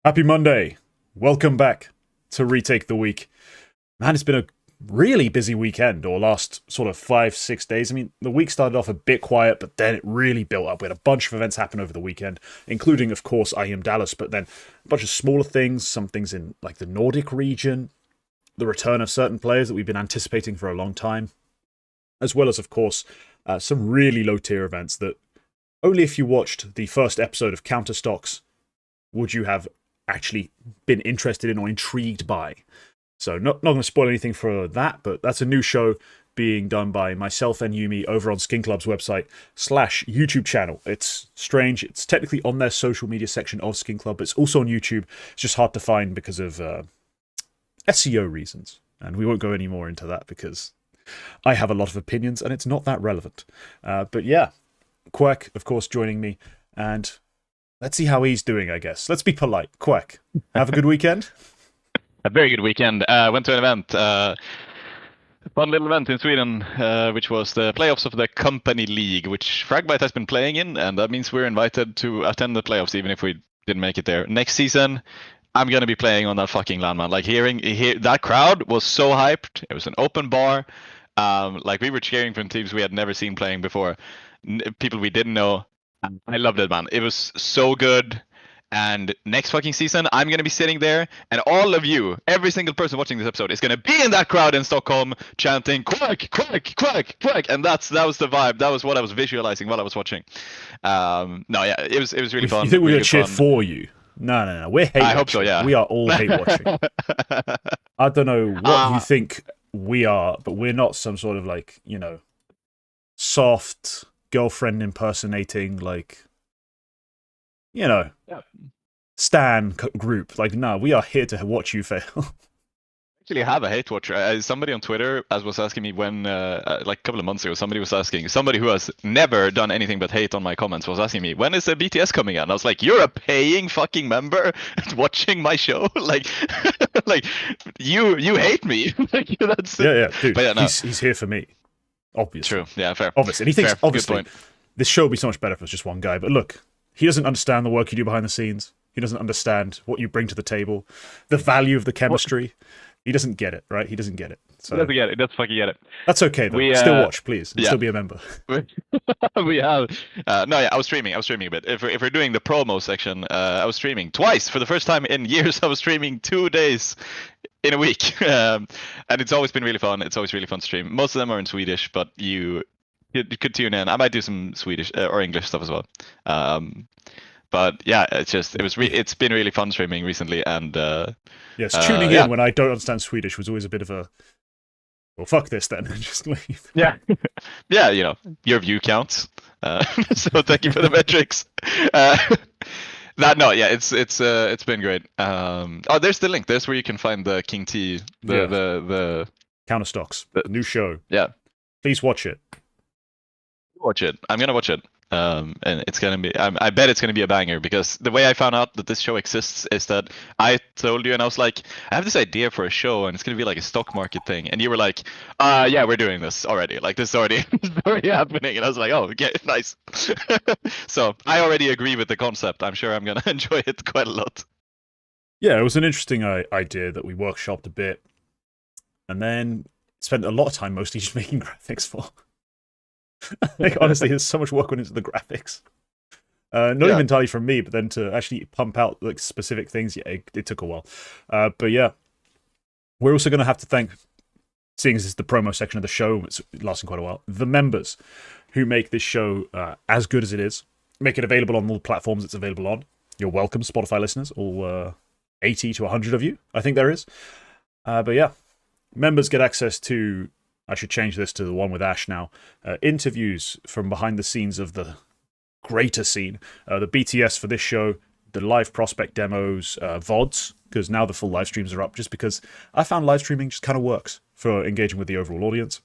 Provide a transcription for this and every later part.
Happy Monday. Welcome back to Retake the Week. Man, it's been a really busy weekend, or last sort of 5-6 days. I mean, the week started off a bit quiet, but then it really built up. We had a bunch of events happen over the weekend, including, of course, IEM Dallas, but then a bunch of smaller things, some things in like the Nordic region, the return of certain players that we've been anticipating for a long time, as well as, of course, some really low-tier events that only if you watched the first episode of Counter Stocks would you have actually been interested in or intrigued by. So not going to spoil anything for that, but that's a new show being done by myself and Yumi over on Skin Club's website / YouTube channel. It's strange. It's technically on their social media section of Skin Club, but it's also on YouTube. It's just hard to find because of SEO reasons. And we won't go any more into that because I have a lot of opinions and it's not that relevant. But yeah, Quack, of course, joining me. And let's see how he's doing, I guess. Let's be polite. Quack, have a good weekend? A very good weekend. Went to an event, fun little event in Sweden, which was the playoffs of the Company League, which Fragbite has been playing in, and that means we're invited to attend the playoffs even if we didn't make it there. Next season, I'm going to be playing on that fucking LAN, man. Like, that crowd was so hyped. It was an open bar. Like, we were cheering for teams we had never seen playing before, people we didn't know. I loved it, man. It was so good. And next fucking season, I'm going to be sitting there, and all of you, every single person watching this episode, is going to be in that crowd in Stockholm chanting, "Quack, quack, quack, quack." And that was the vibe. That was what I was visualizing while I was watching. No, yeah, it was really fun. You think we're really going to cheer for you? No. We're hate watching. I hope so, yeah. We are all hate watching. I don't know what you think we are, but we're not some sort of, like, you know, soft girlfriend impersonating, like, you know, stan group. Like, no, we are here to watch you fail. Actually have a hate watcher. Somebody on Twitter was asking me when, like a couple of months ago, somebody who has never done anything but hate on my comments was asking me, when is the BTS coming out? And I was like, you're a paying fucking member watching my show? Like, like you hate me. Like, that's yeah, dude. But yeah, no. He's here for me. Obviously. True. Yeah, fair. Obviously. And he thinks, fair. obviously, this show would be so much better if it was just one guy. But look, he doesn't understand the work you do behind the scenes. He doesn't understand what you bring to the table, the value of the chemistry. He doesn't get it, right? He doesn't get it. So, he doesn't get it. He doesn't fucking get it. That's okay, though. Still watch, please. And still be a member. We have... no, yeah, I was streaming a bit. If we're doing the promo section, I was streaming twice. For the first time in years, I was streaming 2 days in a week. And it's always been really fun. It's always really fun to stream. Most of them are in Swedish, but you could tune in. I might do some Swedish or English stuff as well. But yeah, it's been really fun streaming recently, and yes, tuning in when I don't understand Swedish was always a bit of a, well, fuck this then, just leave. Yeah, yeah, you know, your view counts. So thank you for the metrics. It's been great. Oh, there's the link. There's where you can find the Kingt, the Counter Stocks, the new show. Yeah, please watch it. Watch it. I'm gonna watch it. And it's gonna be. I bet it's gonna be a banger, because the way I found out that this show exists is that I told you, and I was like, I have this idea for a show, and it's gonna be like a stock market thing, and you were like, yeah, we're doing this already. Like, this is already happening, and I was like, oh, okay, nice. So I already agree with the concept. I'm sure I'm gonna enjoy it quite a lot. Yeah, it was an interesting idea that we workshopped a bit, and then spent a lot of time mostly just making graphics for. Like, honestly, there's so much work went into the graphics. Not even entirely from me, but then to actually pump out like specific things, yeah, it took a while. But yeah, we're also going to have to thank, seeing as this is the promo section of the show, it's lasting quite a while, the members who make this show as good as it is, make it available on all the platforms it's available on. You're welcome, Spotify listeners, all 80 to 100 of you, I think there is. But yeah, members get access to, I should change this to the one with Ash now, interviews from behind the scenes of the greater scene, the BTS for this show, the live prospect demos, VODs, because now the full live streams are up, just because I found live streaming just kind of works for engaging with the overall audience.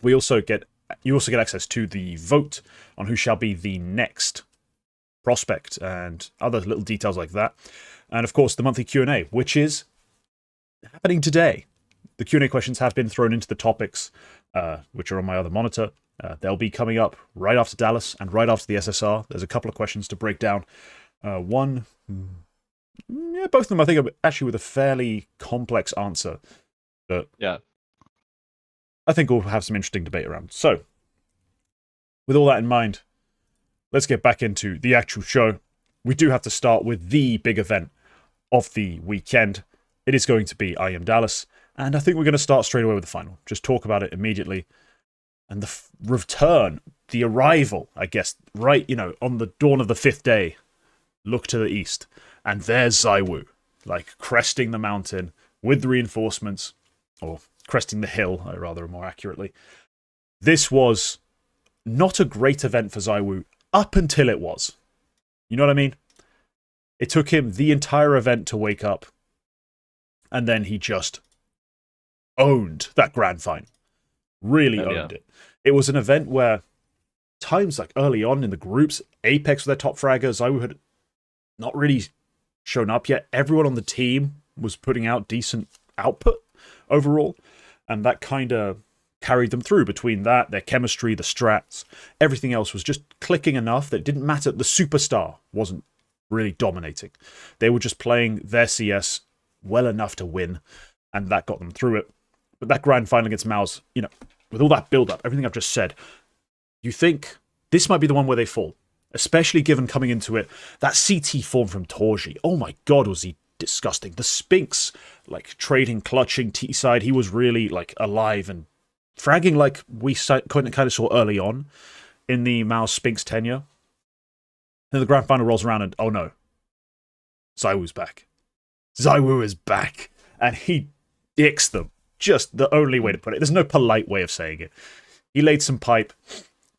You also get access to the vote on who shall be the next prospect and other little details like that. And of course, the monthly Q&A, which is happening today. The Q&A questions have been thrown into the topics, which are on my other monitor. They'll be coming up right after Dallas and right after the SSR. There's a couple of questions to break down. One Yeah, both of them I think are actually with a fairly complex answer that Yeah. I think we'll have some interesting debate around. So, with all that in mind, let's get back into the actual show. We do have to start with the big event of the weekend. It is going to be I Am Dallas, and I think we're going to start straight away with the final. Just talk about it immediately. And the return, the arrival, I guess, right, on the dawn of the 5th day, look to the east, and there's ZywOo, like cresting the mountain with the reinforcements, or cresting the hill, rather more accurately. This was not a great event for ZywOo up until it was. You know what I mean? It took him the entire event to wake up, and then he just owned that grand final. Really owned it. It was an event where times like early on in the groups, Apex were their top fragger, ZywOo had not really shown up yet. Everyone on the team was putting out decent output overall, and that kind of carried them through. Between that, their chemistry, the strats, everything else was just clicking enough that it didn't matter. The superstar wasn't really dominating. They were just playing their CS well enough to win, and that got them through it. But that grand final against Mouse, with all that build-up, everything I've just said, you think this might be the one where they fall, especially given coming into it, that CT form from Torzsi. Oh my god, was he disgusting. The Spinks, like, trading, clutching T-side, he was really, like, alive and fragging like we kind of saw early on in the Mouse Spinks tenure. Then the grand final rolls around and, oh no, ZywOo's back. ZywOo is back. And he dicks them. Just the only way to put it. There's no polite way of saying it. He laid some pipe.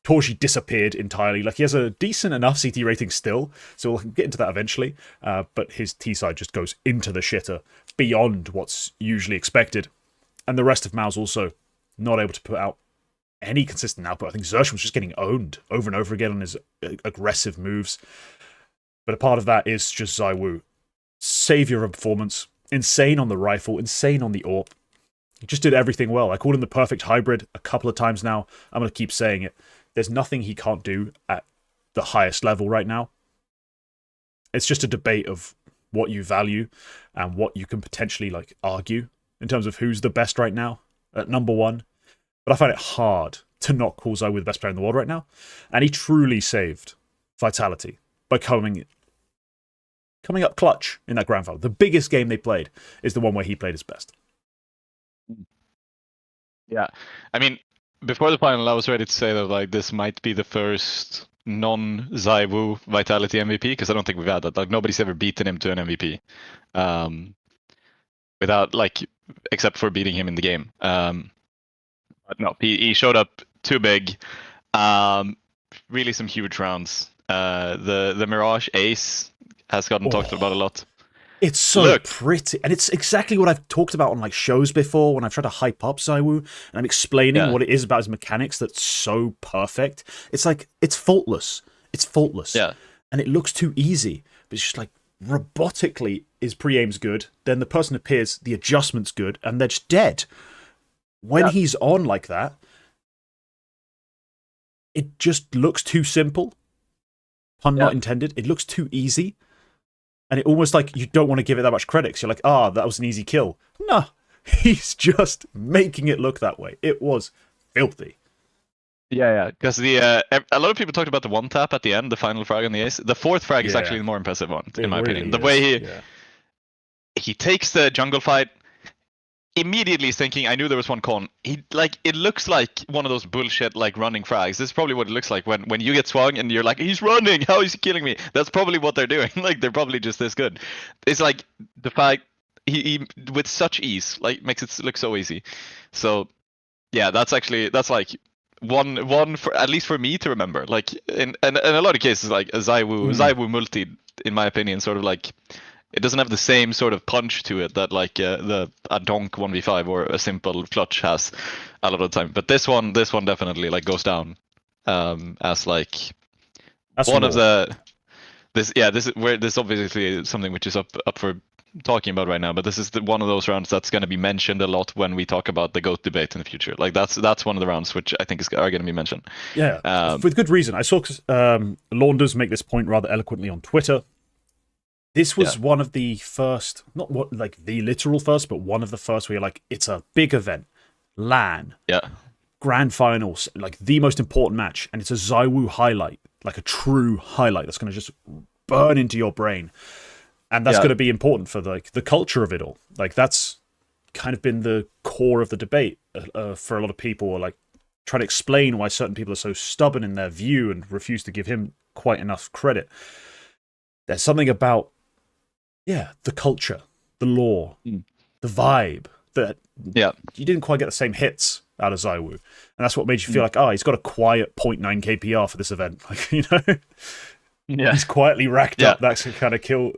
Torzsi disappeared entirely. Like, he has a decent enough CT rating still, so we'll get into that eventually. But his T-side just goes into the shitter beyond what's usually expected. And the rest of Mao's also not able to put out any consistent output. I think Zersh was just getting owned over and over again on his aggressive moves. But a part of that is just ZywOo. Savior of performance. Insane on the rifle. Insane on the AWP. He just did everything well. I called him the perfect hybrid a couple of times now. I'm going to keep saying it. There's nothing he can't do at the highest level right now. It's just a debate of what you value and what you can potentially argue in terms of who's the best right now at number one. But I find it hard to not call ZywOo the best player in the world right now. And he truly saved Vitality by coming up clutch in that grand final. The biggest game they played is the one where he played his best. Yeah, I mean, before the final, I was ready to say that this might be the first non-ZywOo Vitality MVP, because I don't think we've had that. Nobody's ever beaten him to an MVP, without except for beating him in the game. But no, he showed up too big. Really, some huge rounds. The Mirage Ace has gotten talked about a lot. It's so pretty, and it's exactly what I've talked about on shows before when I've tried to hype up ZywOo, and I'm explaining what it is about his mechanics that's so perfect. It's it's faultless. It's faultless. Yeah. And it looks too easy, but it's just robotically his pre-aim's good, then the person appears, the adjustment's good, and they're just dead. When he's on like that, it just looks too simple. Pun not intended. It looks too easy. And it almost you don't want to give it that much credit. 'Cause you're that was an easy kill. No, he's just making it look that way. It was filthy. Yeah. Because a lot of people talked about the one tap at the end, the final frag on the ace. The fourth frag is actually the more impressive one, in my opinion. The way he takes the jungle fight, immediately thinking, I knew there was one con. It looks like one of those bullshit running frags. This is probably what it looks like when you get swung and you're he's running. How is he killing me? That's probably what they're doing. They're probably just this good. It's the fact he with such ease makes it look so easy. So yeah, that's one for at least for me to remember. In a lot of cases, a ZywOo multi, in my opinion, sort of it doesn't have the same sort of punch to it that a donk 1v5 or a simple clutch has a lot of the time. But this one definitely goes down as one of the this is obviously something which is up for talking about right now. But this is one of those rounds that's going to be mentioned a lot when we talk about the GOAT debate in the future. That's one of the rounds which I think are going to be mentioned. Yeah, with good reason. I saw Launders make this point rather eloquently on Twitter. This was one of the first, not what like the literal first, but one of the first where you're like, it's a big event, LAN, grand finals, like the most important match, and it's a ZywOo highlight, like a true highlight that's going to just burn into your brain, and that's going to be important for like the culture of it all. Like that's kind of been the core of the debate for a lot of people, or like trying to explain why certain people are so stubborn in their view and refuse to give him quite enough credit. There's something about the culture, the lore, the vibe that you didn't quite get the same hits out of ZywOo, and that's what made you feel like, he's got a quiet 0.9 KPR for this event, like, you know, he's quietly racked up those kind of kill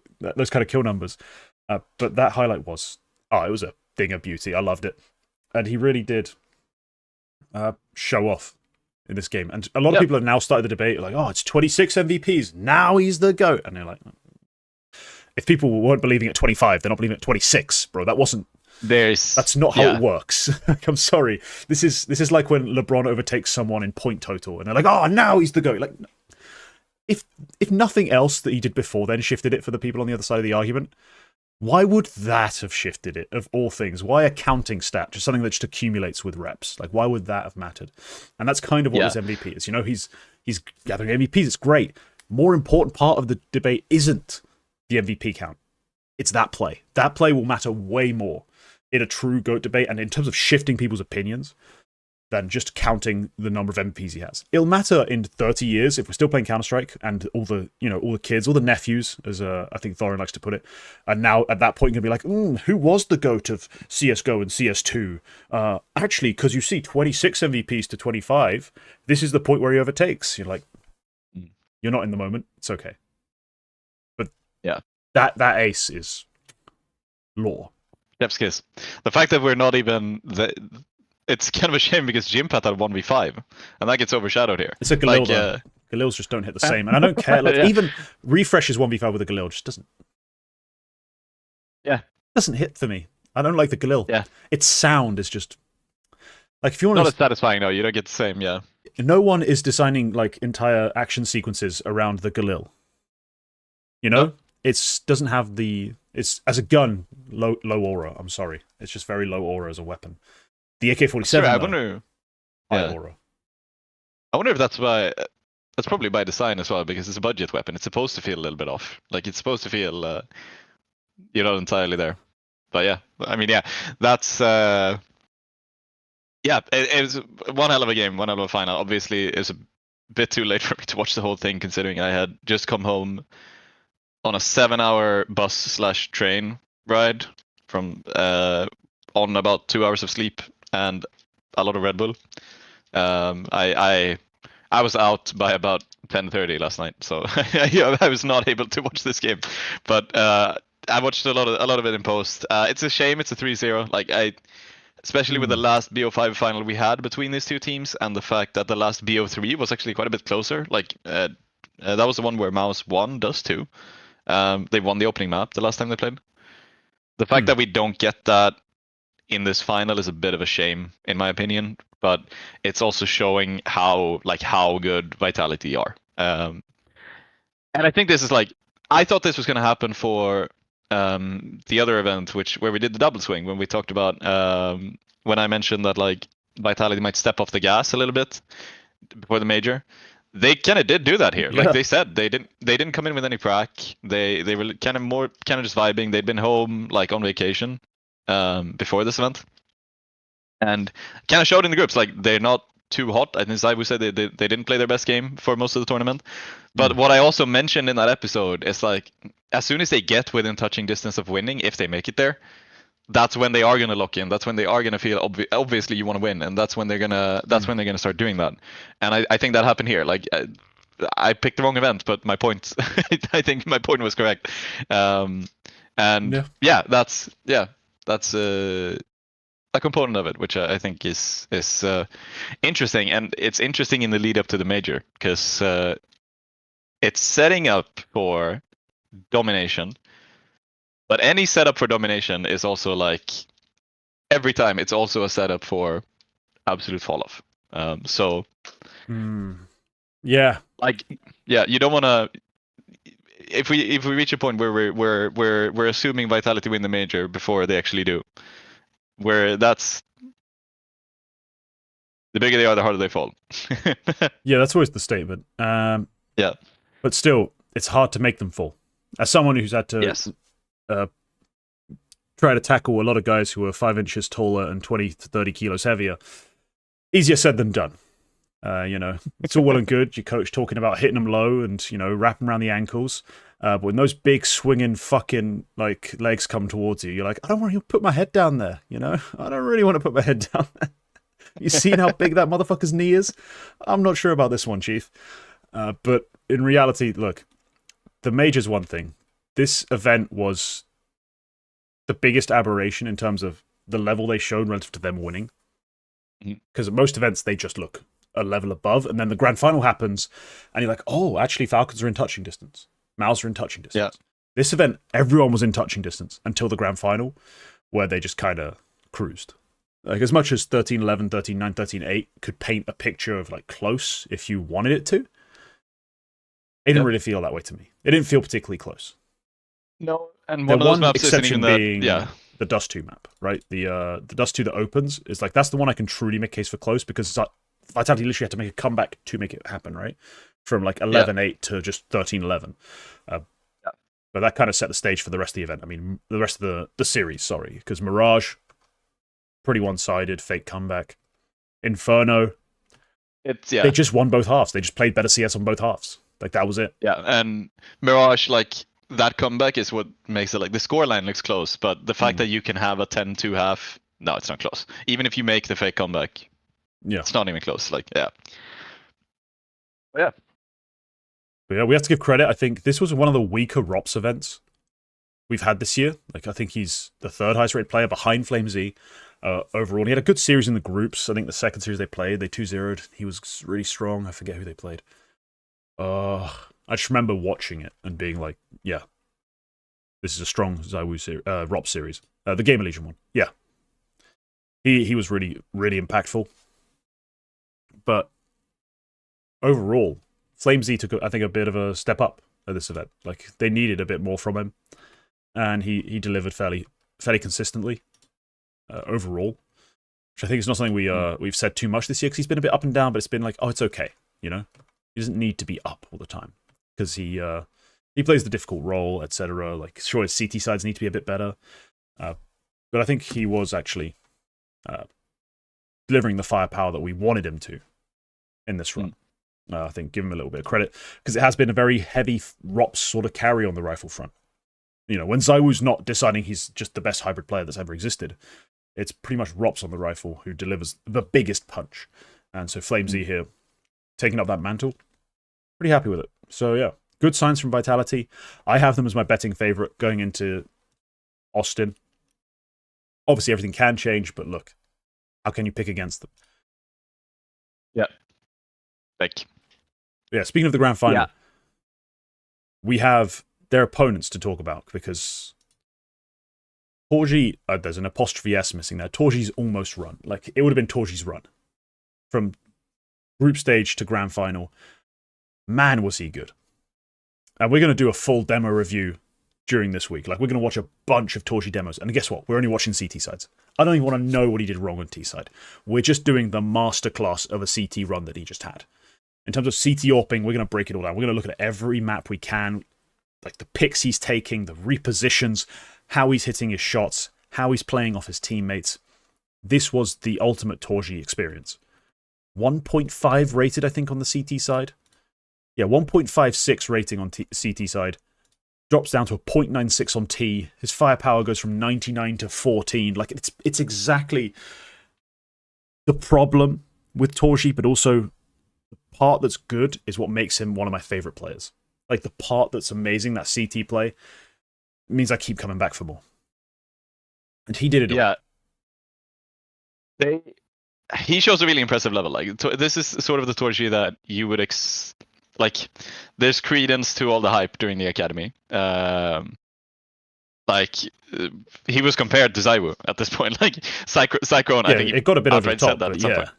numbers. But that highlight was, it was a thing of beauty. I loved it, and he really did show off in this game. And a lot of people have now started the debate, like, it's 26 MVPs, now he's the GOAT, and they're like, if people weren't believing at 25, they're not believing at 26, bro. That's not how it works. I'm sorry. This is like when LeBron overtakes someone in point total, and they're like, now he's the GOAT. Like, if nothing else that he did before then shifted it for the people on the other side of the argument, why would that have shifted it, of all things? Why a counting stat, just something that just accumulates with reps? Like, why would that have mattered? And that's kind of what this MVP is. You know, he's gathering MVPs. It's great. More important part of the debate isn't the MVP count. It's that play. That play will matter way more in a true GOAT debate, and in terms of shifting people's opinions, than just counting the number of MVPs he has. It'll matter in 30 years if we're still playing Counter-Strike, and all the kids, all the nephews, as I think Thorin likes to put it, and now at that point you're going to be like, who was the GOAT of CSGO and CS2? Actually, because you see 26 MVPs to 25, this is the point where he overtakes. You're like, you're not in the moment. It's okay. But that ace is lore. Chef's kiss. The fact that we're not even... It's kind of a shame because Jimpat had 1v5, and that gets overshadowed here. It's a Galil, though. Galils just don't hit the same, and I don't care. Like, even Refresh's 1v5 with a Galil just doesn't... doesn't hit for me. I don't like the Galil. Its sound is just... Like, if you want not as satisfying, though. You don't get the same, No one is designing, like, entire action sequences around the Galil. You know? It doesn't have the... It's, as a gun, low aura. I'm sorry. It's just very low aura as a weapon. The AK-47, I wonder... high aura. I wonder if that's probably by design as well, because it's a budget weapon. It's supposed to feel a little bit off. Like, it's supposed to feel... you're not entirely there. But that's... it was one hell of a game, one hell of a final. Obviously, it's a bit too late for me to watch the whole thing, considering I had just come home on a 7-hour bus/train ride from on about 2 hours of sleep and a lot of Red Bull. I was out by about 10:30 last night, so I was not able to watch this game. But I watched a lot of it in post. It's a shame it's a 3-0. Like especially with the last BO5 final we had between these two teams, and the fact that the last BO3 was actually quite a bit closer. Like that was the one where Mouse won Dust 2. They won the opening map the last time they played. The fact that we don't get that in this final is a bit of a shame, in my opinion. But it's also showing how good Vitality are. And I think this is I thought this was going to happen for the other event, where we did the double swing, when we talked about when I mentioned that Vitality might step off the gas a little bit before the major. They kind of did do that here. Like they said, they didn't come in with any prac. They were kind of just vibing. They'd been home on vacation before this event, and kind of showed in the groups they're not too hot. I think ZywOo said they didn't play their best game for most of the tournament. But what I also mentioned in that episode is as soon as they get within touching distance of winning, if they make it there, that's when they are going to lock in. That's when they are going to feel obviously you want to win, and that's when they're gonna start doing that. And I think that happened here. I picked the wrong event, but my point, I think my point was correct. That's a component of it, which I think is interesting, and it's interesting in the lead up to the major because it's setting up for domination. But any setup for domination is also every time it's also a setup for absolute fall off. You don't want to. if we reach a point where we're assuming Vitality win the major before they actually do, where that's the bigger they are, the harder they fall. Yeah, that's always the statement. Yeah. But still, it's hard to make them fall. As someone who's had to Yes. try to tackle a lot of guys who are 5 inches taller and 20 to 30 kilos heavier, easier said than done. It's all well and good, your coach talking about hitting them low and, wrapping around the ankles. But when those big swinging fucking legs come towards you, you're like, I don't want to put my head down there, I don't really want to put my head down there. You seen how big that motherfucker's knee is? I'm not sure about this one, Chief. But in reality, look, the major's one thing. This event was the biggest aberration in terms of the level they showed relative to them winning. Because at most events, they just look a level above, and then the grand final happens, and you're like, oh, actually, Falcons are in touching distance. Mouse are in touching distance. Yeah. This event, everyone was in touching distance until the grand final, where they just kind of cruised. Like, as much as 13-11, 13-9, 13-8 could paint a picture of, close if you wanted it to, it didn't really feel that way to me. It didn't feel particularly close. No, and one of those maps exception isn't being the Dust 2 map, right? The Dust 2 that opens is that's the one I can truly make case for close, because Vitality literally had to make a comeback to make it happen, right? From 11-8 to just 13-11. But that kind of set the stage for the rest of the event. I mean, the rest of the series, sorry. Because Mirage, pretty one-sided, fake comeback. Inferno, they just won both halves. They just played better CS on both halves. That was it. Yeah, and Mirage, that comeback is what makes it the scoreline looks close, but the fact that you can have a 10-2 half, no, it's not close. Even if you make the fake comeback, it's not even close. Yeah. But yeah, we have to give credit. I think this was one of the weaker ROPS events we've had this year. I think he's the third highest rated player behind FlameZ overall. He had a good series in the groups. I think the second series they played, they 2-0'd. He was really strong. I forget who they played. I just remember watching it and being like, yeah, this is a strong ZywOo ROPS series. The Gamer Legion one. Yeah. He was really, really impactful. But overall, FlameZ took, I think, a bit of a step up at this event. They needed a bit more from him, and he delivered fairly consistently overall, which I think is not something we've said too much this year, because he's been a bit up and down, but it's been it's okay, He doesn't need to be up all the time, because he plays the difficult role, etc. Sure, his CT sides need to be a bit better, but I think he was actually delivering the firepower that we wanted him to in this run. I think give him a little bit of credit, because it has been a very heavy ROPS sort of carry on the rifle front. When ZywOo's not deciding he's just the best hybrid player that's ever existed, it's pretty much ROPS on the rifle who delivers the biggest punch. And so FlameZ here, taking up that mantle, pretty happy with it. So yeah, good signs from Vitality. I have them as my betting favorite going into Austin. Obviously, everything can change, but look, how can you pick against them? Yeah. Yeah, speaking of the grand final, we have their opponents to talk about, because Torzsi, there's an apostrophe S missing there. Torzsi's almost run. It would have been Torzsi's run. From group stage to grand final, man, was he good. And we're going to do a full demo review during this week. We're going to watch a bunch of Torzsi demos. And guess what? We're only watching CT sides. I don't even want to know what he did wrong on T side. We're just doing the masterclass of a CT run that he just had. In terms of CT AWPing, we're going to break it all down. We're going to look at every map we can, the picks he's taking, the repositions, how he's hitting his shots, how he's playing off his teammates. This was the ultimate Torzsi experience. 1.5 rated, I think, on the CT side. Yeah, 1.56 rating on CT side. Drops down to a 0.96 on T. His firepower goes from 99 to 14. It's exactly the problem with Torzsi, but also the part that's good is what makes him one of my favorite players. The part that's amazing, that CT play, means I keep coming back for more. And he did it all. Yeah. He shows a really impressive level. This is sort of the Torzsi that you would there's credence to all the hype during the academy. He was compared to ZywOo at this point. Cyclone, I think it got a bit over the top, but yeah.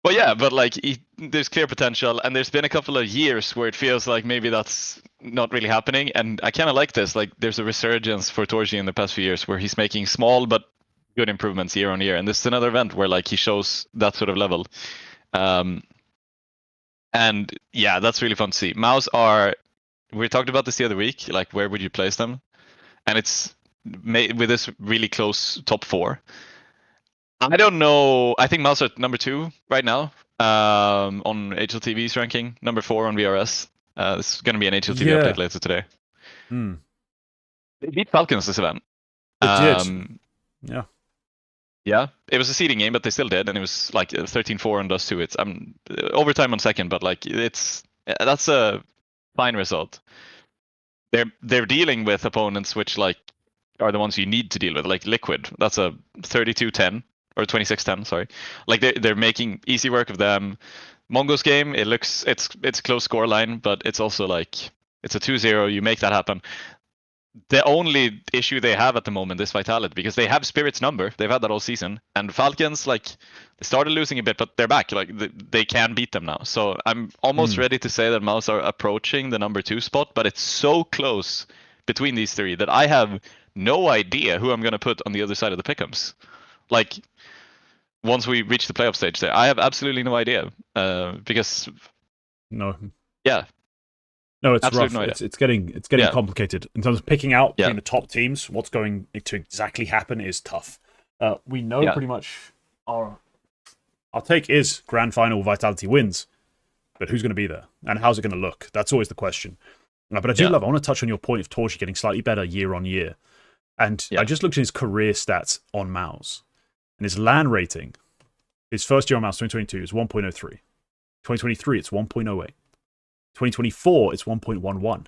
Well, yeah, but like there's clear potential, and there's been a couple of years where it feels like maybe that's not really happening, and I kind of like this. Like, there's a resurgence for Torzsi in the past few years where he's making small but good improvements year on year, and this is another event where like he shows that sort of level. And yeah, that's really fun to see. Mouse are, we talked about this the other week, like where would you place them? And it's made with this really close top 4. I don't know. I think Mouse are number 2 right now on HLTV's ranking, number 4 on VRS. This is going to be an HLTV update later today. They beat Falcons this event. They did. Yeah. Yeah, it was a seeding game, but they still did, and it was like 13-4 on Dust 2. It's overtime on second, but like that's a fine result. They're dealing with opponents which like are the ones you need to deal with, like Liquid. That's a 32-10 or 26-10. Sorry, like they're making easy work of them. Mongo's game, it's a close score line, but it's also like it's a 2-0. You make that happen. The only issue they have at the moment is Vitality, because they have Spirit's number. They've had that all season. And Falcons, like, they started losing a bit, but they're back. Like, they can beat them now. So I'm almost ready to say that Mouse are approaching the number 2 spot, but it's so close between these 3 that I have no idea who I'm going to put on the other side of the pick'ems. Like, once we reach the playoff stage there, I have absolutely no idea. Because... No. Yeah. No, it's rough. No, it's getting complicated in terms of picking out between the top teams. What's going to exactly happen is tough. We know pretty much our take is grand final Vitality wins, but who's going to be there and how's it going to look? That's always the question. But I do love. I want to touch on your point of Torzsi getting slightly better year on year, and I just looked at his career stats on Mouse and his LAN rating. His first year on Mouse 2022 is 1.03. 2023 it's 1.08. 2024, it's 1.11.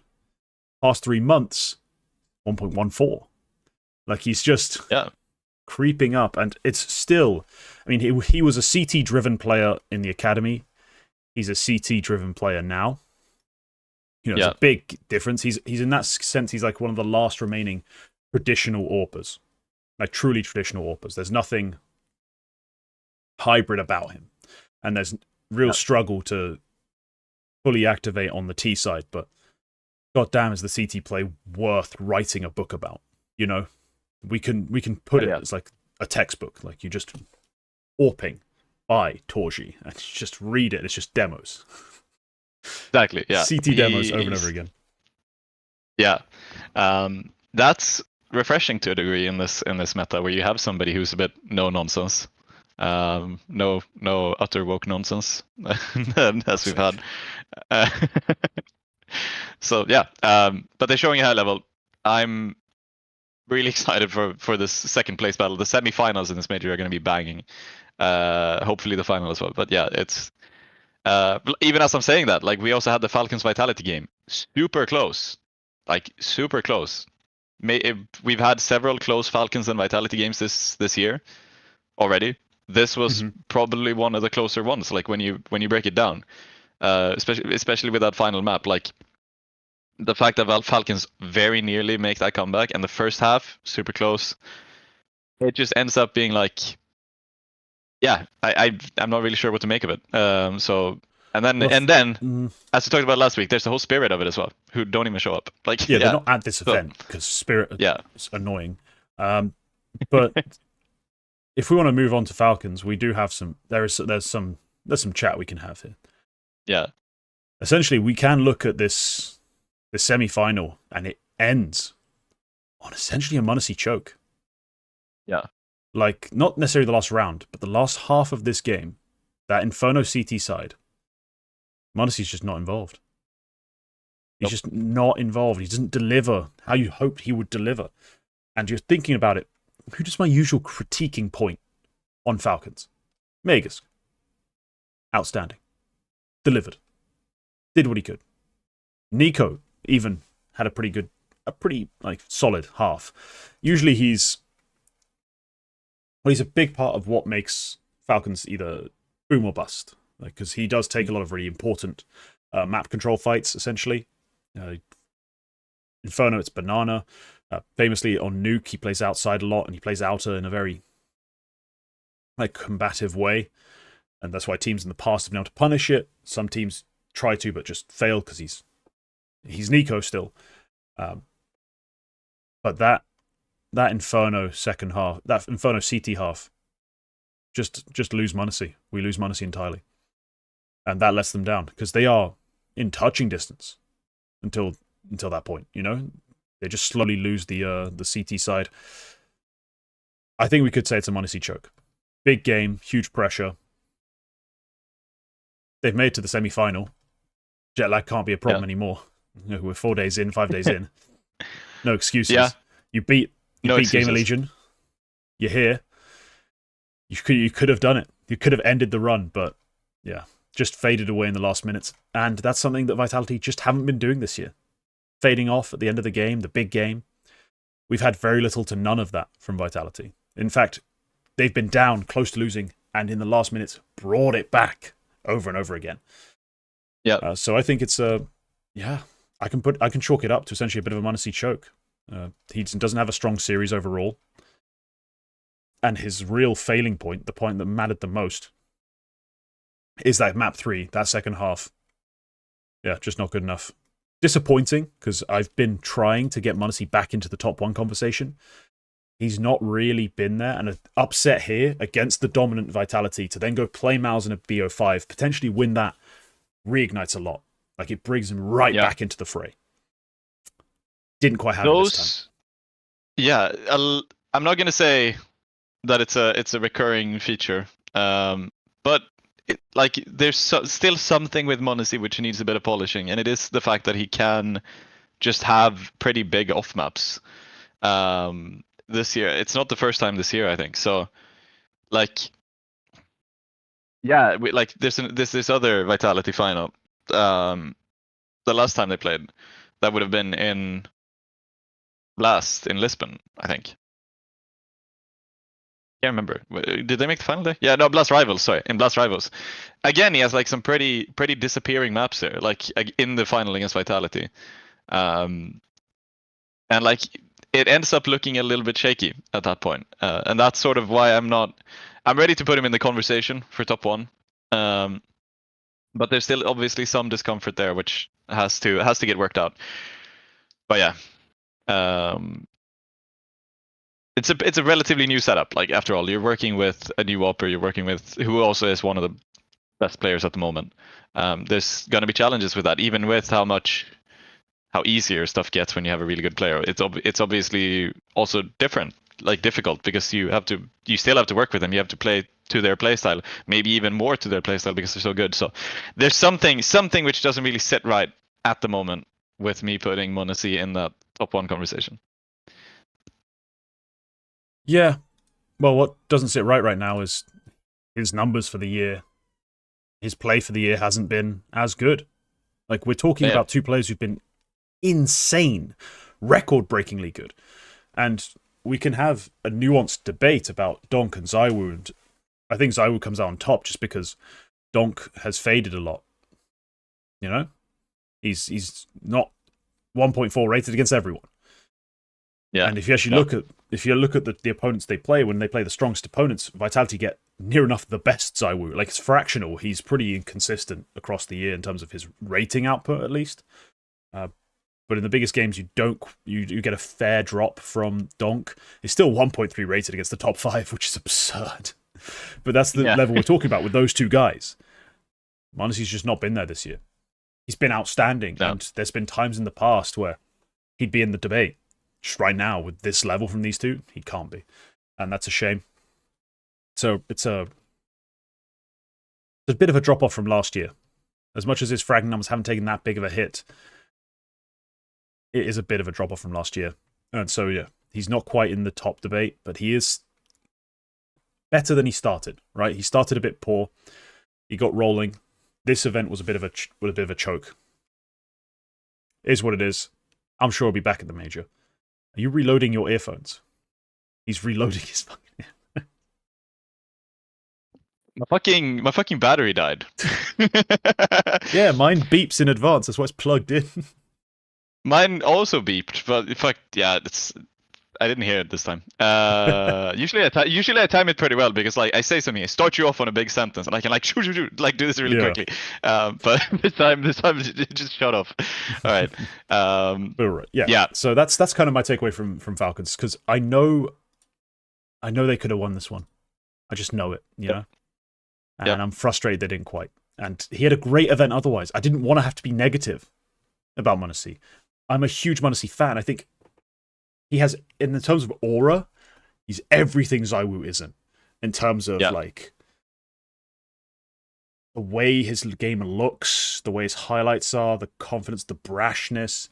Past 3 months, 1.14. Like, he's just creeping up, and it's still... I mean, he was a CT-driven player in the academy. He's a CT-driven player now. You know, it's a big difference. He's in that sense, he's like one of the last remaining traditional AWPers. Like, truly traditional AWPers. There's nothing hybrid about him. And there's real struggle to fully activate on the T side, but goddamn, is the CT play worth writing a book about? You know, we can put it as like a textbook, like you just AWPing by Torzsi, and you just read it. It's just demos. Exactly. Yeah. CT demos over and over again. Yeah, that's refreshing to a degree in this meta where you have somebody who's a bit no nonsense. No utter woke nonsense as we've had. So yeah, but they're showing a high level. I'm really excited for this second place battle. The semifinals in this major are going to be banging. Hopefully the final as well. But yeah, it's even as I'm saying that, like, we also had the Falcons Vitality game, super close, like super close. We've had several close Falcons and Vitality games this year already. This was probably one of the closer ones. Like when you break it down, especially with that final map, like the fact that Falcons very nearly make that comeback, and the first half super close. It just ends up being like, yeah, I'm not really sure what to make of it. And then as we talked about last week, there's the whole Spirit of it as well, who don't even show up. Like they're not at this event because Spirit is annoying. But if we want to move on to Falcons, we do have some. There's some chat we can have here. Yeah. Essentially, we can look at the semi-final, and it ends on essentially a m0NESY choke. Yeah. Like, not necessarily the last round, but the last half of this game, that Inferno CT side, m0NESY's just not involved. He's just not involved. He doesn't deliver how you hoped he would deliver. And you're thinking about it, who does my usual critiquing point on Falcons? Megas. Outstanding. Delivered. Did what he could. Nico even had a pretty solid half. Usually he's a big part of what makes Falcons either boom or bust. Because he does take a lot of really important map control fights, essentially. Inferno, it's Banana. Famously on Nuke, he plays outside a lot, and he plays outer in a very combative way. And that's why teams in the past have been able to punish it. Some teams try to, but just fail because he's Nico still. But that Inferno second half, that Inferno CT half, just lose Munacy. We lose Munacy entirely. And that lets them down because they are in touching distance until that point, you know? They just slowly lose the CT side. I think we could say it's a Munacy choke. Big game, huge pressure. They've made it to the semi-final. Jet lag can't be a problem anymore. You know, we're 4 days in, 5 days in. No excuses. Yeah. You beat excuses. Gamer Legion. You're here. You could have done it. You could have ended the run, but yeah, just faded away in the last minutes. And that's something that Vitality just haven't been doing this year. Fading off at the end of the game, the big game. We've had very little to none of that from Vitality. In fact, they've been down, close to losing, and in the last minutes, brought it back over and over again. Yeah. So I think it's I can chalk it up to essentially a bit of a Munacy choke. He doesn't have a strong series overall. And his real failing point, the point that mattered the most, is that map 3, that second half. Yeah, just not good enough. Disappointing, because I've been trying to get Munacy back into the top 1 conversation. He's not really been there, and an upset here against the dominant Vitality to then go play Miles in a BO5, potentially win that, reignites a lot. Like, it brings him right back into the fray. Didn't quite have it this time. Yeah, I'm not going to say that it's a recurring feature, but there's still something with Munacy which needs a bit of polishing, and it is the fact that he can just have pretty big off maps. This year, it's not the first time this year, I think. So, there's this other Vitality final. The last time they played, that would have been in Blast in Lisbon, I think. Can't remember. Did they make the final day? Yeah, no, Blast Rivals. Sorry, in Blast Rivals. Again, he has some pretty disappearing maps there, in the final against Vitality, and it ends up looking a little bit shaky at that point, and that's sort of why I'm ready to put him in the conversation for top 1, but there's still obviously some discomfort there, which has to get worked out. But yeah, it's a relatively new setup. After all, you're working with a new opera, you're working with who also is one of the best players at the moment. There's gonna be challenges with that, even with how easier stuff gets when you have a really good player. It's obviously also difficult, because you still have to work with them. You have to play to their playstyle, maybe even more to their playstyle, because they're so good. So there's something which doesn't really sit right at the moment with me putting Munacy in that top 1 conversation. Yeah. Well, what doesn't sit right now is his numbers for the year. His play for the year hasn't been as good. We're talking about 2 players who've been insane, record-breakingly good. And we can have a nuanced debate about Donk and ZywOo, and I think ZywOo comes out on top just because Donk has faded a lot. You know? He's not 1.4 rated against everyone. Yeah. And if you actually look at the opponents they play, when they play the strongest opponents, Vitality get near enough the best ZywOo. It's fractional. He's pretty inconsistent across the year in terms of his rating output, at least. But in the biggest games, you get a fair drop from Donk. He's still 1.3 rated against the top 5, which is absurd. But that's the level we're talking about with those 2 guys. Munacy's just not been there this year. He's been outstanding, and there's been times in the past where he'd be in the debate. Just right now, with this level from these 2, he can't be. And that's a shame. So it's a bit of a drop-off from last year. As much as his frag numbers haven't taken that big of a hit, it is a bit of a drop-off from last year. And so, yeah, he's not quite in the top debate, but he is better than he started, right? He started a bit poor. He got rolling. This event was a bit of a choke. It is what it is. I'm sure he'll be back at the major. Are you reloading your earphones? He's reloading his fucking... My fucking battery died. Yeah, mine beeps in advance. That's why it's plugged in. Mine also beeped, but in fact, yeah, I didn't hear it this time. Usually I time it pretty well because like I say something, I start you off on a big sentence, and I can like shoot, like do this really quickly. But this time it just shut off. All right. But right, yeah. So that's kind of my takeaway from Falcons, because I know they could have won this one. I just know it, you know. And I'm frustrated they didn't quite. And he had a great event otherwise. I didn't want to have to be negative about m0NESY. I'm a huge m0NESY fan. I think he has, in the terms of aura, he's everything ZywOo isn't. In terms of like the way his game looks, the way his highlights are, the confidence, the brashness,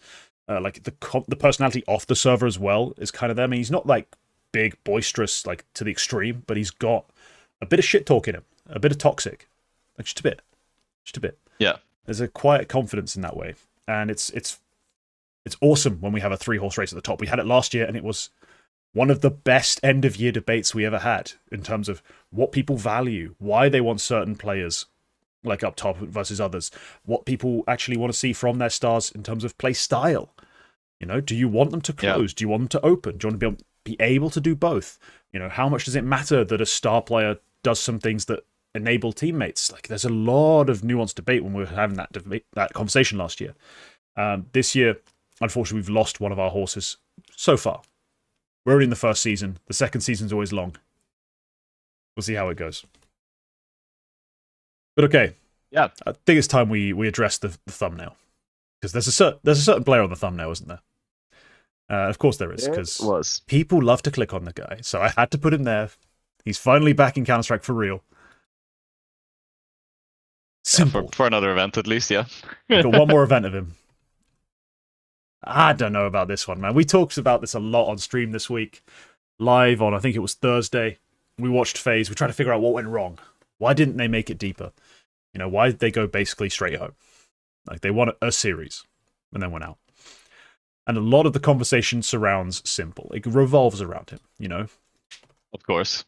like the personality off the server as well is kind of there. I mean, he's not like big, boisterous, like to the extreme, but he's got a bit of shit talk in him, a bit of toxic, like just a bit. Yeah, there's a quiet confidence in that way, and it's awesome when we have a 3-horse race at the top. We had it last year, and it was one of the best end of year debates we ever had in terms of what people value, why they want certain players like up top versus others, what people actually want to see from their stars in terms of play style. You know, do you want them to close? Do you want them to open? Do you want to be able to do both? You know, how much does it matter that a star player does some things that enable teammates? Like, there's a lot of nuanced debate when we were having that conversation last year. This year, unfortunately, we've lost one of our horses so far. We're only in the first season. The second season's always long. We'll see how it goes. But okay. Yeah. I think it's time we address the thumbnail. Because there's a certain player on the thumbnail, isn't there? Of course there is, because people love to click on the guy. So I had to put him there. He's finally back in Counter-Strike for real. Simple. Yeah, for another event at least, yeah. Got one more event of him. I don't know about this one, man. We talked about this a lot on stream this week. Live on, I think it was Thursday. We watched FaZe. We tried to figure out what went wrong. Why didn't they make it deeper? You know, why did they go basically straight home? Like, they won a series and then went out. And a lot of the conversation surrounds Simple. It revolves around him, you know? Of course.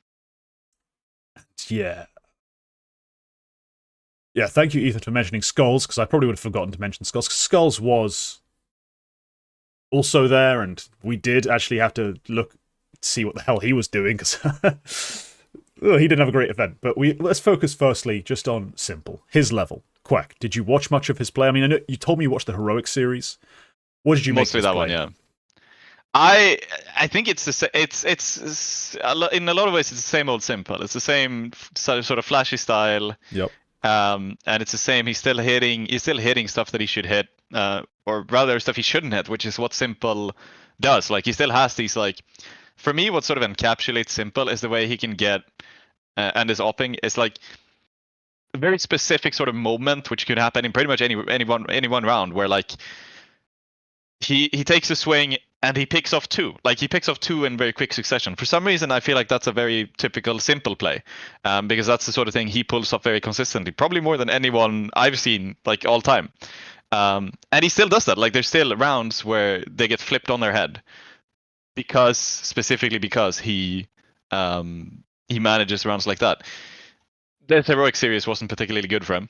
Yeah. Yeah, thank you, Ethan, for mentioning Skulls, because I probably would have forgotten to mention Skulls. Skulls was also there, and we did actually have to see what the hell he was doing, because he didn't have a great event. But let's focus firstly just on Simple, his level. Quack, did you watch much of his play? I mean, I know you told me you watched the Heroic series. What did you make of his that play? One, yeah. I think it's in a lot of ways it's the same old Simple. It's the same sort of flashy style. Yep. And it's the same. He's still hitting stuff that he should hit, or rather stuff he shouldn't hit, which is what Simple does. Like, he still has these, like, for me, what sort of encapsulates Simple is the way he can get and his opping is like a very specific sort of moment, which could happen in pretty much any one round, where like he takes a swing and he picks off two. Like, he picks off two in very quick succession. For some reason, I feel like that's a very typical Simple play, because that's the sort of thing he pulls off very consistently, probably more than anyone I've seen, like, all time. And he still does that. Like, there's still rounds where they get flipped on their head specifically because he manages rounds like that. The Heroic series wasn't particularly good for him.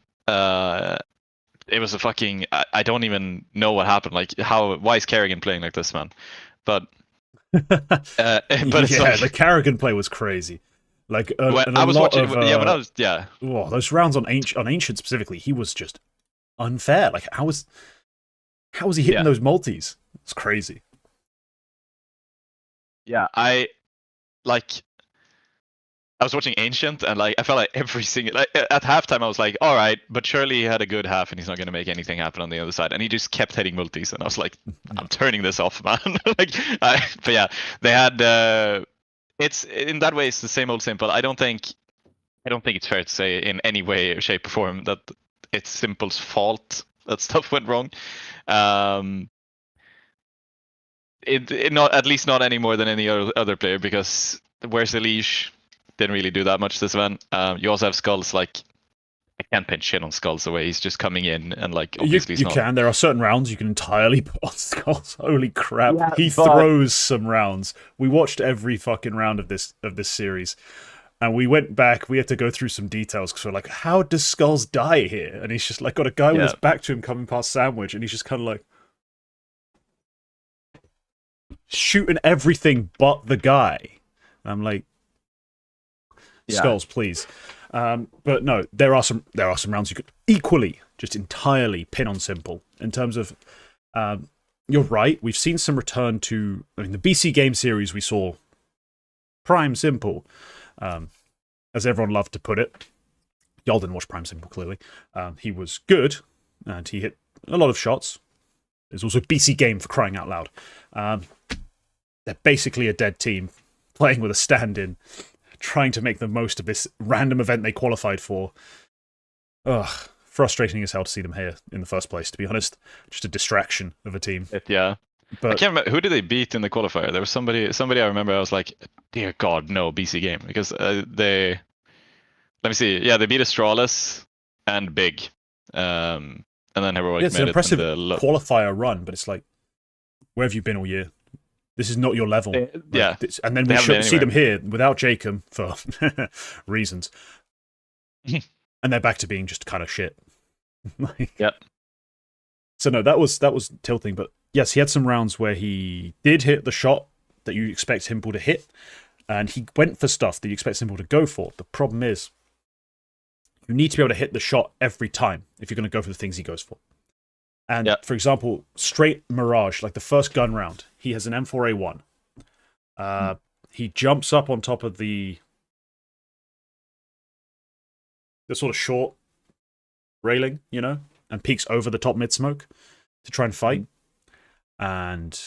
It was a fucking, I don't even know what happened. Like, why is Kerrigan playing like this, man? But it's yeah, the Kerrigan play was crazy. Like, those rounds on Ancient specifically, he was just unfair. Like, how was he hitting those multis? It's crazy. Yeah, I was watching Ancient, and like I felt like every single, like, at halftime I was like, all right, but surely he had a good half and he's not going to make anything happen on the other side, and he just kept hitting multis, and I was like, I'm turning this off, man. But yeah, they had it's in that way it's the same old Simple. I don't think it's fair to say in any way, shape, or form that it's Simple's fault that stuff went wrong. It not, at least not any more than any other player, because where's the leash? Didn't really do that much this event. You also have Skulls. Like, I can't pinch shit on Skulls the way he's just coming in and like obviously you can. There are certain rounds you can entirely put on Skulls. Holy crap, he throws some rounds. We watched every fucking round of this series, and we went back. We had to go through some details because we're like, how does Skulls die here? And he's just like got a guy with his back to him coming past Sandwich, and he's just kind of like, shooting everything but the guy. I'm like, skulls, please. But no, there are some rounds you could equally, just entirely pin on simple. In terms of, you're right. We've seen some return to. I mean, the BC game series we saw prime simple, as everyone loved to put it. Y'all didn't watch prime simple clearly. He was good, and he hit a lot of shots. There's also BC game for crying out loud. They're basically a dead team playing with a stand-in, trying to make the most of this random event they qualified for. Ugh, frustrating as hell to see them here in the first place, to be honest. Just a distraction of a team. Yeah. But I can't remember, who did they beat in the qualifier? There was somebody I remember, I was like, dear God, no, BC game. Because let me see, yeah, they beat Astralis and Big. And then Heroic it's made an impressive it in the qualifier run, but it's like, where have you been all year? This is not your level. Yeah. And then we see them here without Jacob for reasons. And they're back to being just kind of shit. Yep. So no, that was tilting, but yes, he had some rounds where he did hit the shot that you expect Simple to hit, and he went for stuff that you expect Simple to go for. The problem is, you need to be able to hit the shot every time if you're going to go for the things he goes for. And for example, straight Mirage, like the first gun round, he has an M4A1. He jumps up on top of the sort of short railing, you know, and peeks over the top mid smoke to try and fight. And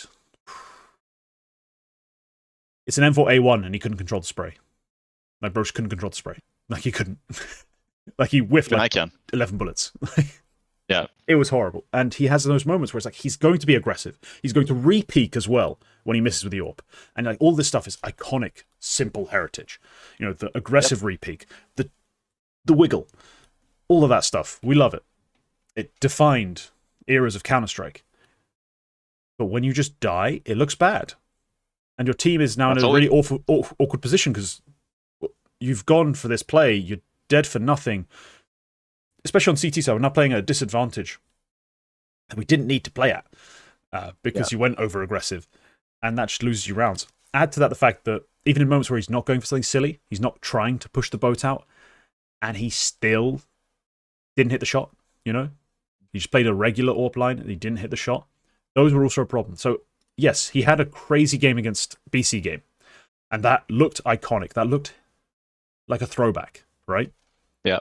it's an M4A1, and he couldn't control the spray. My bro couldn't control the spray. Like, he couldn't. Like, he whiffed like 11 bullets. Yeah. It was horrible. And he has those moments where it's like, he's going to be aggressive. He's going to re-peek as well when he misses with the AWP. And like, all this stuff is iconic, simple heritage. You know, the aggressive re-peek, the wiggle, all of that stuff. We love it. It defined eras of Counter-Strike. But when you just die, it looks bad. And your team is now in a really awkward position because you've gone for this play, you're dead for nothing. Especially on CT side, we're now playing at a disadvantage that we didn't need to play at because you went over aggressive, and that just loses you rounds. Add to that the fact that even in moments where he's not going for something silly, he's not trying to push the boat out, and he still didn't hit the shot, you know? He just played a regular AWP line and he didn't hit the shot. Those were also a problem. So, yes, he had a crazy game against BC game, and that looked iconic. That looked like a throwback, right? Yeah.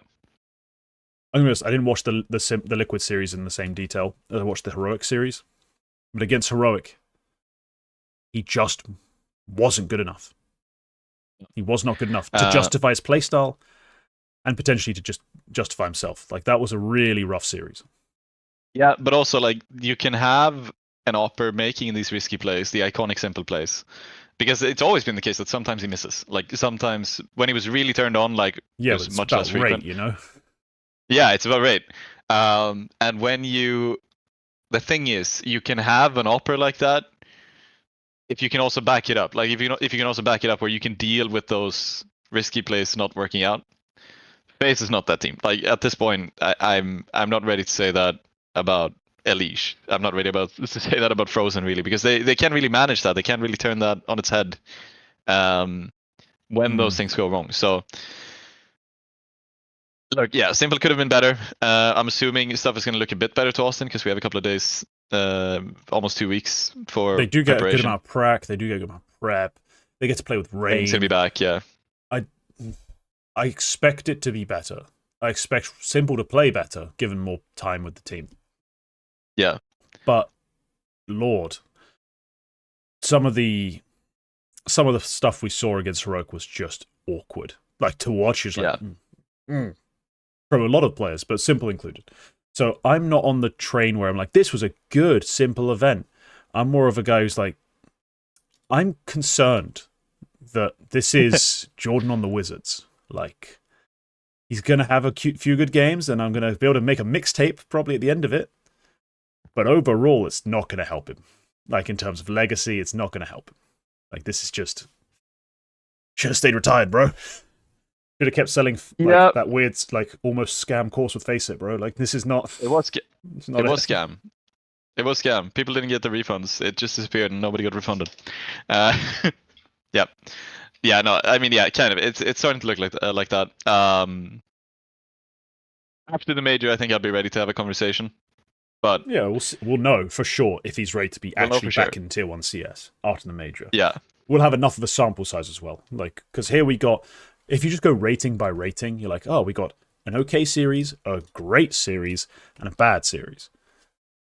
I'm gonna be honest, I didn't watch the Liquid series in the same detail as I watched the Heroic series. But against Heroic, he just wasn't good enough. He was not good enough to justify his playstyle and potentially to just justify himself. Like, that was a really rough series. Yeah, but also, like, you can have an opper making these risky plays, the iconic simple plays. Because it's always been the case that sometimes he misses. Like, sometimes when he was really turned on, like, it was much less frequent. Rate, you know? Yeah, it's about rate. And when the thing is, you can have an opera like that if you can also back it up. Like, if you can also back it up where you can deal with those risky plays not working out. FaZe is not that team. Like, at this point, I'm not ready to say that about Elish. I'm not ready to say that about Frozen, really, because they can't really manage that. They can't really turn that on its head when those things go wrong. So, look, yeah, simple could have been better. I'm assuming stuff is going to look a bit better to Austin because we have a couple of days, almost 2 weeks for They do get a good preparation. amount of prac. They do get a good amount of prep. They get to play with rain. He's going to be back, yeah. I expect it to be better. I expect Simple to play better, given more time with the team. Yeah. But, Lord, some of the stuff we saw against Heroic was just awkward. Like, to watch is like... from a lot of players, but Simple included. So I'm not on the train where I'm like, this was a good, simple event. I'm more of a guy who's like, I'm concerned that this is Jordan on the Wizards. Like, he's going to have a few good games, and I'm going to be able to make a mixtape probably at the end of it. But overall, it's not going to help him. Like, in terms of legacy, it's not going to help him. Like, this is just... Should have stayed retired, bro. Should have kept selling that weird, like, almost scam course with Faceit, bro. Like, this is not... It was scam. It was scam. People didn't get the refunds. It just disappeared and nobody got refunded. Uh, yeah, yeah. No, I mean, yeah, kind of. It's starting to look like that. After the major, I think I'll be ready to have a conversation. But yeah, we'll know for sure if he's ready to be We'll know actually for back sure. in Tier 1 CS after the major. yeah, We'll have enough of a sample size as well. Like, because here we got, if you just go rating by rating, you're like, oh, we got an okay series, a great series, and a bad series.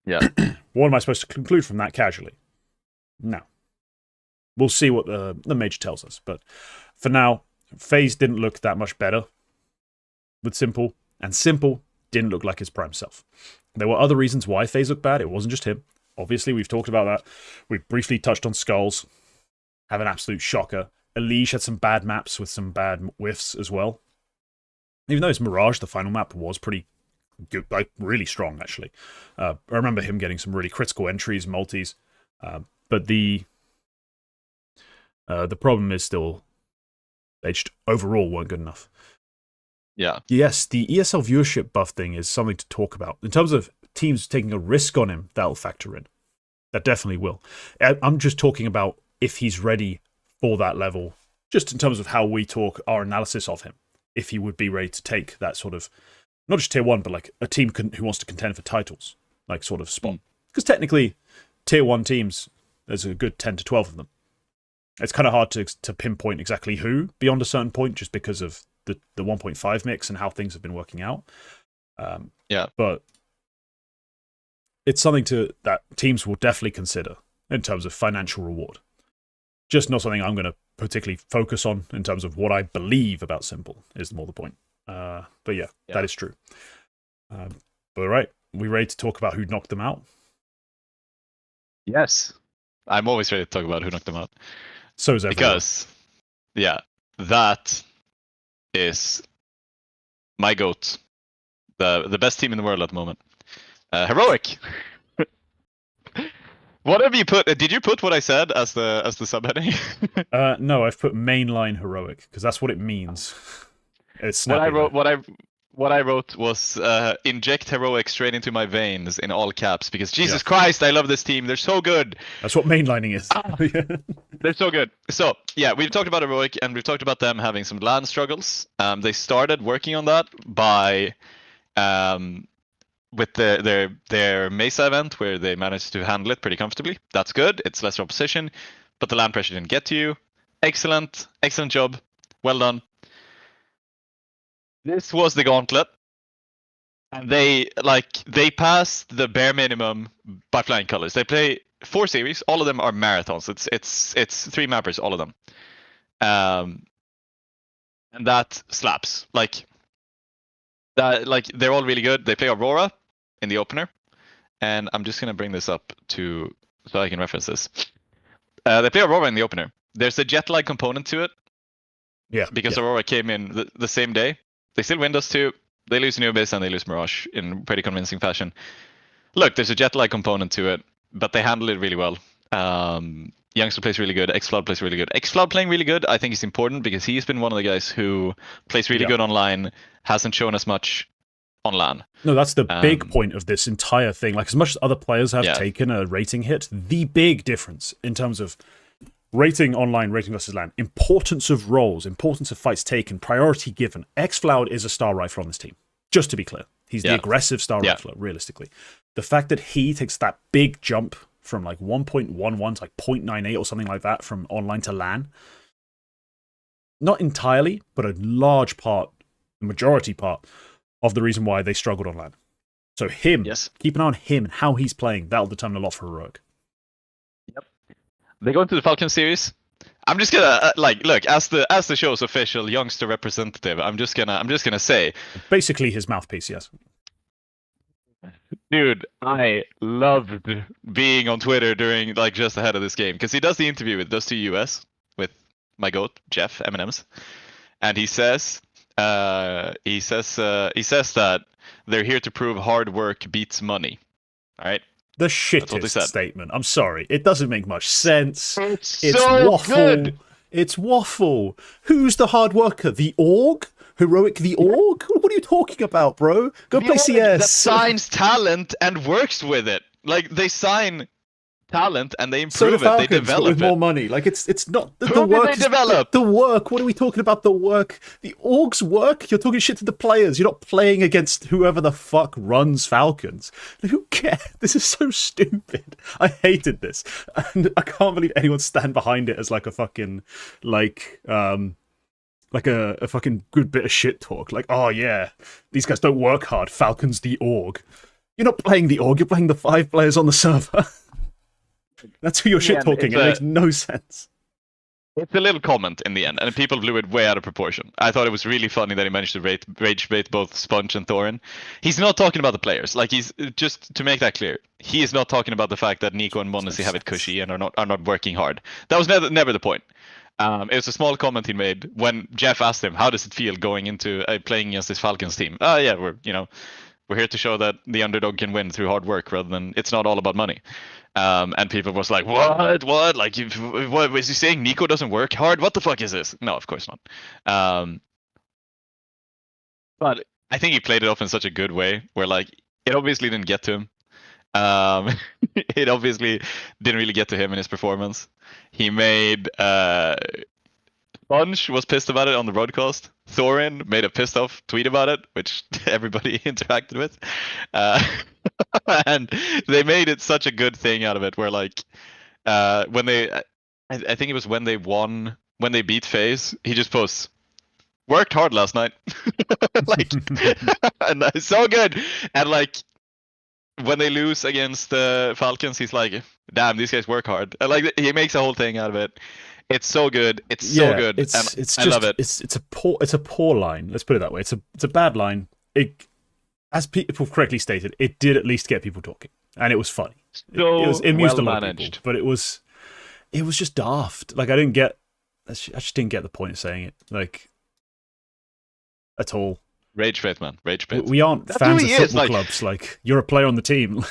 yeah, What am I supposed to conclude from that casually? No. We'll see what the major tells us. But for now, FaZe didn't look that much better with Simple, and Simple didn't look like his prime self. There were other reasons why FaZe looked bad. It wasn't just him. Obviously, we've talked about that. We briefly touched on Skulls. Have an absolute shocker. Elige had some bad maps with some bad whiffs as well. Even though it's Mirage, the final map was pretty good, like really strong, actually. I remember him getting some really critical entries, multis. But the problem is still they just overall weren't good enough. yeah. Yes, the ESL viewership buff thing is something to talk about. In terms of teams taking a risk on him, that'll factor in. That definitely will. I'm just talking about if he's ready for that level, just in terms of how we talk our analysis of him. If he would be ready to take that sort of, not just Tier 1, but like a team who wants to contend for titles, like sort of spot. Because technically, Tier 1 teams, there's a good 10 to 12 of them. It's kind of hard to pinpoint exactly who beyond a certain point, just because of the 1.5 mix and how things have been working out. Yeah. But it's something that teams will definitely consider in terms of financial reward. Just not something I'm going to particularly focus on in terms of what I believe about Simple is more the point. But yeah, that is true. But all right, we ready to talk about who knocked them out? Yes. I'm always ready to talk about who knocked them out. So is everyone. Because, yeah, that is my GOAT. The best team in the world at the moment. Heroic. What have you put? Did you put what I said as the subheading? No, I've put mainline heroic because that's what it means. It's what I snappy, wrote. though. What I wrote was inject heroic straight into my veins in all caps because Jesus Yeah. Christ, I love this team. They're so good. That's what mainlining is. They're so good. So yeah, we've talked about heroic and we've talked about them having some LAN struggles. They started working on that by with their Mesa event where they managed to handle it pretty comfortably. That's good. It's lesser opposition, but the LAN pressure didn't get to you. Excellent job. Well done. This was the gauntlet, and they passed the bare minimum by flying colors. They play 4 series. All of them are marathons. It's 3 mappers, all of them, and that slaps. Like that, like they're all really good. They play Aurora in the opener, and I'm just gonna bring this up so I can reference this. They play Aurora in the opener. There's a jet-lag component to it. Yeah. Because Aurora came in the same day. They still win those 2. They lose Nubis and they lose Mirage in pretty convincing fashion. Look, there's a jet-lag component to it, but they handle it really well. Youngster plays really good. Xfloud plays really good. Xfloud playing really good, I think is important because he's been one of the guys who plays really good online, hasn't shown us much on LAN. No, that's the big point of this entire thing. Like, as much as other players have taken a rating hit, the big difference in terms of rating online, rating versus LAN, importance of roles, importance of fights taken, priority given. Xfloud is a star rifler on this team. Just to be clear, he's the aggressive star rifler, realistically. The fact that he takes that big jump from like 1.11 to like 0.98 or something like that from online to LAN, not entirely, but a large part, the majority part of the reason why they struggled on LAN. So him, keep an eye on him and how he's playing. That'll determine a lot for Heroic. They go into the Falcon series. I'm just gonna look as the show's official youngster representative. I'm just gonna say, basically his mouthpiece. Yes, dude, I loved being on Twitter during just ahead of this game because he does the interview with those 2 US with my goat Jeff M&M's, and he says that they're here to prove hard work beats money. All right. The shittest statement. I'm sorry. It doesn't make much sense. It's so waffle. Good. It's waffle. Who's the hard worker? The org? Heroic the org? What are you talking about, bro? Go play CS. That signs talent and works with it. Like they sign talent and they So improve the it. They Falcons, but develop with it. more money. Like it's not the Who did work. they develop? The work. What are we talking about? The work. The orgs work. You're talking shit to the players. You're not playing against whoever the fuck runs Falcons. Who cares? This is so stupid. I hated this, and I can't believe anyone stand behind it as like a fucking like a fucking good bit of shit talk. Like, oh yeah, these guys don't work hard. Falcons the org. You're not playing the org. You're playing the 5 players on the server. That's who you're shit talking. It makes no sense. It's a little comment in the end, and people blew it way out of proportion. I thought it was really funny that he managed to rage bait both Sponge and Thorin. He's not talking about the players. Like, he's just to make that clear. He is not talking about the fact that Nico and Monacy have it cushy and are not working hard. That was never the point. It was a small comment he made when Jeff asked him, "How does it feel going into playing against this Falcons team?" Oh yeah, we're here to show that the underdog can win through hard work rather than it's not all about money. And people was like, what? Like, what was he saying? Nico doesn't work hard? What the fuck is this? No, of course not. But I think he played it off in such a good way where, like, it obviously didn't get to him. It obviously didn't really get to him in his performance. He made Sponge was pissed about it on the broadcast. Thorin made a pissed off tweet about it, which everybody interacted with. And they made it such a good thing out of it where, like, when they, I think it was when they won, when they beat FaZe, he just posts, "Worked hard last night." Like, and it's so good. And, like, when they lose against the Falcons, he's like, "Damn, these guys work hard." And, like, he makes a whole thing out of it. It's so good. It's so good. I love it. It's a poor line. Let's put it that way. It's a bad line. It, as people correctly stated, it did at least get people talking, and it was funny. So it amused well a lot managed. of people, but it was just daft. Like, I just didn't get the point of saying it, like, at all. Rage bait, man. Rage bait. We aren't fans of football clubs. Like, you're a player on the team.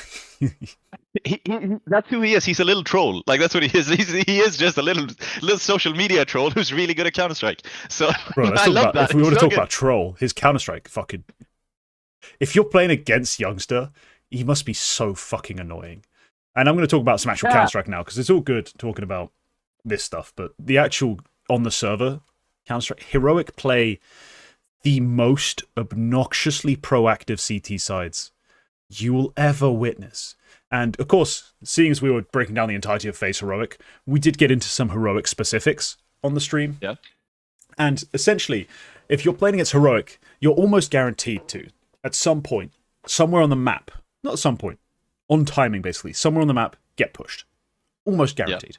That's who he is. He's a little troll. Like, that's what he is. He is just a little social media troll who's really good at Counter-Strike. So, bro, I love that. If we want to talk about troll, his Counter-Strike fucking... If you're playing against Youngster, he must be so fucking annoying. And I'm going to talk about some actual Counter-Strike now, because it's all good talking about this stuff, but the actual, on the server, Counter-Strike, Heroic play the most obnoxiously proactive CT sides you will ever witness. And, of course, seeing as we were breaking down the entirety of FaZe Heroic, we did get into some Heroic specifics on the stream. Yeah. And, essentially, if you're playing against Heroic, you're almost guaranteed to, at some point, somewhere on the map, not at some point, on timing, basically, somewhere on the map, get pushed. Almost guaranteed.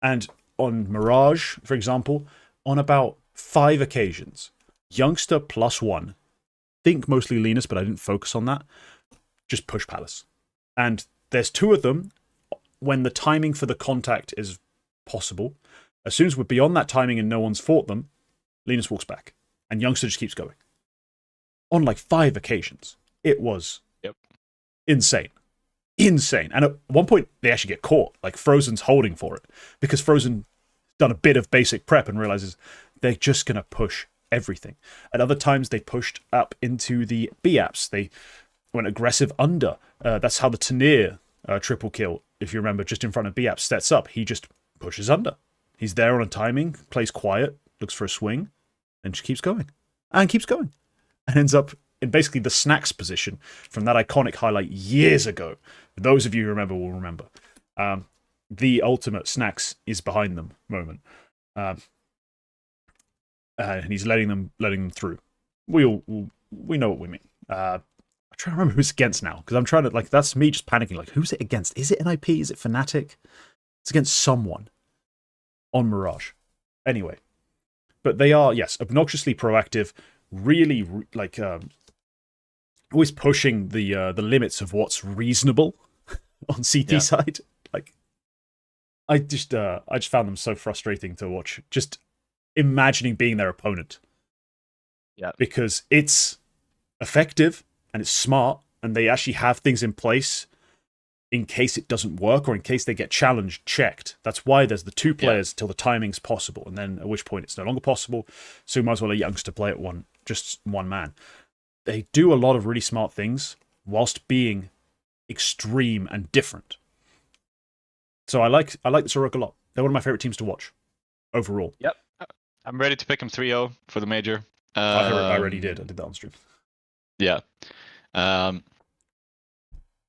Yeah. And on Mirage, for example, on about 5 occasions, Youngster +1, think mostly Linus, but I didn't focus on that, just push Palace. And there's 2 of them when the timing for the contact is possible. As soon as we're beyond that timing and no one's fought them, Linus walks back. And Youngster just keeps going. On like 5 occasions. It was insane. Insane. And at one point, they actually get caught. Like, Frozen's holding for it. Because Frozen done a bit of basic prep and realizes they're just going to push everything. At other times, they pushed up into the B-apps. They went aggressive under. That's how the Tanir triple kill, if you remember, just in front of B-apps, sets up. He just pushes under. He's there on a timing, plays quiet, looks for a swing, and just keeps going. And keeps going. And ends up in basically the snacks position from that iconic highlight years ago. For those of you who remember will remember. The ultimate snacks is behind them moment. And he's letting them through. We know what we mean. I'm trying to remember who's against now, because I'm trying to, like, that's me just panicking. Like, who's it against? Is it NIP? Is it Fnatic? It's against someone on Mirage. Anyway, but they are, yes, obnoxiously proactive, really, like, always pushing the limits of what's reasonable on CT side. Like, I just found them so frustrating to watch. Just imagining being their opponent. Yeah. Because it's effective and it's smart, and they actually have things in place in case it doesn't work or in case they get challenged, checked. That's why there's the 2 players till the timing's possible, and then at which point it's no longer possible, so you might as well let Youngster play it just one man. They do a lot of really smart things whilst being extreme and different. So I like this Heroic a lot. They're one of my favorite teams to watch overall. Yep. I'm ready to pick them 3-0 for the major. I already did. I did that on stream. Yeah. They're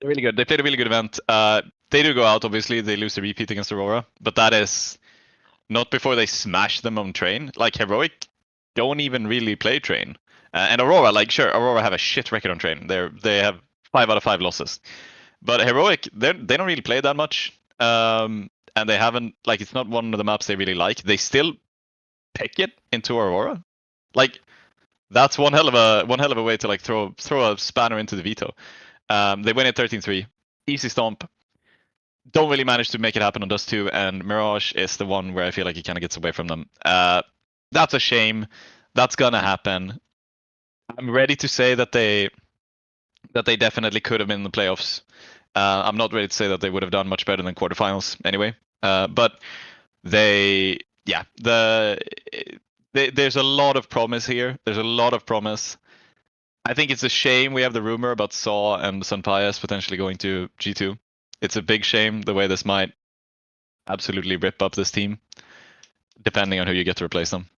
really good. They played a really good event. They do go out, obviously. They lose the repeat against Aurora. But that is not before they smash them on Train. Like, Heroic don't even really play Train. And Aurora, like, sure, Aurora have a shit record on Train. They have 5 out of 5 losses. But Heroic, they don't really play that much. And they haven't, like, it's not one of the maps they really like. They still pick it into Aurora. Like, that's one hell of a way to like throw a spanner into the veto. They win it 13-3, easy stomp. Don't really manage to make it happen on Dust 2, and Mirage is the one where I feel like he kind of gets away from them. That's a shame. That's gonna happen. I'm ready to say that they definitely could have been in the playoffs. I'm not ready to say that they would have done much better than quarterfinals anyway. But there's a lot of promise here. There's a lot of promise. I think it's a shame we have the rumor about Saw and Sunpias potentially going to G2. It's a big shame the way this might absolutely rip up this team, depending on who you get to replace them.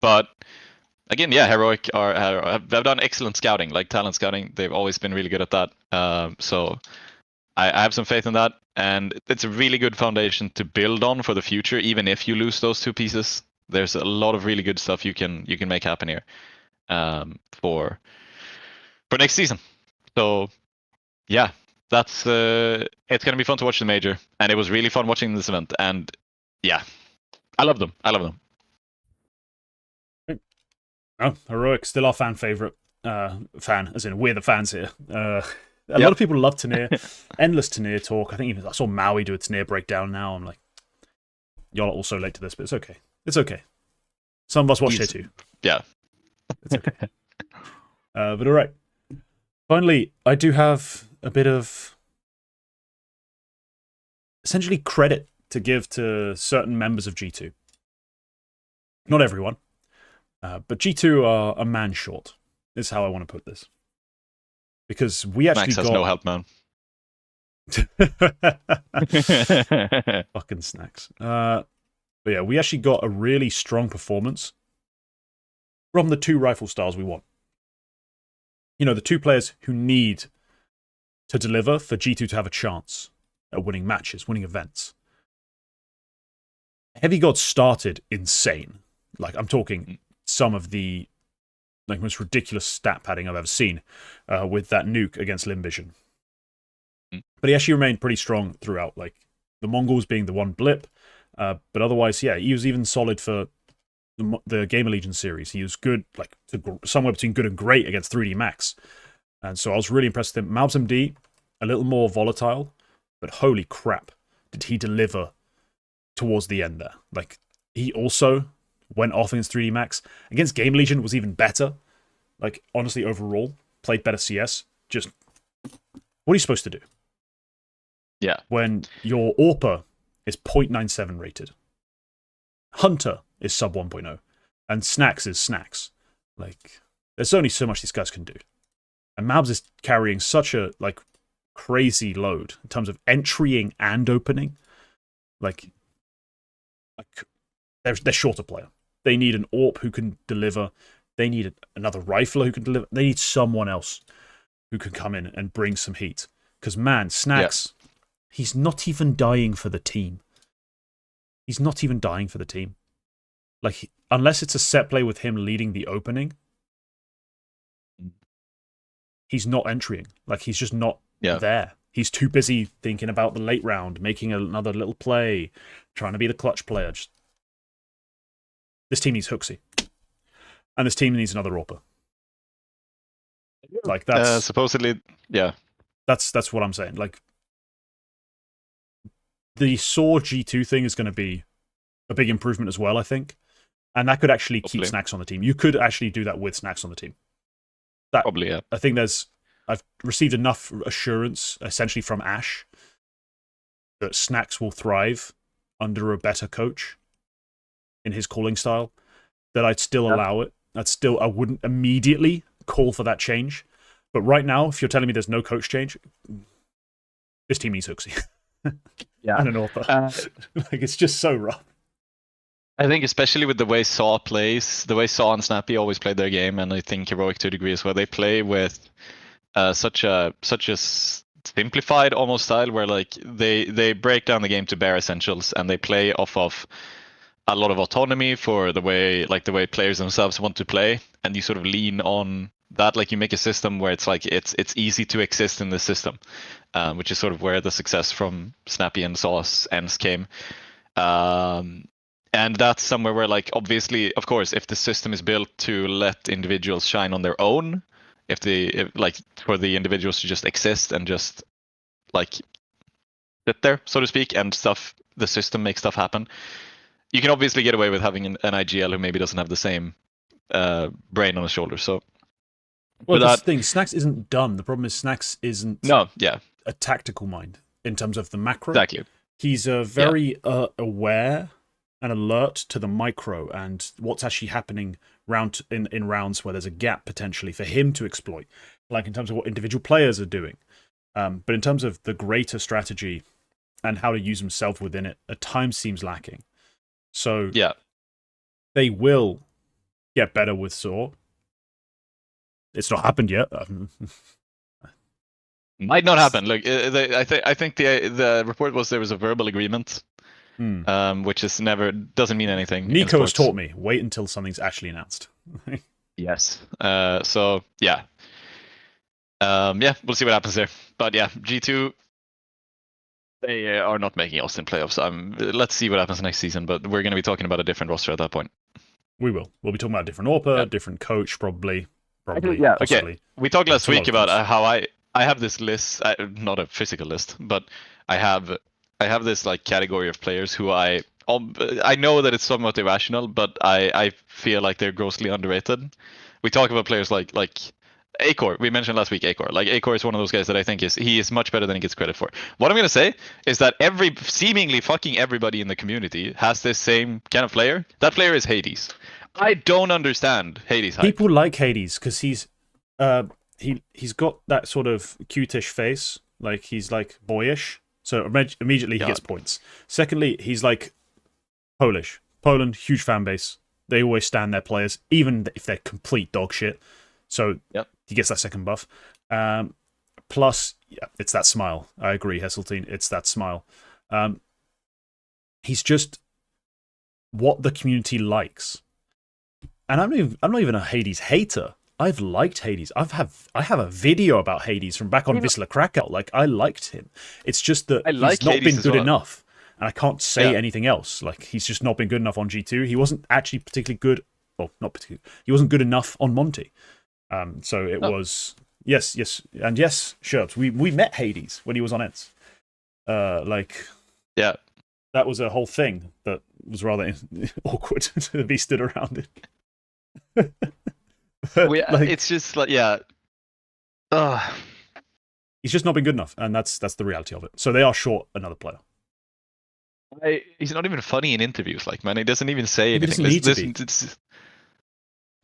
But again, yeah, Heroic have done excellent scouting, like talent scouting. They've always been really good at that. So I have some faith in that, and it's a really good foundation to build on for the future. Even if you lose those 2 pieces, there's a lot of really good stuff you can make happen here for next season. So yeah, that's it's gonna be fun to watch the major, and it was really fun watching this event. And yeah, I love them. Oh, Heroic, still our fan favorite. Fan, as in we're the fans here. A lot of people love Tanir. Endless Tanir talk. I think even I saw Maui do a Tanir breakdown now. I'm like, y'all are all so late to this, but it's okay. It's okay. Some of us watched it too. Yeah. It's okay. But all right. Finally, I do have a bit of essentially credit to give to certain members of G2. Not everyone. But G2 are a man short, is how I want to put this. Because we actually Max has no help, man. Fucking snacks. But yeah, we actually got a really strong performance from the 2 rifle styles we want. You know, the 2 players who need to deliver for G2 to have a chance at winning matches, winning events. Heavy God started insane. Like, I'm talking some of the most ridiculous stat padding I've ever seen with that nuke against Limb Vision. But he actually remained pretty strong throughout, like the Mongols being the one blip. But otherwise, yeah, he was even solid for the Gamer Legion series. He was good, like somewhere between good and great against 3D Max. And so I was really impressed with him. Malbs MD, a little more volatile, but holy crap, did he deliver towards the end there. Like, he also went off against 3D Max. Against Game Legion was even better. Like, honestly, overall, played better CS. Just, what are you supposed to do? Yeah. When your AWPer is 0.97 rated. Hunter is sub 1.0. And Snacks is Snacks. Like, there's only so much these guys can do. And Mabs is carrying such a, like, crazy load in terms of entrying and opening. Like they're short a player. They need an AWP who can deliver. They need another rifler who can deliver. They need someone else who can come in and bring some heat. Because, man, Snacks, he's not even dying for the team. He's not even dying for the team. Like, unless it's a set play with him leading the opening, he's not entering. Like, he's just not there. He's too busy thinking about the late round, making another little play, trying to be the clutch player. This team needs Hooksy. And this team needs another AWPer. Like, that's... supposedly, yeah. That's what I'm saying. Like, the Saw G2 thing is going to be a big improvement as well, I think. And that could actually keep Snacks on the team. You could actually do that with Snacks on the team. That, probably, yeah. I think I've received enough assurance, essentially from Ash, that Snacks will thrive under a better coach in his calling style, that I'd still allow it. I wouldn't immediately call for that change. But right now, if you're telling me there's no coach change, this team needs Hooksy. Yeah. And an author. Like, it's just so rough. I think especially with the way Saw plays, the way Saw and Snappy always played their game, and I think Heroic to a degree as well, they play with such a simplified almost style where like they break down the game to bare essentials, and they play off of a lot of autonomy for the way players themselves want to play, and you sort of lean on that. Like you make a system where it's like it's easy to exist in the system, which is sort of where the success from Snappy and Saw's ends came. And that's somewhere where, like, obviously, of course, if the system is built to let individuals shine on their own, if like for the individuals to just exist and just like sit there, so to speak, and the system makes stuff happen, you can obviously get away with having an IGL who maybe doesn't have the same brain on his shoulders. So, well, that's the thing. Snacks isn't dumb. The problem is Snacks isn't a tactical mind in terms of the macro. Exactly. He's very aware and alert to the micro and what's actually happening in rounds where there's a gap potentially for him to exploit, like in terms of what individual players are doing. But in terms of the greater strategy and how to use himself within it, at times seems lacking. So they will get better with Saw. It's not happened yet. Might not happen. Look, I think the report was there was a verbal agreement. Which is doesn't mean anything. Nico has taught me, wait until something's actually announced. Yes. So yeah. We'll see what happens there. But yeah, G2, they are not making Austin playoffs. Let's see what happens next season, but we're going to be talking about a different roster at that point. We will. We'll be talking about a different AWPer, different coach, probably. Yeah, possibly. Okay. We talked last week about how I have this list, not a physical list, but I have this like category of players who I know that it's somewhat irrational, but I feel like they're grossly underrated. We talk about players like Acor. We mentioned last week Acor. Like Acor is one of those guys that I think is much better than he gets credit for. What I'm gonna say is that seemingly fucking everybody in the community has this same kind of player. That player is Hades. I don't understand Hades hype. People like Hades because he's got that sort of cutish face, like he's like boyish. So immediately he gets points. Secondly, he's like Polish. Poland, huge fan base. They always stand their players, even if they're complete dog shit. So he gets that second buff. Plus, it's that smile. I agree, Hesseltine. It's that smile. He's just what the community likes. And I'm not even a Hades hater. I've liked Hades. I have a video about Hades from back on Wisla Krakow. Like, I liked him. It's just that he's not Hades been good enough. And I can't say anything else. Like, he's just not been good enough on G2. He wasn't actually particularly good. Well, not particularly. He wasn't good enough on Monty. So it was... Yes. And yes, Sherbs. We met Hades when he was on ENCE. That was a whole thing that was rather awkward to be stood around it. It's just like, he's just not been good enough, and that's the reality of it. So they are short another player. He's not even funny in interviews, like, man. He doesn't even say anything. He doesn't need to be.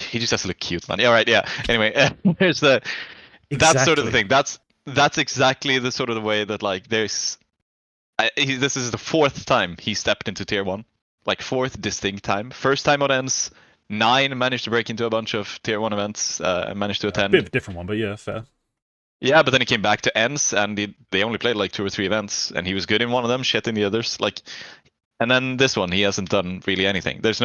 He just has to look cute, man. All right, yeah. Anyway, there's that's sort of the thing. That's exactly the sort of the way that, like, this is the fourth time he stepped into tier 1, like fourth distinct time. First time on ENCE. 9 managed to break into a bunch of tier 1 events and managed to attend. A bit of a different one, but yeah, fair. Yeah, but then he came back to ENCE and they only played like 2 or 3 events and he was good in one of them, shit in the others. Like, and then this one, he hasn't done really anything. There was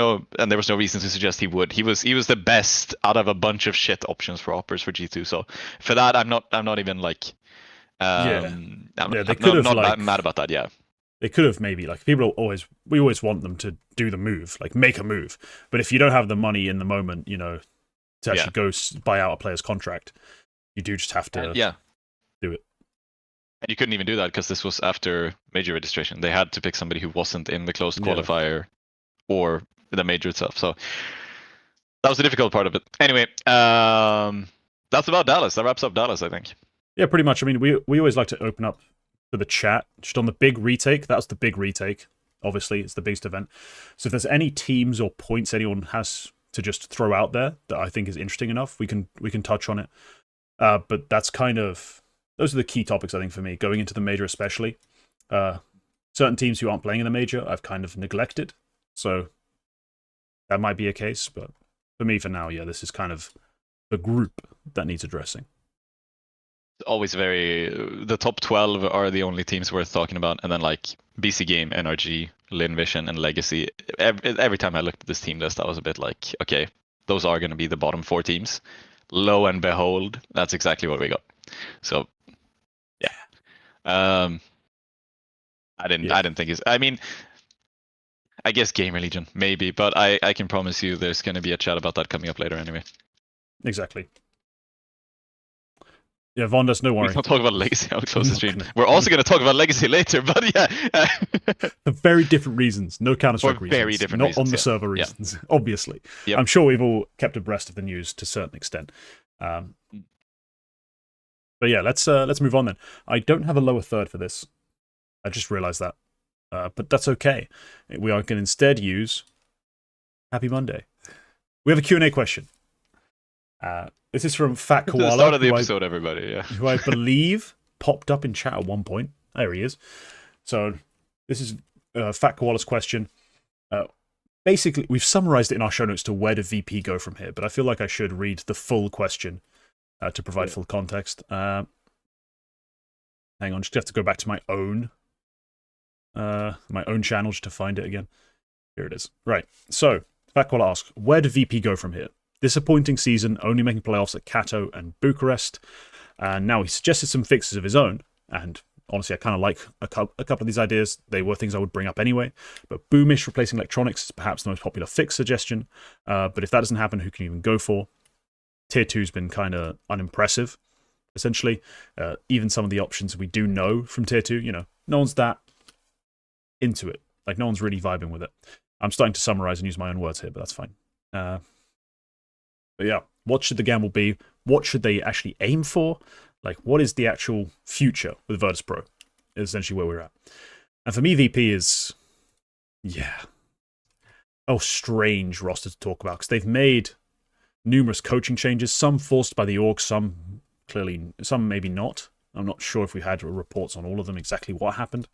no reason to suggest he would. He was the best out of a bunch of shit options for oppers for G2. So for that, I'm not even like, I'm not mad about that. Yeah. They could have maybe, like, we always want them to do the move, like make a move. But if you don't have the money in the moment, to actually go buy out a player's contract, you do just have to do it. And you couldn't even do that because this was after major registration. They had to pick somebody who wasn't in the closed qualifier or the major itself. So that was the difficult part of it. Anyway, that's about Dallas. That wraps up Dallas, I think. Yeah, pretty much. I mean, we always like to open up for the chat, just on the big retake. That was the big retake. Obviously, it's the biggest event. So if there's any teams or points anyone has to just throw out there that I think is interesting enough, we can touch on it. But that's kind of those are the key topics, I think, for me, going into the major especially. Certain teams who aren't playing in the major, I've kind of neglected. So that might be a case, but for me, for now, yeah, this is kind of the group that needs addressing. Always the top 12 are the only teams worth talking about, and then like BC Game, NRG, Lin Vision, and Legacy. Every time I looked at this team list, I was a bit like, okay, those are going to be the bottom 4 teams. Lo and behold, that's exactly what we got. So, yeah. I didn't think it's. I mean, I guess Gamer Legion maybe, but I can promise you there's going to be a chat about that coming up later anyway. Exactly. Yeah, Vondas, no worry. We can talk about Legacy. I'll close the stream. We're also going to talk about Legacy later, but yeah. For very different reasons. No Counter-Strike reasons. Very different Not reasons, on the server reasons, obviously. Yep. I'm sure we've all kept abreast of the news to a certain extent. But yeah, let's move on then. I don't have a lower third for this. I just realized that. But that's okay. We are going to instead use Happy Monday. We have a Q&A question. This is from Fat Koala. The start of the episode, everybody. Yeah. Who I believe popped up in chat at one point. There he is. So this is Fat Koala's question. Basically, we've summarized it in our show notes to where do VP go from here, but I feel like I should read the full question to provide full context. Hang on, just have to go back to my own channel just to find it again. Here it is. Right. So Fat Koala asks, where do VP go from here? Disappointing season, only making playoffs at Kato and Bucharest. And now he suggested some fixes of his own. And honestly, I kind of like a couple of these ideas. They were things I would bring up anyway. But Boomish replacing electronics is perhaps the most popular fix suggestion. But if that doesn't happen, who can you even go for? Tier 2's been kind of unimpressive, essentially. Even some of the options we do know from Tier 2, no one's that into it. Like, no one's really vibing with it. I'm starting to summarize and use my own words here, but that's fine. But yeah, what should the gamble be? What should they actually aim for? Like, what is the actual future with Virtus Pro? Is essentially where we're at. And for me, VP is, strange roster to talk about, because they've made numerous coaching changes, some forced by the org, some maybe not. I'm not sure if we had reports on all of them, exactly what happened.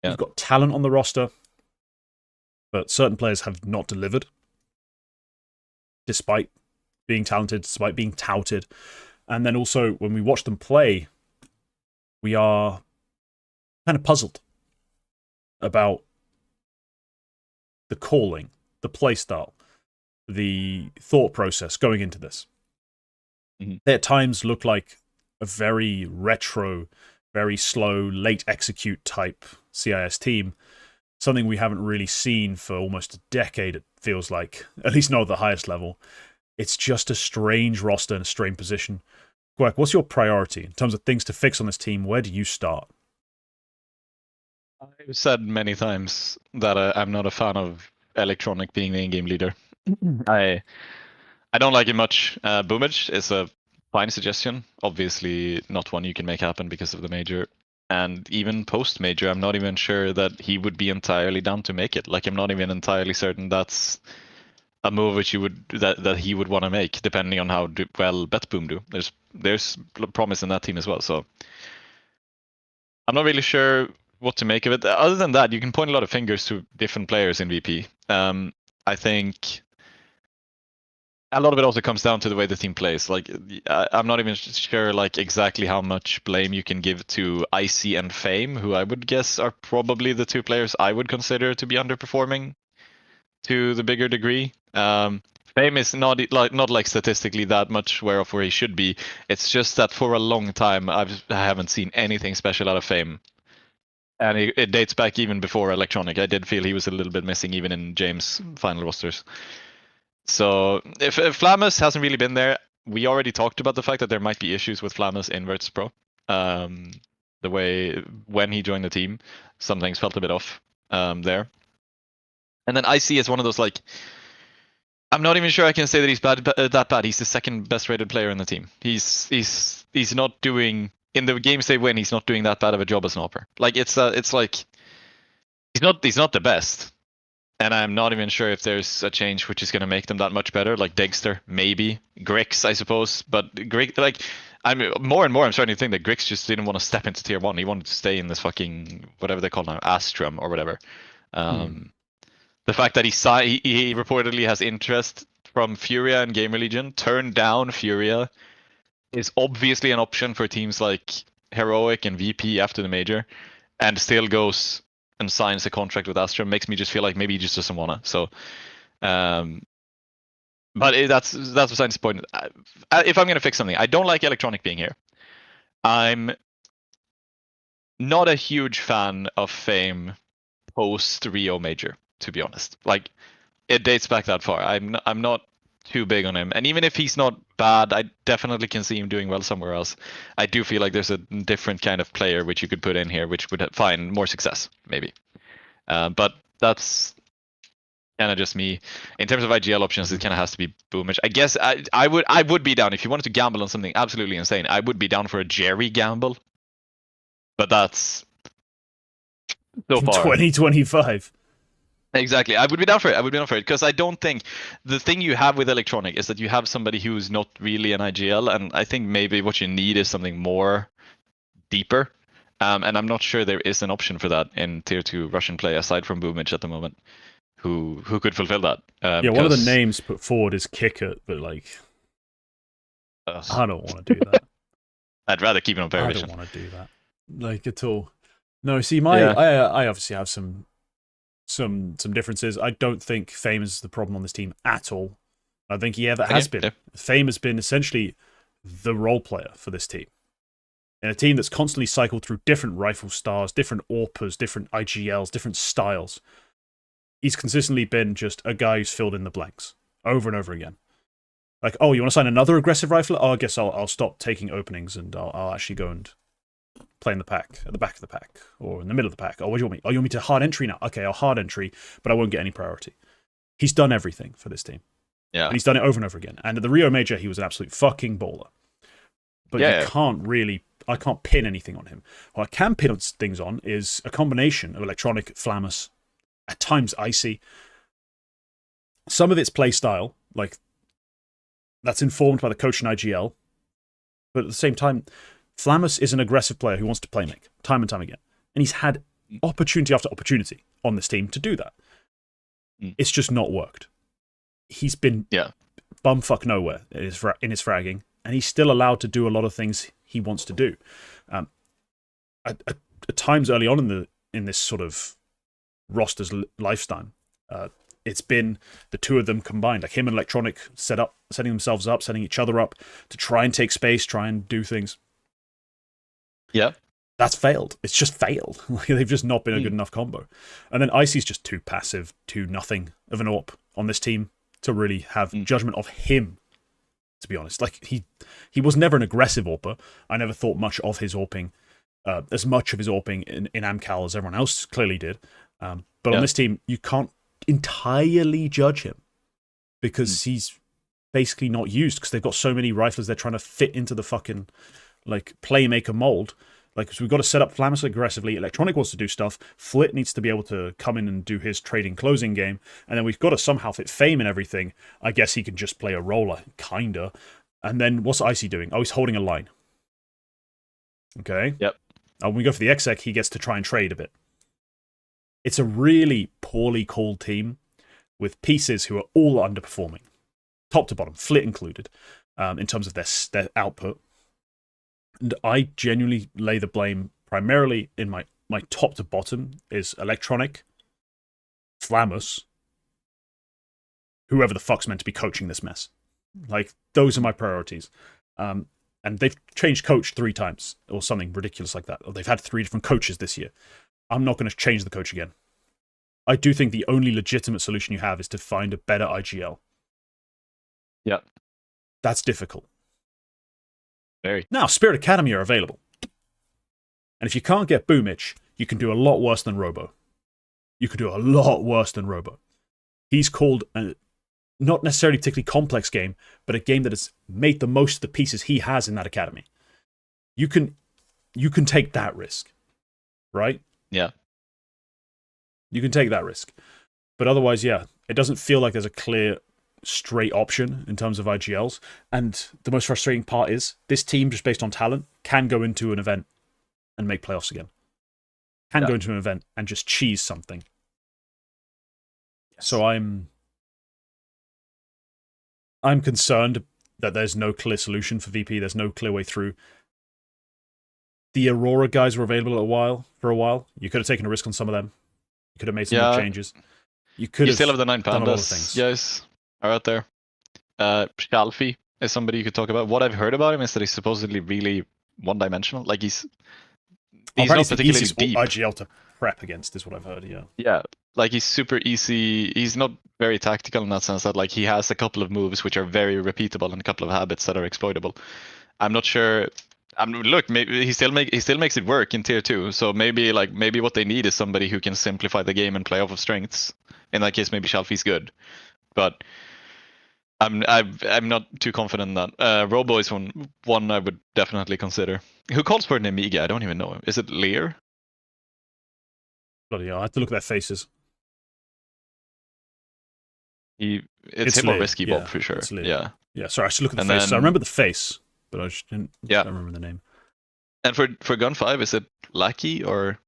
Yeah. You've got talent on the roster, but certain players have not delivered. Despite being talented, despite being touted. And then also, when we watch them play, we are kind of puzzled about the calling, the playstyle, the thought process going into this. Mm-hmm. They at times look like a very retro, very slow, late execute type CIS team. Something we haven't really seen for almost a decade, it feels like. At least not at the highest level. It's just a strange roster and a strange position. Gwek, what's your priority in terms of things to fix on this team? Where do you start? I've said many times that I'm not a fan of Electronic being the in-game leader. I don't like it much. Boomage is a fine suggestion. Obviously not one you can make happen because of the major. And even post-major, I'm not even sure that he would be entirely down to make it. Like, I'm not even entirely certain that's a move which that he would want to make, depending on how well BetBoom do. There's promise in that team as well. So I'm not really sure what to make of it. Other than that, you can point a lot of fingers to different players in VP. I think a lot of it also comes down to the way the team plays. Like, I'm not even sure like exactly how much blame you can give to Icy and Fame, who I would guess are probably the two players I would consider to be underperforming to the bigger degree. Fame is not like statistically that much where he should be. It's just that for a long time I haven't seen anything special out of Fame. And it dates back even before Electronic. I did feel he was a little bit missing even in James' final rosters. So if Flamus hasn't really been there, we already talked about the fact that there might be issues with Flamus in Virtus Pro. The way when he joined the team, some things felt a bit off there. And then IC is one of those, like, I'm not even sure I can say that he's that bad. He's the second best rated player in the team. He's not doing, in the games they win, he's not doing that bad of a job as an opper. Like, it's like he's not the best. And I'm not even sure if there's a change which is going to make them that much better. Like Dexter, maybe. Grix, I suppose. But Grix, like, I mean, more and more, I'm starting to think that Grix just didn't want to step into tier 1. He wanted to stay in this fucking whatever they call now, Astrum or whatever. The fact that he reportedly has interest from Furia and Gamer Legion, turned down Furia, is obviously an option for teams like Heroic and VP after the major, and still goes and signs a contract with Astrum. Makes me just feel like maybe he just doesn't wanna. So, but that's besides the point. If I'm gonna fix something, I don't like Electronic being here. I'm not a huge fan of Fame post Rio Major, to be honest. Like, it dates back that far. I'm not too big on him, and even if he's not bad, I definitely can see him doing well somewhere else. I do feel like there's a different kind of player which you could put in here, which would find more success, maybe. But that's kind of just me. In terms of IGL options, it kind of has to be Boomage. I guess I would be down if you wanted to gamble on something absolutely insane. I would be down for a Jerry gamble, but that's so far 2025. Exactly. I would be down for it because I don't think the thing you have with Electronic is that you have somebody who's not really an IGL, and I think maybe what you need is something more deeper. And I'm not sure there is an option for that in tier 2 Russian play aside from Boomage at the moment, who could fulfill that. Yeah, one of the names put forward is Kickert, but like, I don't want to do that. I'd rather keep it on Paravision. I don't want to do that, like, at all. No, see, I obviously have some differences. I don't think Fame is the problem on this team at all. I think he ever has been. Yeah. Fame has been essentially the role player for this team. In a team that's constantly cycled through different rifle stars, different AWPers, different IGLs, different styles. He's consistently been just a guy who's filled in the blanks over and over again. Like, oh, you want to sign another aggressive rifler? Oh, I guess I'll stop taking openings and I'll actually go and play in the pack, at the back of the pack, or in the middle of the pack. Oh, what do you want me? Oh, you want me to hard entry now? Okay, I'll hard entry, but I won't get any priority. He's done everything for this team. Yeah. And he's done it over and over again. And at the Rio Major, he was an absolute fucking baller. But I can't pin anything on him. What I can pin things on is a combination of Electronic, Flamus, at times Icy. Some of its play style, like, that's informed by the coach in IGL. But at the same time, Flamus is an aggressive player who wants to play make, time and time again. And he's had opportunity after opportunity on this team to do that. It's just not worked. He's been bumfuck nowhere in his fragging, and he's still allowed to do a lot of things he wants to do. At times early on in this sort of roster's lifetime, it's been the two of them combined, like him and Electronic setting themselves up, setting each other up to try and take space, try and do things. Yeah. That's failed. It's just failed. They've just not been a good enough combo. And then Icy's just too passive, too nothing of an AWP on this team to really have judgment of him, to be honest. Like, he was never an aggressive AWPer. I never thought much of his AWPing, as much of his AWPing in Amcal as everyone else clearly did. But on this team, you can't entirely judge him because he's basically not used because they've got so many riflers they're trying to fit into the fucking, like, playmaker mold. Like, so we've got to set up Flamus aggressively. Electronic wants to do stuff. Flit needs to be able to come in and do his trading closing game. And then we've got to somehow fit Fame and everything. I guess he can just play a roller, kinda. And then what's Icy doing? Oh, he's holding a line. Okay? Yep. And when we go for the exec, he gets to try and trade a bit. It's a really poorly called team with pieces who are all underperforming. Top to bottom, Flit included, in terms of their output. And I genuinely lay the blame primarily in my top to bottom is Electronic, Flamus, whoever the fuck's meant to be coaching this mess. Like, those are my priorities. And they've changed coach 3 times or something ridiculous like that. Or they've had 3 different coaches this year. I'm not going to change the coach again. I do think the only legitimate solution you have is to find a better IGL. Yeah. That's difficult. Very. Now, Spirit Academy are available. And if you can't get Boomich, you can do a lot worse than Robo. You can do a lot worse than Robo. He's called a not necessarily particularly complex game, but a game that has made the most of the pieces he has in that academy. You can take that risk, right? Yeah. You can take that risk. But otherwise, yeah, it doesn't feel like there's a clear straight option in terms of IGLs. And the most frustrating part is this team, just based on talent, can go into an event and make playoffs again. Can go into an event and just cheese something. So I'm concerned that there's no clear solution for VP. There's no clear way through. The Aurora guys were available for a while. You could have taken a risk on some of them. You could have made some changes. You still have the 9 pandas. Yes, are out there. Shalfie is somebody you could talk about. What I've heard about him is that he's supposedly really one-dimensional. Like he's not particularly deep. IGL to prep against is what I've heard. Yeah, like he's super easy. He's not very tactical in that sense. That like he has a couple of moves which are very repeatable and a couple of habits that are exploitable. I'm not sure. Look, maybe he still makes it work in tier 2. So maybe what they need is somebody who can simplify the game and play off of strengths. In that case, maybe Shalfie's good, but I'm not too confident in that. Robo is one I would definitely consider. Who calls for an Amiga? I don't even know. Is it Lear? Bloody hell, I have to look at their faces. It's him or Risky Bob for sure. Yeah. Sorry, I should look at the face. So I remember the face, but I just didn't. I don't remember the name. And for Gun 5, is it Lackey or?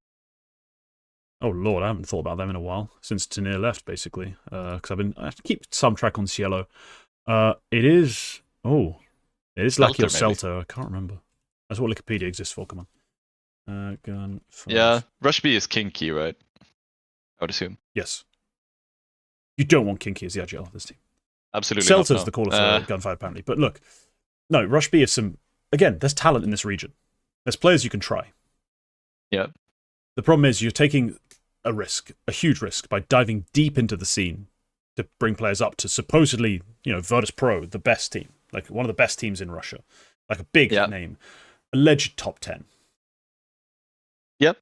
Oh lord, I haven't thought about them in a while since Tanir left, basically. Because I keep some track on Cielo. It is Lackey or Celta. I can't remember. That's what Wikipedia exists for. Come on. Gun 5. Yeah, Rush B is Kinky, right? I would assume. Yes. You don't want Kinky as the IGL of this team. Absolutely. Celta's the caller for Gun 5 apparently. But look, no, Rush B is some. Again, there's talent in this region. There's players you can try. Yeah. The problem is you're taking a risk, a huge risk, by diving deep into the scene to bring players up to supposedly, Virtus Pro, the best team, like one of the best teams in Russia, like a big name, alleged top 10. Yep.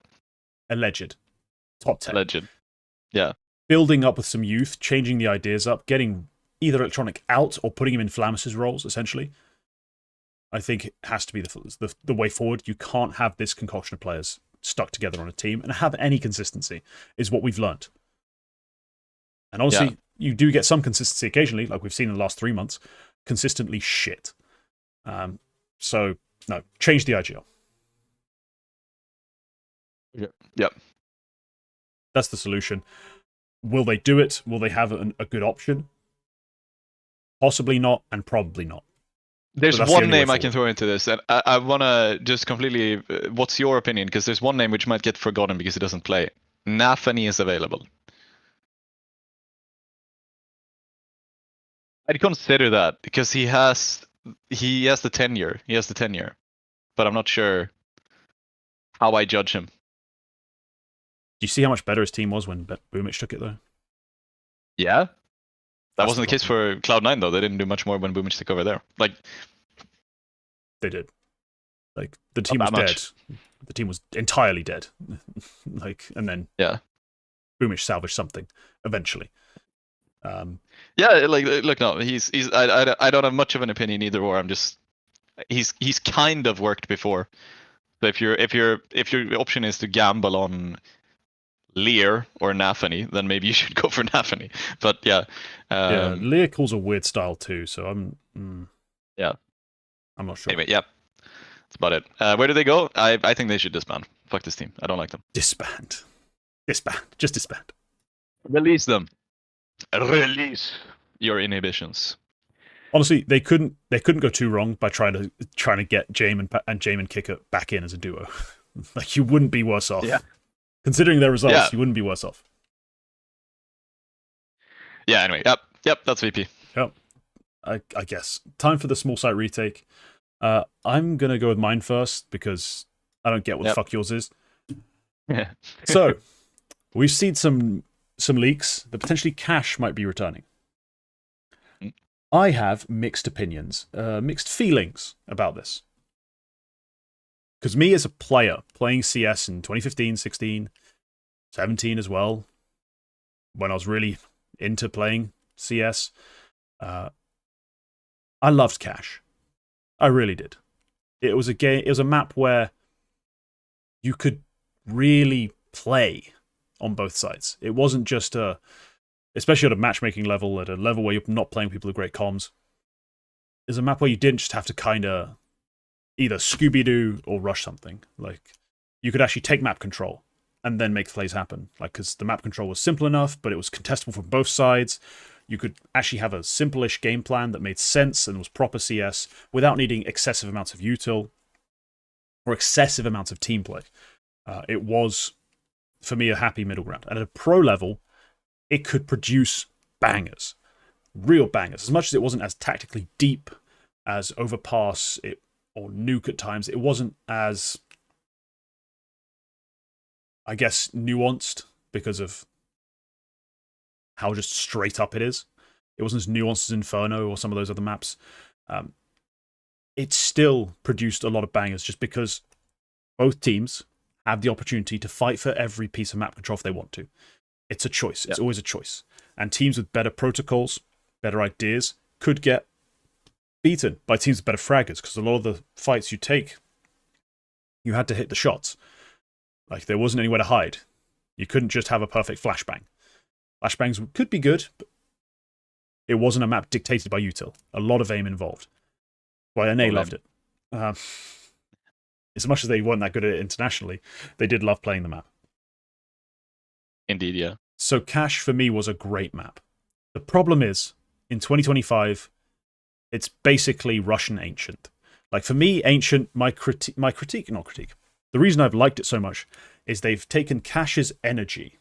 Alleged top 10. Alleged. Yeah. Building up with some youth, changing the ideas up, getting either Electronic out or putting him in Flamus's roles, essentially. I think it has to be the way forward. You can't have this concoction of players stuck together on a team and have any consistency, is what we've learned. And honestly, you do get some consistency occasionally, like we've seen in the last 3 months, consistently shit. So, no, change the IGL. Yep. That's the solution. Will they do it? Will they have a good option? Possibly not, and probably not. There's one name I can throw into this, and I want to just completely... what's your opinion? Because there's one name which might get forgotten because he doesn't play. Nafany is available. I'd consider that, because he has the tenure. He has the tenure. But I'm not sure how I judge him. Do you see how much better his team was when Boomich took it, though? Yeah. That wasn't the case for Cloud9, though. They didn't do much more when Boomich took over there. Like, they did. Like, the team was dead. The team was entirely dead. And then Boomich salvaged something eventually. Look, no, I don't have much of an opinion either, or I'm just he's kind of worked before. So if your option is to gamble on Lear or Nafany, then maybe you should go for Nafany. But Lear calls a weird style too, so I'm not sure. Anyway, that's about it. Where do they go? I think they should disband. Fuck this team. I don't like them. Disband. Just disband. Release them. Release your inhibitions. Honestly, they couldn't go too wrong by trying to get Jame and Kicker back in as a duo. Like, you wouldn't be worse off. Yeah. Considering their results, you wouldn't be worse off. Yeah, anyway. Yep, that's VP. Yep. I guess. Time for the small site retake. I'm going to go with mine first because I don't get what the fuck yours is. Yeah. So, we've seen some leaks that potentially Cash might be returning. I have mixed opinions, mixed feelings about this. Because me as a player, playing CS in 2015, 16, 17 as well, when I was really into playing CS, I loved Cash. I really did. It was a game. It was a map where you could really play on both sides. It wasn't just a especially at a matchmaking level, at a level where you're not playing people with great comms, is a map where you didn't just have to kind of either Scooby-Doo or rush something. Like, you could actually take map control and then make plays happen. Like, because the map control was simple enough, but it was contestable from both sides. You could actually have a simple-ish game plan that made sense and was proper CS without needing excessive amounts of util or excessive amounts of team play. It was, for me, a happy middle ground. And at a pro level, it could produce bangers. Real bangers. As much as it wasn't as tactically deep as Overpass or Nuke at times, it wasn't as, I guess, nuanced because of how just straight up it is. It wasn't as nuanced as Inferno or some of those other maps. It still produced a lot of bangers just because both teams have the opportunity to fight for every piece of map control if they want to. It's a choice. It's always a choice. And teams with better protocols, better ideas, could get beaten by teams with better fraggers, because a lot of the fights you take, you had to hit the shots. Like, there wasn't anywhere to hide. You couldn't just have a perfect flashbang. Flashbangs could be good, but it wasn't a map dictated by util. A lot of aim involved. Well, NA loved it. As much as they weren't that good at it internationally, they did love playing the map. Indeed, yeah. So Cache, for me, was a great map. The problem is, in 2025, it's basically Russian Ancient. Like, for me, Ancient, not critique. The reason I've liked it so much is they've taken Cache's energy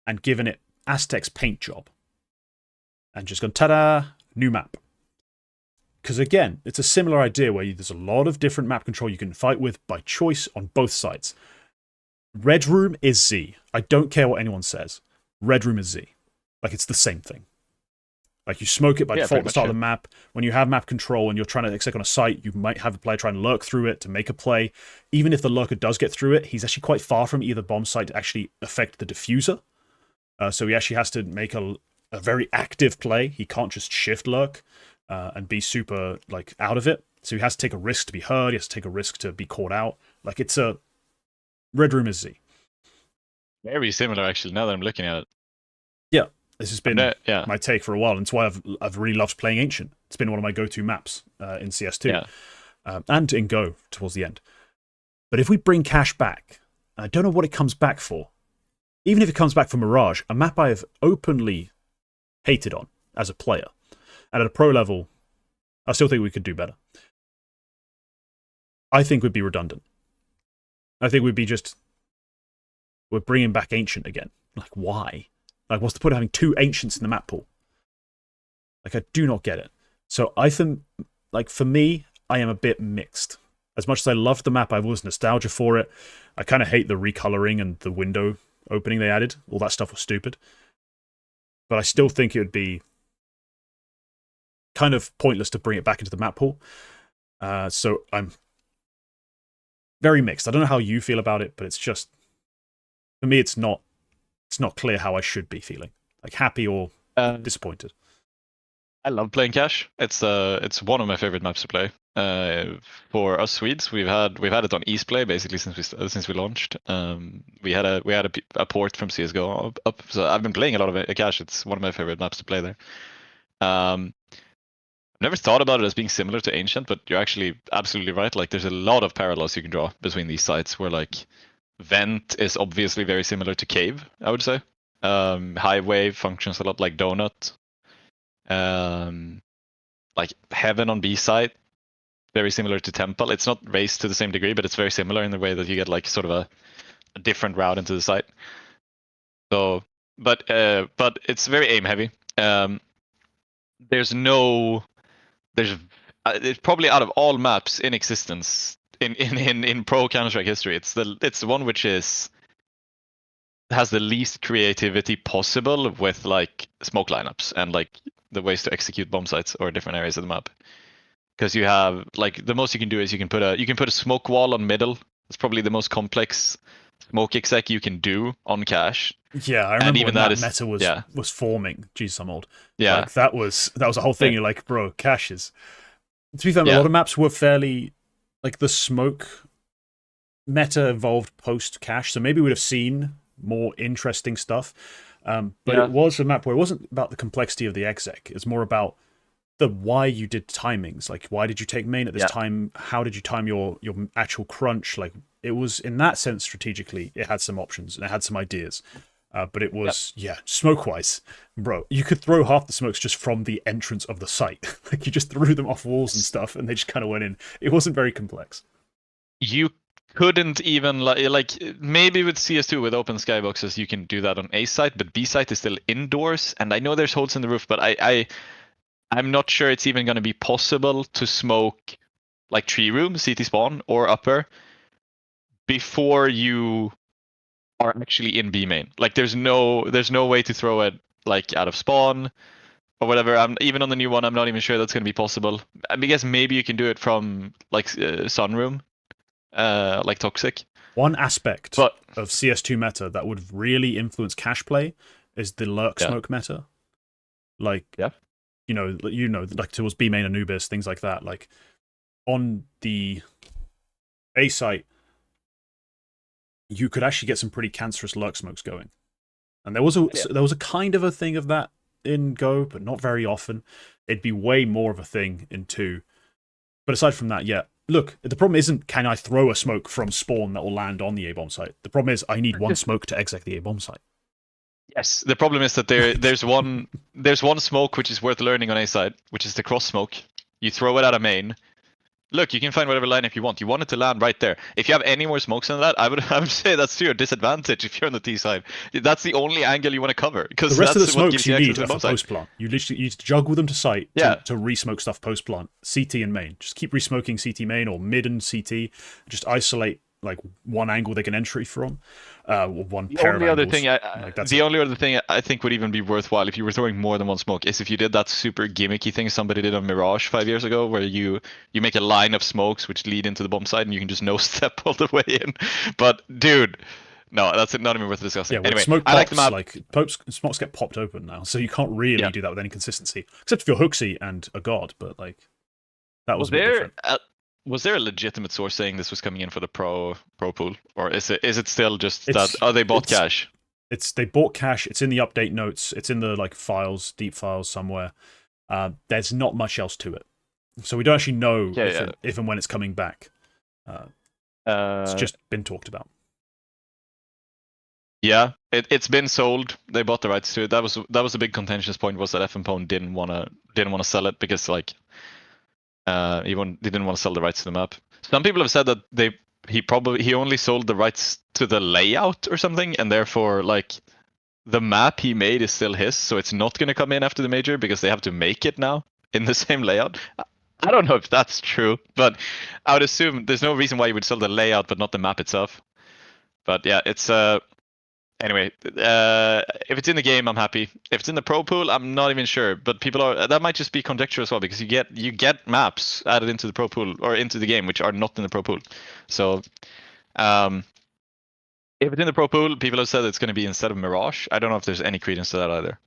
and given it Aztec's paint job. And just gone, ta-da, new map. Because again, it's a similar idea where there's a lot of different map control you can fight with by choice on both sides. Red Room is Z. I don't care what anyone says. Red Room is Z. Like, it's the same thing. Like, you smoke it by default at the start of the map. When you have map control and you're trying to exec on a site, you might have a player try and lurk through it to make a play. Even if the lurker does get through it, he's actually quite far from either bomb site to actually affect the diffuser. So he actually has to make a very active play. He can't just shift lurk and be super, like, out of it. So he has to take a risk to be heard. He has to take a risk to be caught out. Like, it's a Red Room is Z. Very similar, actually, now that I'm looking at it. Yeah, this has been my take for a while, and it's why I've really loved playing Ancient. It's been one of my go-to maps in CS2 and in Go towards the end. But if we bring Cache back, I don't know what it comes back for. Even if it comes back for Mirage, a map I have openly hated on as a player, and at a pro level, I still think we could do better. I think we'd be redundant. I think we'd be we're bringing back Ancient again. Like, why? Like, what's the point of having two Ancients in the map pool? Like, I do not get it. So I think, like, for me, I am a bit mixed. As much as I loved the map, I was nostalgia for it. I kind of hate the recoloring and the window opening they added. All that stuff was stupid. But I still think it would be kind of pointless to bring it back into the map pool. So I'm very mixed. I don't know how you feel about it, but it's just, for me, it's not clear how I should be feeling. Like, happy or disappointed. I love playing Cache. It's one of my favorite maps to play. For us Swedes, we've had it on Eastplay basically since we launched. We had a port from CS:GO up, so I've been playing a lot of Cache. It's one of my favorite maps to play there. I've never thought about it as being similar to Ancient, but you're actually absolutely right. Like, there's a lot of parallels you can draw between these sites, where, like, Vent is obviously very similar to Cave, I would say. Highway functions a lot like Donut. Like, Heaven on B side, very similar to Temple. It's not raised to the same degree, but it's very similar in the way that you get, like, sort of a different route into the site. So, but it's very aim heavy. It's probably, out of all maps in existence in pro Counter-Strike history, it's the one which has the least creativity possible with, like, smoke lineups and, like, the ways to execute bomb sites or different areas of the map. Because you have, like, the most you can do is you can put a smoke wall on middle. It's probably the most complex smoke exec you can do on Cache. Yeah, I remember when that meta was forming. Jeez, I'm old. Yeah, like, that was a whole thing. You're like, bro, Cache is. To be fair, a lot of maps were fairly, like, the smoke meta evolved post Cache, so maybe we'd have seen more interesting stuff. But it was a map where it wasn't about the complexity of the exec. It's more about the why you did timings. Like, why did you take main at this time? How did you time your actual crunch? Like, it was, in that sense, strategically, it had some options and it had some ideas. But it was, smoke-wise, bro, you could throw half the smokes just from the entrance of the site. Like, you just threw them off walls and stuff, and they just kind of went in. It wasn't very complex. You couldn't even, like maybe with CS2, with open skyboxes, you can do that on A site, but B site is still indoors, and I know there's holes in the roof, but I'm not sure it's even going to be possible to smoke, like, tree room, CT spawn, or upper, before you are actually in B main. Like, there's no way to throw it, like, out of spawn or whatever. Even on the new one, I'm not even sure that's going to be possible. I guess maybe you can do it from, like, sunroom, like Toxic. One aspect of CS2 meta that would really influence cash play is the lurk smoke meta. Like, you know, like towards B main Anubis, things like that. Like, on the A site, you could actually get some pretty cancerous lurk smokes going. And there was a kind of a thing of that in Go, but not very often. It'd be way more of a thing in 2. But aside from that, look, the problem isn't, can I throw a smoke from spawn that will land on the A-bomb site? The problem is, I need one smoke to exec the A-bomb site. Yes, the problem is that there's one smoke which is worth learning on A side, which is the cross smoke. You throw it at a main. Look, you can find whatever lineup you want. You want it to land right there. If you have any more smokes than that, I would say that's to your disadvantage if you're on the T side. That's the only angle you want to cover, because the rest that's of the smokes you need are for side. post plant. You literally juggle them to site to re-smoke stuff post plant, CT and main. Just keep re-smoking CT main or mid and CT. Just isolate, like, one angle they can entry from, one pair of angles. The only other thing I think would even be worthwhile if you were throwing more than one smoke is if you did that super gimmicky thing somebody did on Mirage 5 years ago, where you make a line of smokes which lead into the bomb side and you can just no step all the way in. But dude, no, that's not even worth discussing. Yeah, anyway, smoke pops, I like the map. Like, smokes get popped open now, so you can't really do that with any consistency, except if you're Hooksy and a god. But, like, that was different. Was there a legitimate source saying this was coming in for the pro pool, or is it still just that? Oh, they bought cash. They bought cash. It's in the update notes. It's in the, like, files, deep files somewhere. There's not much else to it, so we don't actually know if and when it's coming back. It's just been talked about. Yeah, it's been sold. They bought the rights to it. That was a big contentious point, was that FMPone didn't want to sell it because, like, he didn't want to sell the rights to the map. Some people have said that he only sold the rights to the layout or something, and therefore, like, the map he made is still his, so it's not going to come in after the major because they have to make it now in the same layout. I don't know if that's true, but I would assume there's no reason why you would sell the layout but not the map itself. But yeah, it's anyway, if it's in the game, I'm happy. If it's in the pro pool, I'm not even sure. But that might just be conjecture as well, because you get maps added into the pro pool or into the game which are not in the pro pool. So if it's in the pro pool, people have said it's going to be instead of Mirage. I don't know if there's any credence to that either.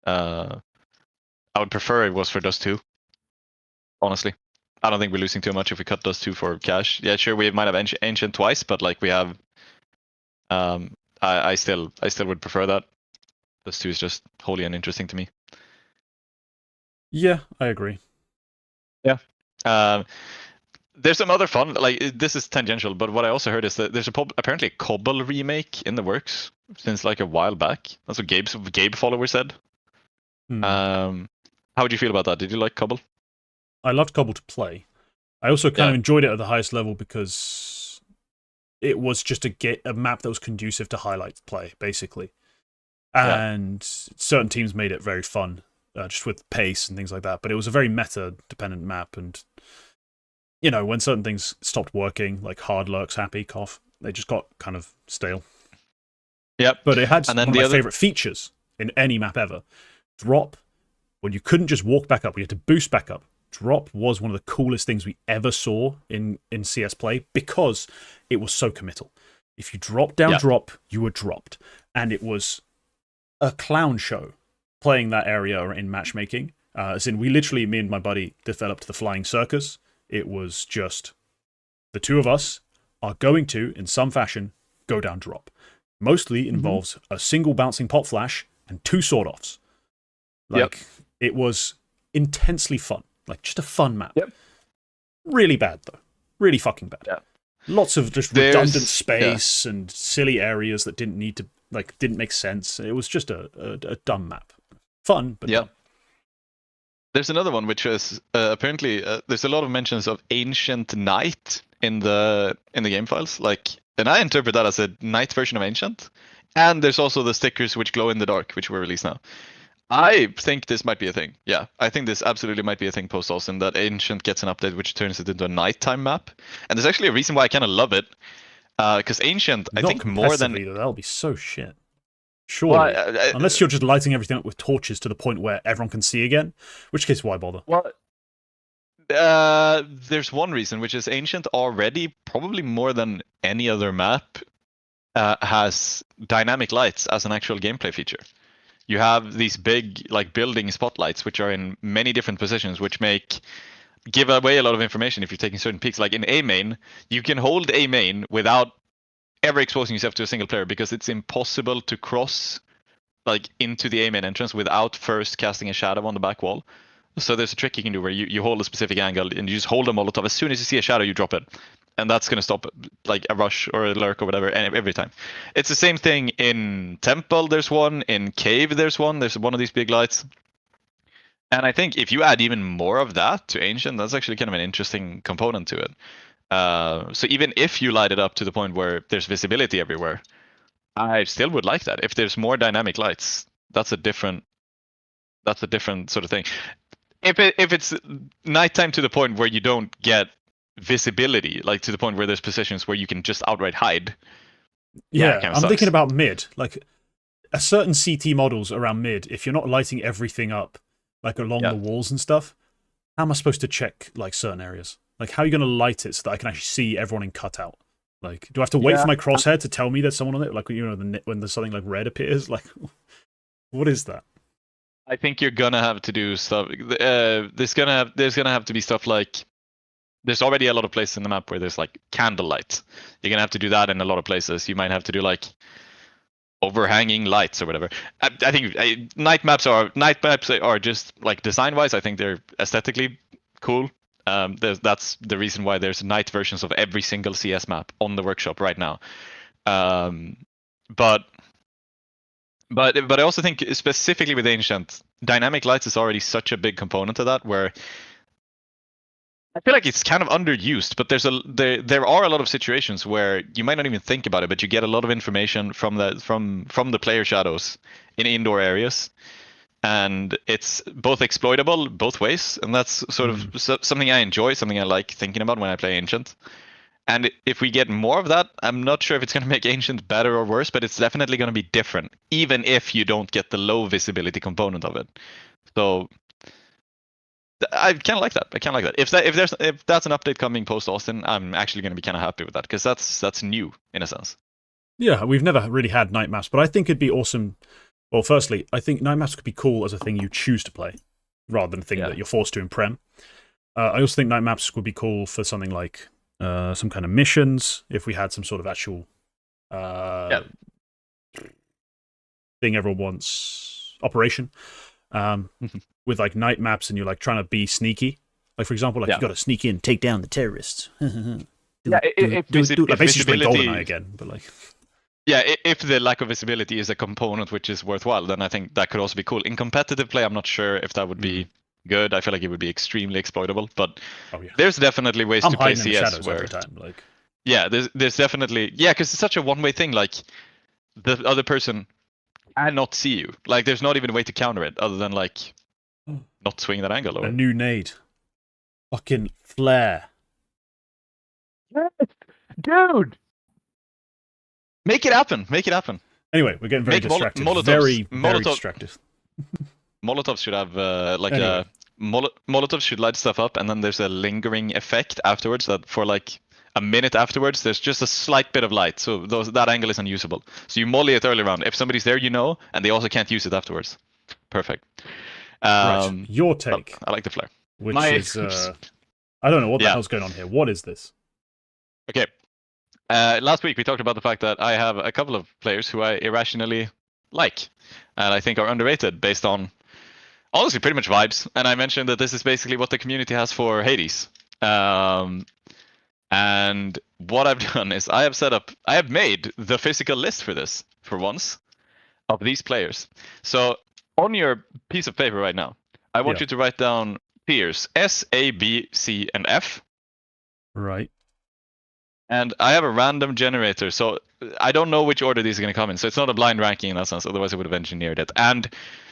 I would prefer it was for Dust 2. Honestly, I don't think we're losing too much if we cut Dust 2 for cash. Yeah, sure, we might have Ancient twice, but, like, we have. I still would prefer that. Those 2 is just wholly uninteresting to me. Yeah, I agree. Yeah. There's some other fun, like, this is tangential, but what I also heard is that there's apparently a Cobble remake in the works since, like, a while back. That's what Gabe follower said. How would you feel about that? Did you like Cobble? I loved Cobble to play. I also kind of enjoyed it at the highest level because it was just a map that was conducive to highlight play, basically. And certain teams made it very fun, just with pace and things like that. But it was a very meta-dependent map, and, you know, when certain things stopped working, like hard lurks, happy, cough, they just got kind of stale. Yep. But it had one of my favorite features in any map ever. Drop, when you couldn't just walk back up, you had to boost back up. Drop was one of the coolest things we ever saw in CS play because it was so committal. If you dropped down drop, you were dropped. And it was a clown show playing that area in matchmaking. As in, me and my buddy developed the Flying Circus. It was just the two of us are going to, in some fashion, go down drop. Mostly involves a single bouncing pop flash and 2 sword-offs. Like, it was intensely fun. Like, just a fun map. Yep. Really bad, though. Really fucking bad. Yeah. Lots of just redundant space and silly areas that didn't need to, like, didn't make sense. It was just a dumb map. Fun, but dumb. There's another one which is apparently there's a lot of mentions of Ancient Knight in the game files, like, and I interpret that as a Knight version of Ancient. And there's also the stickers which glow in the dark, which were released now. I think this might be a thing. Yeah, I think this absolutely might be a thing post Austin, that Ancient gets an update which turns it into a nighttime map. And there's actually a reason why I kind of love it, because Ancient, I think more than that'll be so shit. Surely, unless you're just lighting everything up with torches to the point where everyone can see again, in which case why bother? Well, there's one reason, which is Ancient already, probably more than any other map, has dynamic lights as an actual gameplay feature. You have these big, like, building spotlights, which are in many different positions, which give away a lot of information if you're taking certain peaks. Like in A main, you can hold A main without ever exposing yourself to a single player, because it's impossible to cross, like, into the A main entrance without first casting a shadow on the back wall. So there's a trick you can do where you hold a specific angle and you just hold a Molotov. As soon as you see a shadow, you drop it. And that's going to stop, like, a rush or a lurk or whatever every time. It's the same thing in Temple, there's one. In Cave, there's one. There's one of these big lights. And I think if you add even more of that to Ancient, that's actually kind of an interesting component to it. So even if you light it up to the point where there's visibility everywhere, I still would like that. If there's more dynamic lights, that's a different sort of thing. If it's nighttime to the point where you don't get visibility, like to the point where there's positions where you can just outright hide. Yeah, I'm thinking about mid. Like, a certain CT models around mid, if you're not lighting everything up, like along the walls and stuff, how am I supposed to check, like, certain areas? Like, how are you going to light it so that I can actually see everyone in cutout? Like, do I have to wait for my crosshair to tell me there's someone on it? Like, you know, when there's something like red appears? Like, what is that? I think you're gonna have to do stuff. There's gonna have to be stuff like, there's already a lot of places in the map where there's, like, candlelight. You're gonna have to do that in a lot of places. You might have to do, like, overhanging lights or whatever. I think night maps are just, like, design wise, I think they're aesthetically cool. That's the reason why there's night versions of every single CS map on the workshop right now. But I also think, specifically with Ancient, dynamic lights is already such a big component of that, where I feel like it's kind of underused. But there are a lot of situations where you might not even think about it, but you get a lot of information from the player shadows in indoor areas. And it's both exploitable both ways, and that's sort of something I enjoy, something I like thinking about when I play Ancient. And if we get more of that, I'm not sure if it's going to make Ancient better or worse, but it's definitely going to be different, even if you don't get the low visibility component of it. So I kind of like that. If that's an update coming post Austin, I'm actually going to be kind of happy with that, because that's new in a sense. Yeah, we've never really had night maps, but I think it'd be awesome. Well, firstly, I think night maps could be cool as a thing you choose to play, rather than a thing that you're forced to in Prem. I also think night maps would be cool for something like some kind of missions, if we had some sort of actual thing everyone wants, operation, with, like, night maps, and you're, like, trying to be sneaky. Like, for example, like, you got to sneak in, take down the terrorists. Basically just play GoldenEye again, but, like... Yeah, if the lack of visibility is a component which is worthwhile, then I think that could also be cool. In competitive play, I'm not sure if that would be good. I feel like it would be extremely exploitable, but there's definitely ways to play CS where... every time, like... Yeah, there's definitely... Yeah, because it's such a one-way thing, like, the other person cannot see you. Like, there's not even a way to counter it, other than, like, not swing that angle. Or... A new nade. Fucking flare. Yes! Dude! Make it happen. Anyway, we're getting very distracted. Very distracted. Molotovs should have Molotovs should light stuff up, and then there's a lingering effect afterwards that for, like, a minute afterwards, there's just a slight bit of light, so that angle is unusable. So you molly it early round. If somebody's there, and they also can't use it afterwards. Perfect. Right. Your take. I like the flare. Which is I don't know what the hell's going on here. What is this? Okay. Last week we talked about the fact that I have a couple of players who I irrationally like, and I think are underrated based on honestly pretty much vibes. And I mentioned that this is basically what the community has for Hades. And what I've done is I have made the physical list for this for once of these players. So on your piece of paper right now, I want you to write down tiers S, A, B, C, and F. Right. And I have a random generator, so I don't know which order these are going to come in. So it's not a blind ranking in that sense, otherwise I would have engineered it. And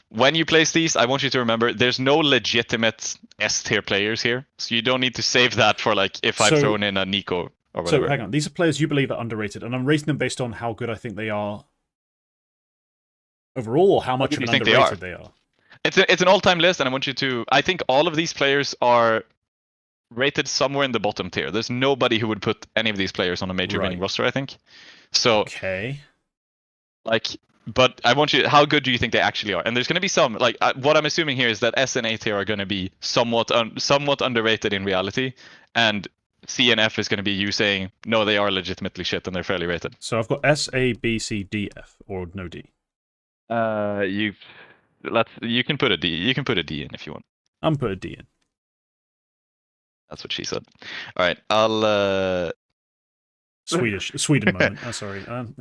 when you place these, I want you to remember there's no legitimate S tier players here. So you don't need to save that for like if I've thrown in a Nico or whatever. So hang on, these are players you believe are underrated, and I'm rating them based on how good I think they are overall, or how much of an underrated they are. It's an all-time list, and I want you to. I think all of these players are rated somewhere in the bottom tier. There's nobody who would put any of these players on a major winning roster, I think. So okay, like, but I want you. How good do you think they actually are? And there's going to be some. Like, what I'm assuming here is that S and A tier are going to be somewhat underrated in reality, and C and F is going to be you saying no, they are legitimately shit and they're fairly rated. So I've got S, A, B, C, D, F, or no D. You can put a D. You can put a D in if you want. I'm put a D in. That's what she said. All right, I'll. Sweden moment. Oh, sorry. No,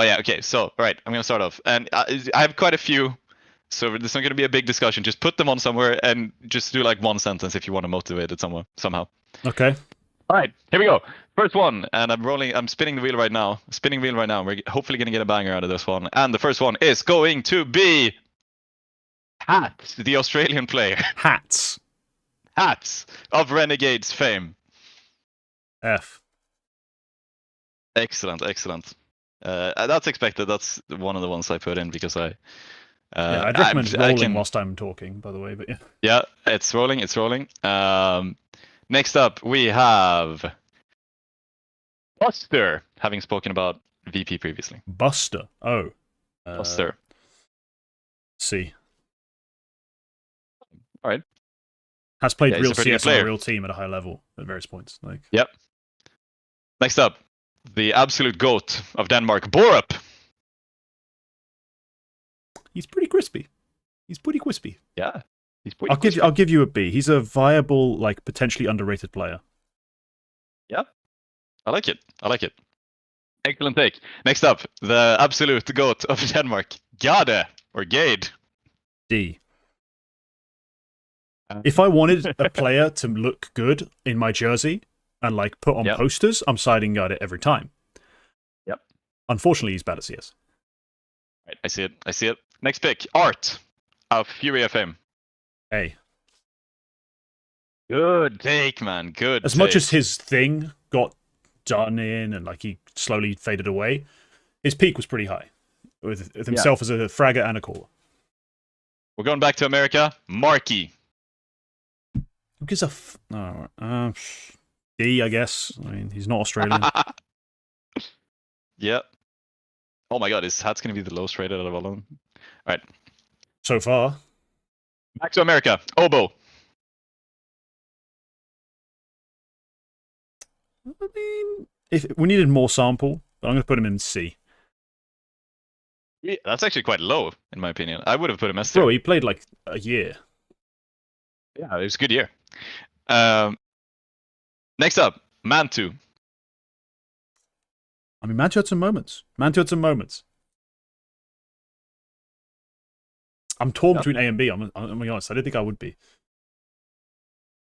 yeah, okay. So, all right, I'm gonna start off, and I have quite a few. So there's not gonna be a big discussion. Just put them on somewhere and just do like one sentence if you want to motivate it somehow. Okay. All right, here we go. First one, and I'm spinning the wheel right now. We're hopefully gonna get a banger out of this one. And the first one is going to be Hats, the Australian player. Hats of Renegades fame. F. Excellent. That's expected. That's one of the ones I put in because I. I'd recommend rolling whilst I'm talking, by the way. But yeah. Yeah, it's rolling. Next up, we have Buster, having spoken about VP previously. Buster. Oh. Buster. C. All right. Has played real CS on a real team at a high level at various points. Like. Yep. Next up, the absolute GOAT of Denmark, Borup. He's pretty crispy. Yeah. I'll give you a B. He's a viable, like potentially underrated player. Yeah. I like it. Excellent take. Next up, the absolute GOAT of Denmark, Gade or Gade. D. If I wanted a player to look good in my jersey and like put on posters, I'm siding Gade every time. Yep. Unfortunately, he's bad at CS. Right, I see it. Next pick, Art of Fury FM. A. Good take, man. Good. As much as his thing got done in and like he slowly faded away, his peak was pretty high with himself as a fragger and a caller. We're going back to America. Marky. Who gives a D, I guess. I mean, he's not Australian. Yep. Oh my god, his hat's going to be the lowest rated out of all of them. All right. So far. Back to America. Obo. I mean, if we needed more sample, but I'm going to put him in C. Yeah, that's actually quite low, in my opinion. I would have put him S tier. Bro, he played like a year. Yeah, it was a good year. Next up, Mantu. I mean, Mantu had some moments. I'm torn between A and B. I'm being honest. I didn't think I would be.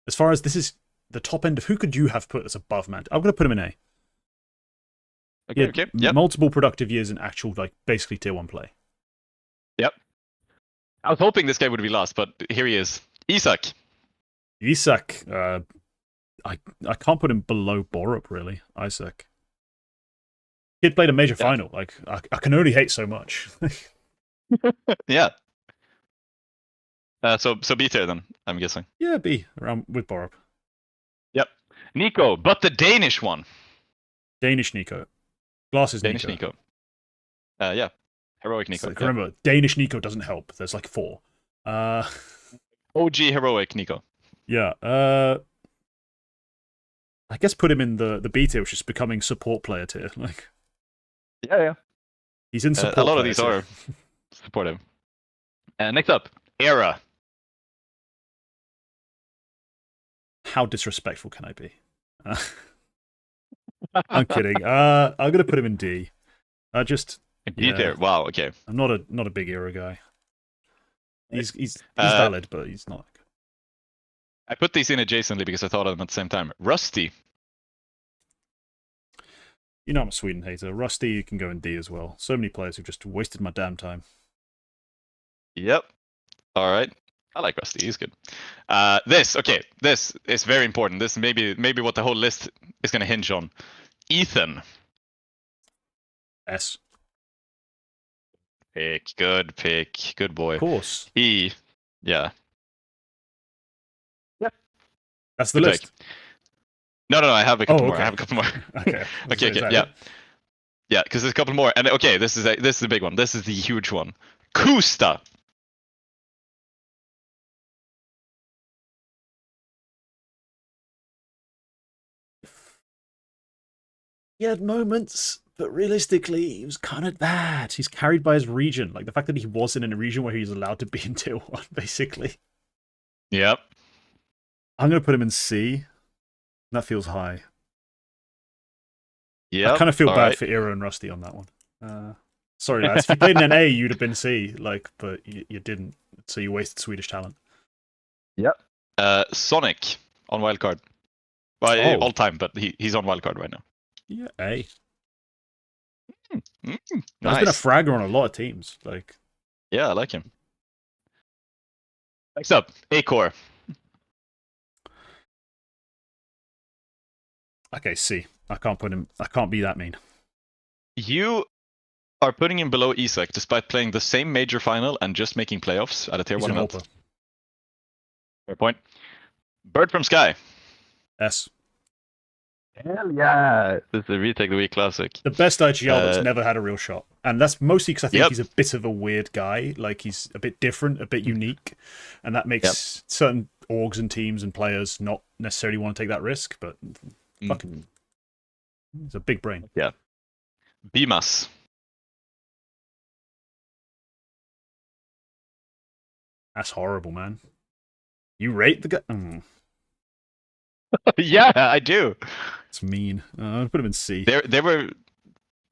As far as this is the top end of who could you have put as above Mantu? I'm going to put him in A. Okay. Yep. Multiple productive years in actual, like, basically tier 1 play. Yep. I was hoping this guy would be last, but here he is. Isak. I can't put him below Borup, really. Isak. He had played a major final. Like, I can only hate so much. Yeah. So B tier then, I'm guessing. Yeah, B, around with Borup. Yep. Nico, but the Danish one. Danish Nico. Glasses Danish Nico. Yeah. Heroic Nico. Like, remember, Danish Nico doesn't help. There's like 4. OG Heroic Nico. Yeah. I guess put him in the B tier, which is becoming support player tier. Like. Yeah. He's in support. A lot of players, these are supportive. Next up, Era. How disrespectful can I be? I'm kidding. I'm gonna put him in D. D tier. Wow. Okay. I'm not a big Era guy. He's valid, but he's not. I put these in adjacently because I thought of them at the same time. Rusty. You know I'm a Sweden hater. Rusty can go in D as well. So many players who've just wasted my damn time. Yep. All right. I like Rusty. He's good. This is very important. This may be what the whole list is going to hinge on. Ethan. S. Good pick. Good boy. Of course. E. Yeah. Yep. That's the list. No. I have a couple more. Okay. I have a couple more. Okay. Okay. Yeah. Yeah, because there's a couple more. And okay, this is a big one. This is the huge one. Kusta. He had moments, but realistically, he was kind of bad. He's carried by his region. Like, the fact that he wasn't in a region where he was allowed to be in Tier 1, basically. Yep. I'm going to put him in C. That feels high. Yeah. I kind of feel bad for Era and Rusty on that one. Sorry, lads. If you played in an A, you'd have been C, but you didn't. So you wasted Swedish talent. Yep. Sonic on wildcard. Well, all time, but he's on wildcard right now. Yeah, A. Nice. He's been a fragger on a lot of teams. Yeah, I like him. Next up, Acor. Okay, C. I can't put him. I can't be that mean. You are putting him below ESEC despite playing the same major final and just making playoffs at a Tier 1 event. Fair point. Bird from Sky. S. Hell yeah! This is a Retake the Week classic. The best IGL that's never had a real shot. And that's mostly because I think he's a bit of a weird guy. Like, he's a bit different, a bit unique. And that makes certain orgs and teams and players not necessarily want to take that risk, but fucking... He's a big brain. Yeah. Bimas. That's horrible, man. You rate the guy? Yeah, I do. It's mean. I'll put him in C. There were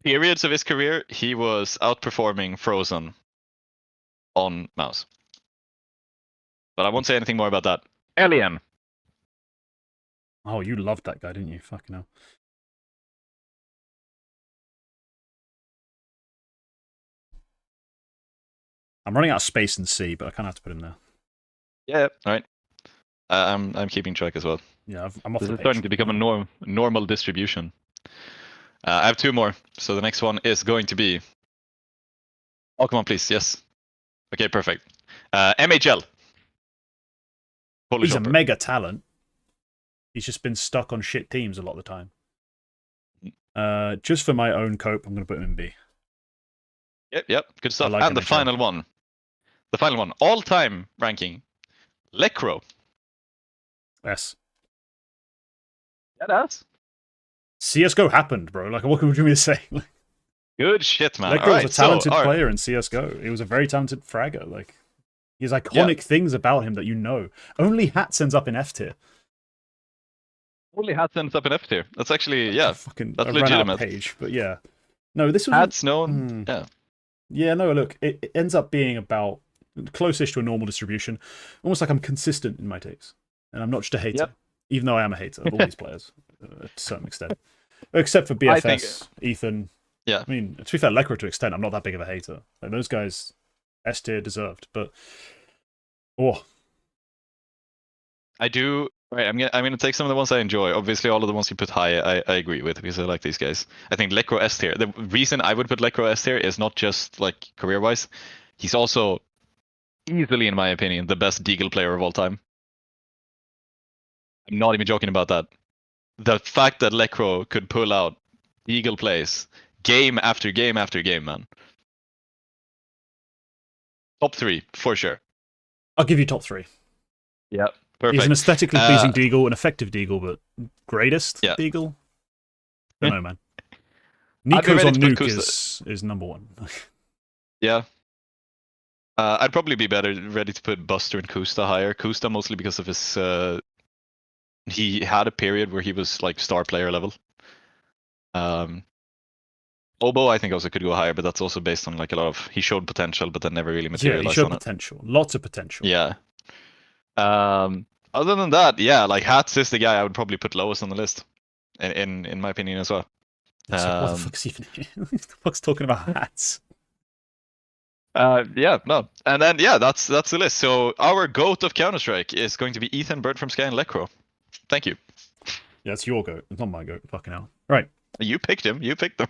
periods of his career he was outperforming Frozen on mouse. But I won't say anything more about that. Alien. Oh, you loved that guy, didn't you? Fucking hell. I'm running out of space in C, but I kind of have to put him there. Yeah, all right. I'm keeping track as well. Yeah, I'm off this the is page. starting to become a normal distribution. I have two more. So the next one is going to be... Oh, come on, please. Yes. Okay, perfect. MHL. He's a mega talent. He's just been stuck on shit teams a lot of the time. Just for my own cope, I'm going to put him in B. Yep. Good stuff. Like and the final one. The final one. All-time ranking. Lecro. S. Yeah, that's. CSGO happened, bro. Like, what would you mean to say? Good shit, man. Lecro was a talented player in CSGO. He was a very talented fragger. Like, he has iconic things about him that you know. Only Hats ends up in F tier. Only Hats ends up in F tier. That's actually, that's legitimate. legitimate. Out page, but yeah. No, this was... Hats known, yeah. Yeah, no, look, it ends up being about close-ish to a normal distribution. Almost like I'm consistent in my takes. And I'm not just a hater. Even though I am a hater of all these players, to a certain extent. Except for BFS, Ethan. Yeah. I mean, to be fair, Lecro to extent, I'm not that big of a hater. Like, those guys, S tier deserved, but... I do... Right, I'm gonna take some of the ones I enjoy. Obviously, all of the ones you put high, I agree with because I like these guys. I think Lecro S tier. The reason I would put Lecro S tier is not just like career-wise. He's also easily, in my opinion, the best Deagle player of all time. I'm not even joking about that. The fact that Lecro could pull out Deagle plays game after game after game, man. Top 3 for sure. I'll give you top 3. Yep. Perfect. He's an aesthetically pleasing Deagle, an effective Deagle, but greatest Deagle? I don't know, man. Nico's on ready to put Nuke is number one. Yeah. I'd probably be ready to put Buster and Kusta higher. Kusta mostly because of his he had a period where he was like star player level. Obo, I think also could go higher, but that's also based on like a lot of he showed potential, but then never really materialized. Yeah, he showed potential, lots of potential. Yeah. Other than that, yeah, like Hats is the guy I would probably put lowest on the list, in my opinion as well. So what the fuck's even? What the fuck's talking about Hats? Yeah, no, and then yeah, that's the list. So our goat of Counter-Strike is going to be Ethan Bird from Sky and Lecro. Thank you. Yeah, it's your goat. It's not my goat. Fucking hell. Right. You picked him. You picked them.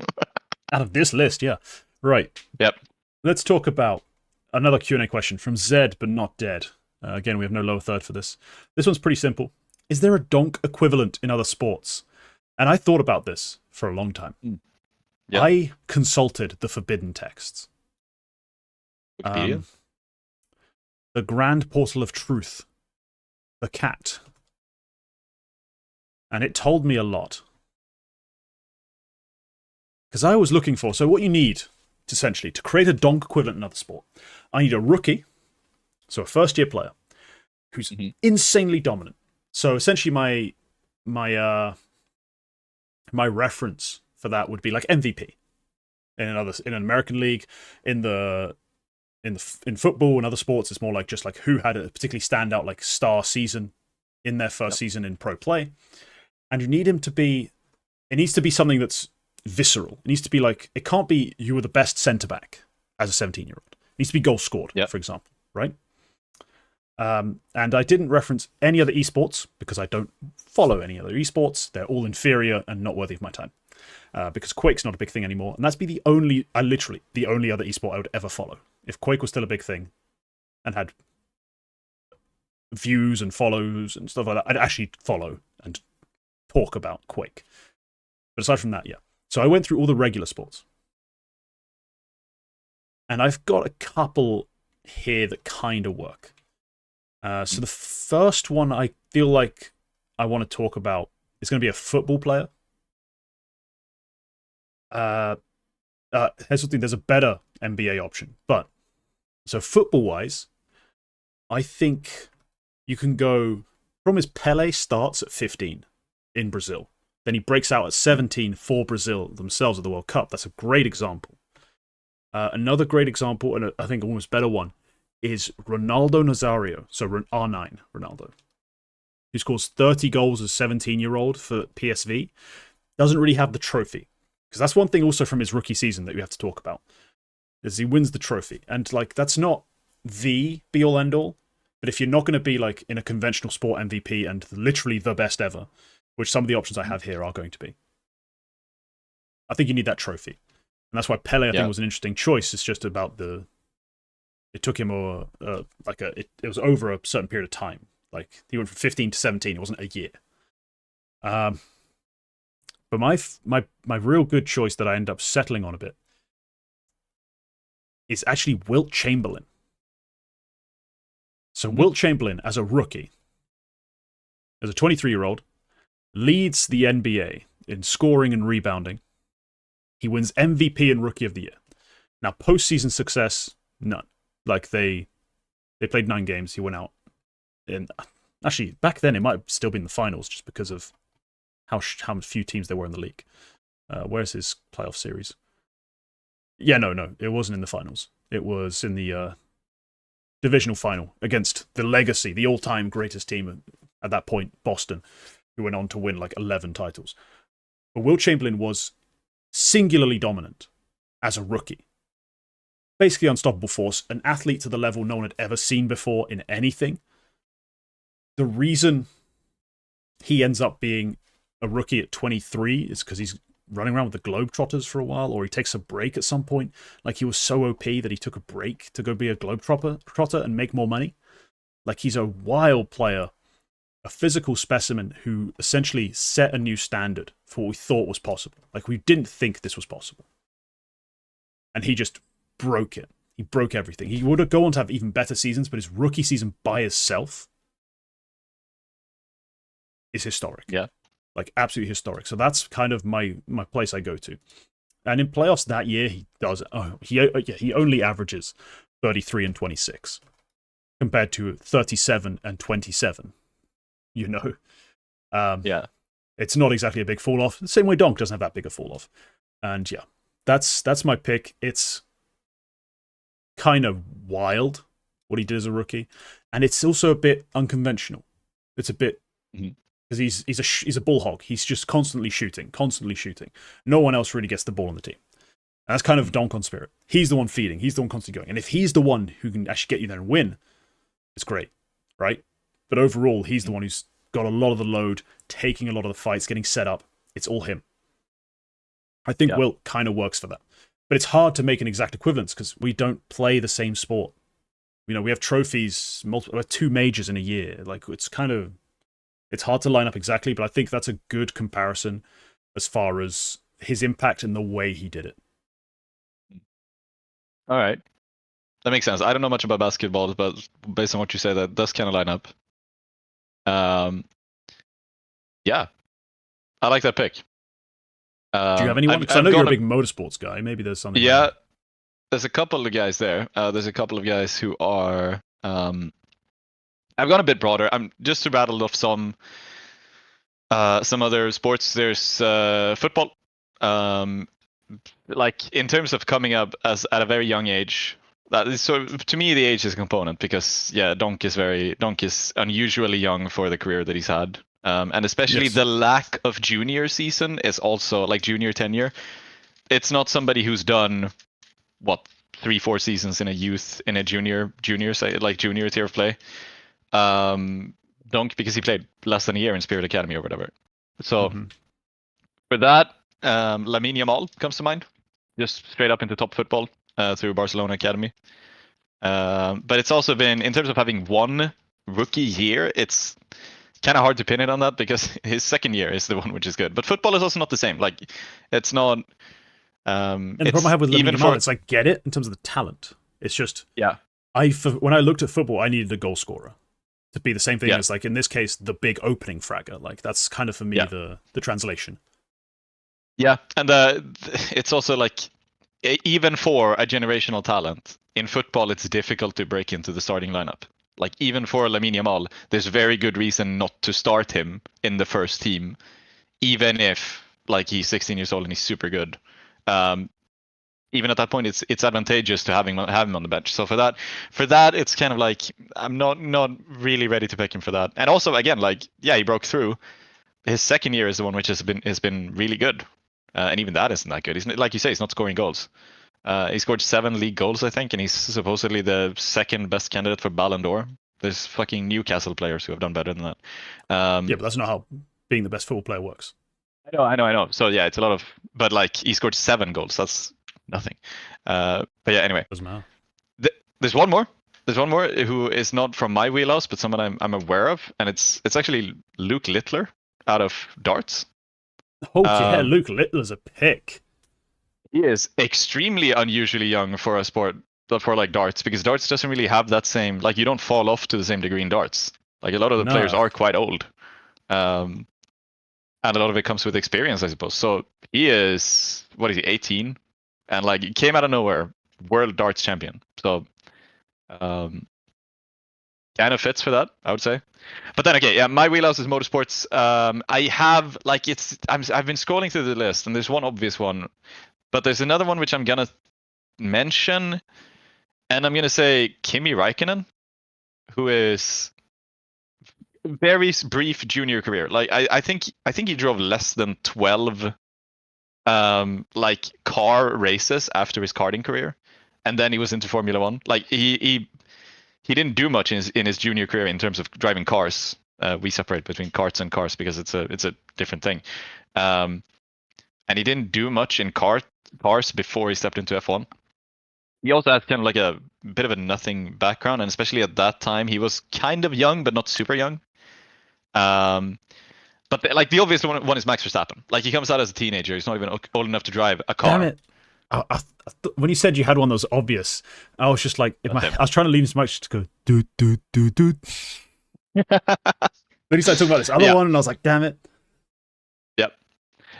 Out of this list, yeah. Right. Yep. Let's talk about another Q&A question from ZedButNotDed. Again, we have no lower third for this. This one's pretty simple. Is there a donk equivalent in other sports? And I thought about this for a long time. Yep. I consulted the forbidden texts. Wikipedia? The Grand Portal of Truth. The cat. And it told me a lot. Because I was looking for, so what you need, essentially, to create a donk equivalent in another sport, I need a rookie, so a first-year player, who's insanely dominant. So essentially my reference for that would be like MVP in an American league, in football and other sports. It's more like just like who had a particularly standout like star season in their first season in pro play, and you need him to be. It needs to be something that's visceral. It needs to be like it can't be you were the best centre back as a 17-year-old. It needs to be goal scored, for example, right? And I didn't reference any other esports because I don't follow any other esports. They're all inferior and not worthy of my time. Because Quake's not a big thing anymore, and that's literally the only other esport I would ever follow. If Quake was still a big thing and had views and follows and stuff like that, I'd actually follow and talk about Quake. But aside from that, yeah. So I went through all the regular sports. And I've got a couple here that kind of work. So the first one I feel like I want to talk about is going to be a football player. Here's something, there's a better NBA option. But, so football-wise, I think you can go... Problem is, Pele starts at 15 in Brazil. Then he breaks out at 17 for Brazil themselves at the World Cup. That's a great example. Another great example, and I think almost better one, is Ronaldo Nazario. So R9 Ronaldo, who scores 30 goals as a 17-year-old for PSV. Doesn't really have the trophy. Because that's one thing also from his rookie season that we have to talk about. Is he wins the trophy. And like that's not the be-all end-all. But if you're not going to be like in a conventional sport MVP and literally the best ever, which some of the options I have here are going to be, I think you need that trophy. And that's why Pele, I think, was an interesting choice. It's just about it took him it was over a certain period of time. Like he went from 15 to 17. It wasn't a year. But my real good choice that I end up settling on a bit is actually Wilt Chamberlain. So Wilt Chamberlain, as a rookie, as a 23-year-old, leads the NBA in scoring and rebounding. He wins MVP and Rookie of the Year. Now, postseason success, none. Like, they played 9 games. He went out. Actually, back then, it might have still been the finals just because of how few teams there were in the league. Where's his playoff series? Yeah, no, it wasn't in the finals. It was in the divisional final against the Legacy, the all-time greatest team at that point, Boston, who went on to win like 11 titles. But Wilt Chamberlain was singularly dominant as a rookie. Basically unstoppable force, an athlete to the level no one had ever seen before in anything. The reason he ends up being a rookie at 23 is because he's running around with the Globetrotters for a while, or he takes a break at some point. Like, he was so OP that he took a break to go be a Globetrotter and make more money. Like, he's a wild player, a physical specimen who essentially set a new standard for what we thought was possible. Like, we didn't think this was possible. And he just broke it. He broke everything. He would go on to have even better seasons, but his rookie season by himself is historic. Yeah. Like, absolutely historic. So that's kind of my place I go to. And in playoffs that year, he does. He only averages 33 and 26 compared to 37 and 27. You know, Yeah. it's not exactly a big fall off. The same way Donk doesn't have that big a fall off. And yeah, that's my pick. It's kind of wild what he did as a rookie, and it's also a bit unconventional. It's a bit because he's a ball hog. He's just constantly shooting. No one else really gets the ball on the team. And that's kind of Donk on spirit. He's the one feeding. He's the one constantly going. And if he's the one who can actually get you there and win, it's great, right? But overall, he's the one who's got a lot of the load, taking a lot of the fights, getting set up. It's all him. I think Wilt kind of works for that. But it's hard to make an exact equivalence because we don't play the same sport. You know, we have trophies, multiple, 2 majors in a year. Like, it's hard to line up exactly, but I think that's a good comparison as far as his impact and the way he did it. All right. That makes sense. I don't know much about basketball, but based on what you say, that does kind of line up. Yeah. I like that pick. Do you have anyone? Because I know you're a big motorsports guy. Maybe there's something. Yeah. There's a couple of guys there. There's a couple of guys who are... I've gone a bit broader. I'm just to rattle off some other sports. There's football. Like in terms of coming up at a very young age, that is so to me the age is a component because Donk is unusually young for the career that he's had, and especially the lack of junior season is also like junior tenure. It's not somebody who's done 3-4 seasons in a junior say like junior tier of play. Donk because he played less than a year in Spirit Academy or whatever. So for that, Lamine Yamal comes to mind, just straight up into top football through Barcelona Academy. But it's also been, in terms of having one rookie year, it's kind of hard to pin it on that because his second year is the one which is good. But football is also not the same. Like, it's not. And the problem I have with Lamine Yamal, it's like, get it in terms of the talent. It's just, when I looked at football, I needed a goal scorer to be the same thing as, like, in this case, the big opening fragger. Like, that's kind of for me the translation. Yeah, and it's also like, even for a generational talent, in football, it's difficult to break into the starting lineup. Like, even for Lamine Yamal, there's very good reason not to start him in the first team, even if, like, he's 16 years old and he's super good. Even at that point, it's advantageous to have him on the bench. So for that, it's kind of like, I'm not really ready to pick him for that. And also, again, like, he broke through. His second year is the one which has been really good. And even that isn't that good. He's, like you say, he's not scoring goals. He scored 7 league goals, I think, and he's supposedly the second best candidate for Ballon d'Or. There's fucking Newcastle players who have done better than that. But that's not how being the best football player works. I know. So yeah, it's a lot of, but like he scored 7 goals. That's nothing. But yeah, anyway. Doesn't matter. There's one more. There's one more who is not from my wheelhouse, but someone I'm aware of, and it's actually Luke Littler out of darts. Oh yeah, Luke Littler's a pick. He is extremely unusually young for a sport, for like darts, because darts doesn't really have that same, like, you don't fall off to the same degree in darts. Like, a lot of the players are quite old. And a lot of it comes with experience, I suppose. So he is, 18? And like, he came out of nowhere, world darts champion. So kind of fits for that, I would say. But then again, yeah, my wheelhouse is motorsports. I have, like, I've been scrolling through the list, and there's one obvious one. But there's another one which I'm going to mention, and I'm going to say Kimi Räikkönen, who is very brief junior career. Like, I think he drove less than 12 like car races after his karting career, and then he was into Formula One. Like, he didn't do much in his junior career in terms of driving cars. We separate between karts and cars because it's a different thing. And he didn't do much in cars before he stepped into F1. He also has kind of like a bit of a nothing background, and especially at that time, he was kind of young, but not super young. But like the obvious one is Max Verstappen. Like, he comes out as a teenager. He's not even old enough to drive a car. Damn it. When you said you had one that was obvious, I was just like, I was trying to lean as much to go, dude. Then he started talking about this other one, and I was like, damn it. Yep.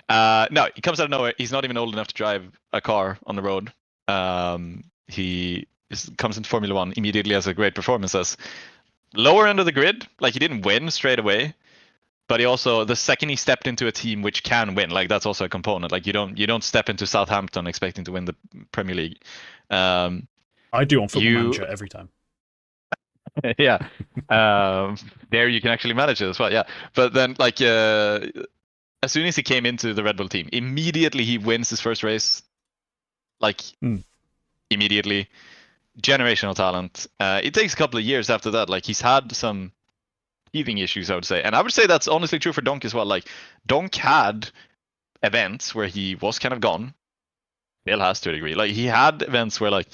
No, he comes out of nowhere. He's not even old enough to drive a car on the road. Comes into Formula One immediately, has a great performances. Lower end of the grid, like he didn't win straight away, but he also, the second he stepped into a team which can win, like that's also a component. Like you don't step into Southampton expecting to win the Premier League. I do on Football Manager every time. Yeah, there you can actually manage it as well. Yeah, but then like as soon as he came into the Red Bull team, immediately he wins his first race. Like immediately, generational talent. It takes a couple of years after that. Like he's had some teething issues, I would say, and I would say that's honestly true for Donk as well. Like Donk had events where he was kind of gone. Still has to a degree. Like he had events where like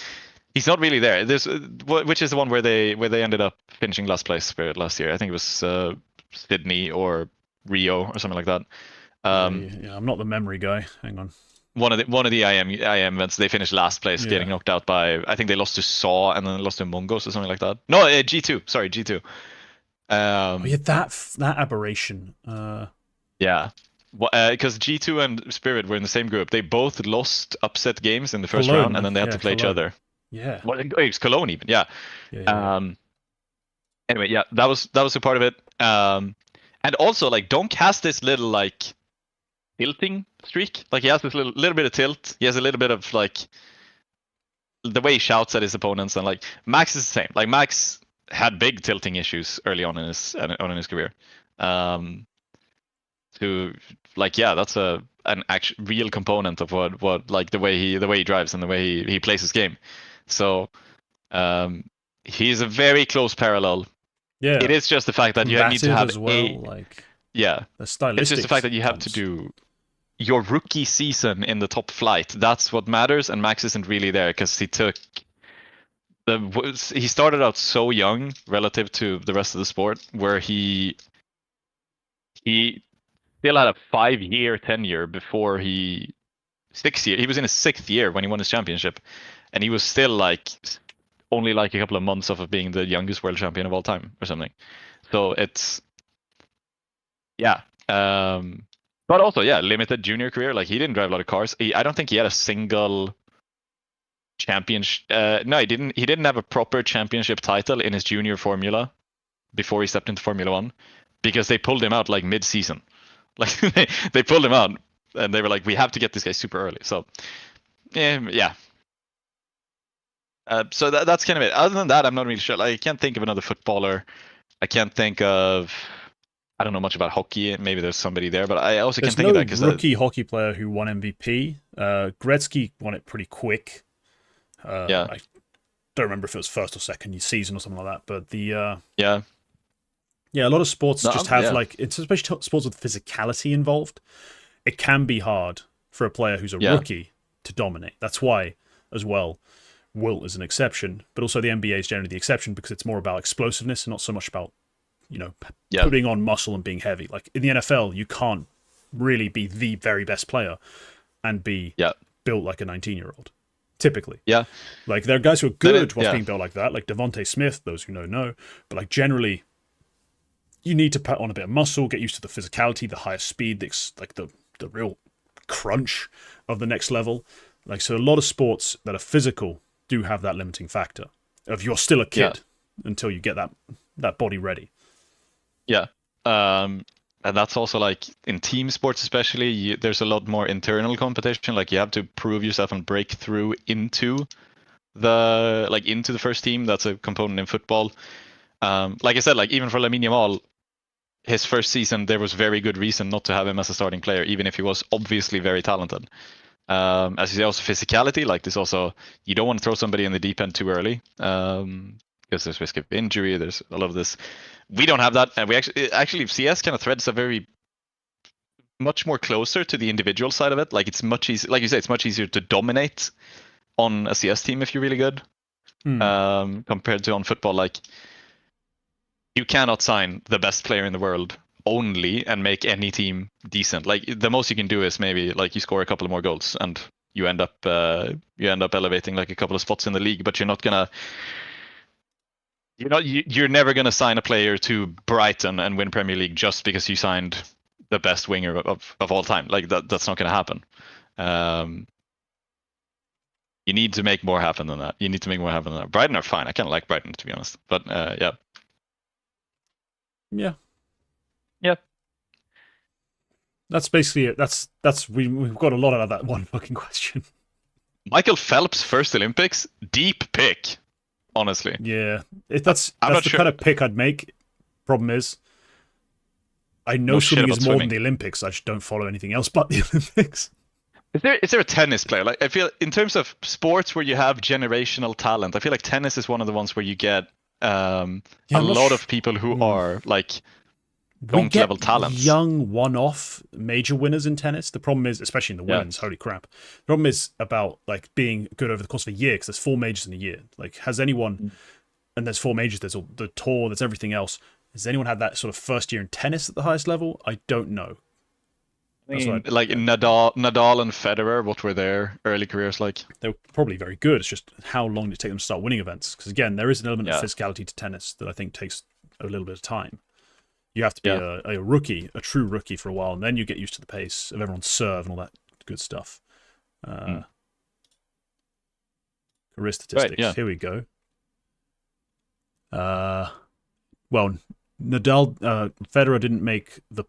he's not really there. There's which is the one where they ended up finishing last place for last year. I think it was Sydney or Rio or something like that. Yeah, I'm not the memory guy. Hang on. One of the IM events, they finished last place, getting knocked out by, I think they lost to Saw and then lost to Mongos or something like that. No, G2. Sorry, G2. That aberration. Yeah. Because G2 and Spirit were in the same group. They both lost upset games in the first round, and then they had to play each other. Yeah. Well, it was Cologne even. Yeah. Anyway, yeah, that was a part of it. And also like Donk has this little like tilting streak. Like he has this little bit of tilt. He has a little bit of like the way he shouts at his opponents, and like Max is the same. Like Max had big tilting issues early on in his career. To like that's an actual real component of what like the way he drives and the way he plays his game. So he's a very close parallel. Yeah, it is just the fact that you need to have it's just the fact that you have to do your rookie season in the top flight. That's what matters, and Max isn't really there because he started out so young relative to the rest of the sport, where he still had a 5-year tenure before 6 year. He was in his 6th year when he won his championship, and he was still like only like a couple of months off of being the youngest world champion of all time or something. So it's but also limited junior career. Like he didn't drive a lot of cars. I don't think he had a single championship. No, he didn't. He didn't have a proper championship title in his junior formula before he stepped into Formula One, because they pulled him out like mid-season. Like they pulled him out, and they were like, "We have to get this guy super early." So, so that's kind of it. Other than that, I'm not really sure. Like I can't think of another footballer. I can't think of. I don't know much about hockey. Maybe there's somebody there, but I also can't think of that because rookie hockey player who won MVP. Gretzky won it pretty quick. I don't remember if it was first or second season or something like that. But a lot of sports have like, it's especially sports with physicality involved. It can be hard for a player who's a rookie to dominate. That's why, as well, Wilt is an exception, but also the NBA is generally the exception because it's more about explosiveness and not so much about putting on muscle and being heavy. Like in the NFL, you can't really be the very best player and be built like a 19-year-old. Typically. Yeah. Like there are guys who are good while being built like that, like Devontae Smith, those who know. But like generally, you need to put on a bit of muscle, get used to the physicality, the higher speed, the real crunch of the next level. Like so a lot of sports that are physical do have that limiting factor of you're still a kid until you get that body ready. Yeah. And that's also like in team sports especially, there's a lot more internal competition. Like you have to prove yourself and break through into the first team. That's a component in football. Like I said, like even for Lamine Yamal, his first season, there was very good reason not to have him as a starting player, even if he was obviously very talented. As you say, also physicality, like this also, you don't want to throw somebody in the deep end too early. Because there's risk of injury, there's a lot of this. We don't have that, and we actually CS kind of threads are very much more closer to the individual side of it. Like it's much easier, like you say, it's much easier to dominate on a CS team if you're really good, compared to on football. Like you cannot sign the best player in the world only and make any team decent. Like the most you can do is maybe like you score a couple of more goals and you end up elevating like a couple of spots in the league, but you're not gonna. You're never going to sign a player to Brighton and win Premier League just because you signed the best winger of all time. Like that's not going to happen. You need to make more happen than that. Brighton are fine. I kind of like Brighton, to be honest. But yeah. Yeah. Yeah. That's basically it. We've got a lot out of that one fucking question. Michael Phelps, first Olympics, deep pick, honestly. Yeah, that's I'm not the sure. kind of pick I'd make. Problem is, I know swimming is more than the Olympics. I just don't follow anything else but the Olympics. Is there a tennis player? Like, I feel in terms of sports where you have generational talent, I feel like tennis is one of the ones where you get a lot of people who are like donk level talents. Young one-off major winners in tennis. The problem is, especially in the women's, holy crap. The problem is about like being good over the course of a year, because there's 4 majors in a year. Like, has anyone? And there's 4 majors. There's the tour. There's everything else. Has anyone had that sort of first year in tennis at the highest level? I don't know. I mean, like Nadal and Federer, what were their early careers like? They were probably very good. It's just how long did it take them to start winning events? Because again, there is an element of physicality to tennis that I think takes a little bit of time. You have to be a rookie, a true rookie for a while, and then you get used to the pace of everyone's serve and all that good stuff. Career statistics. Right, yeah. Here we go. Well, Federer didn't make the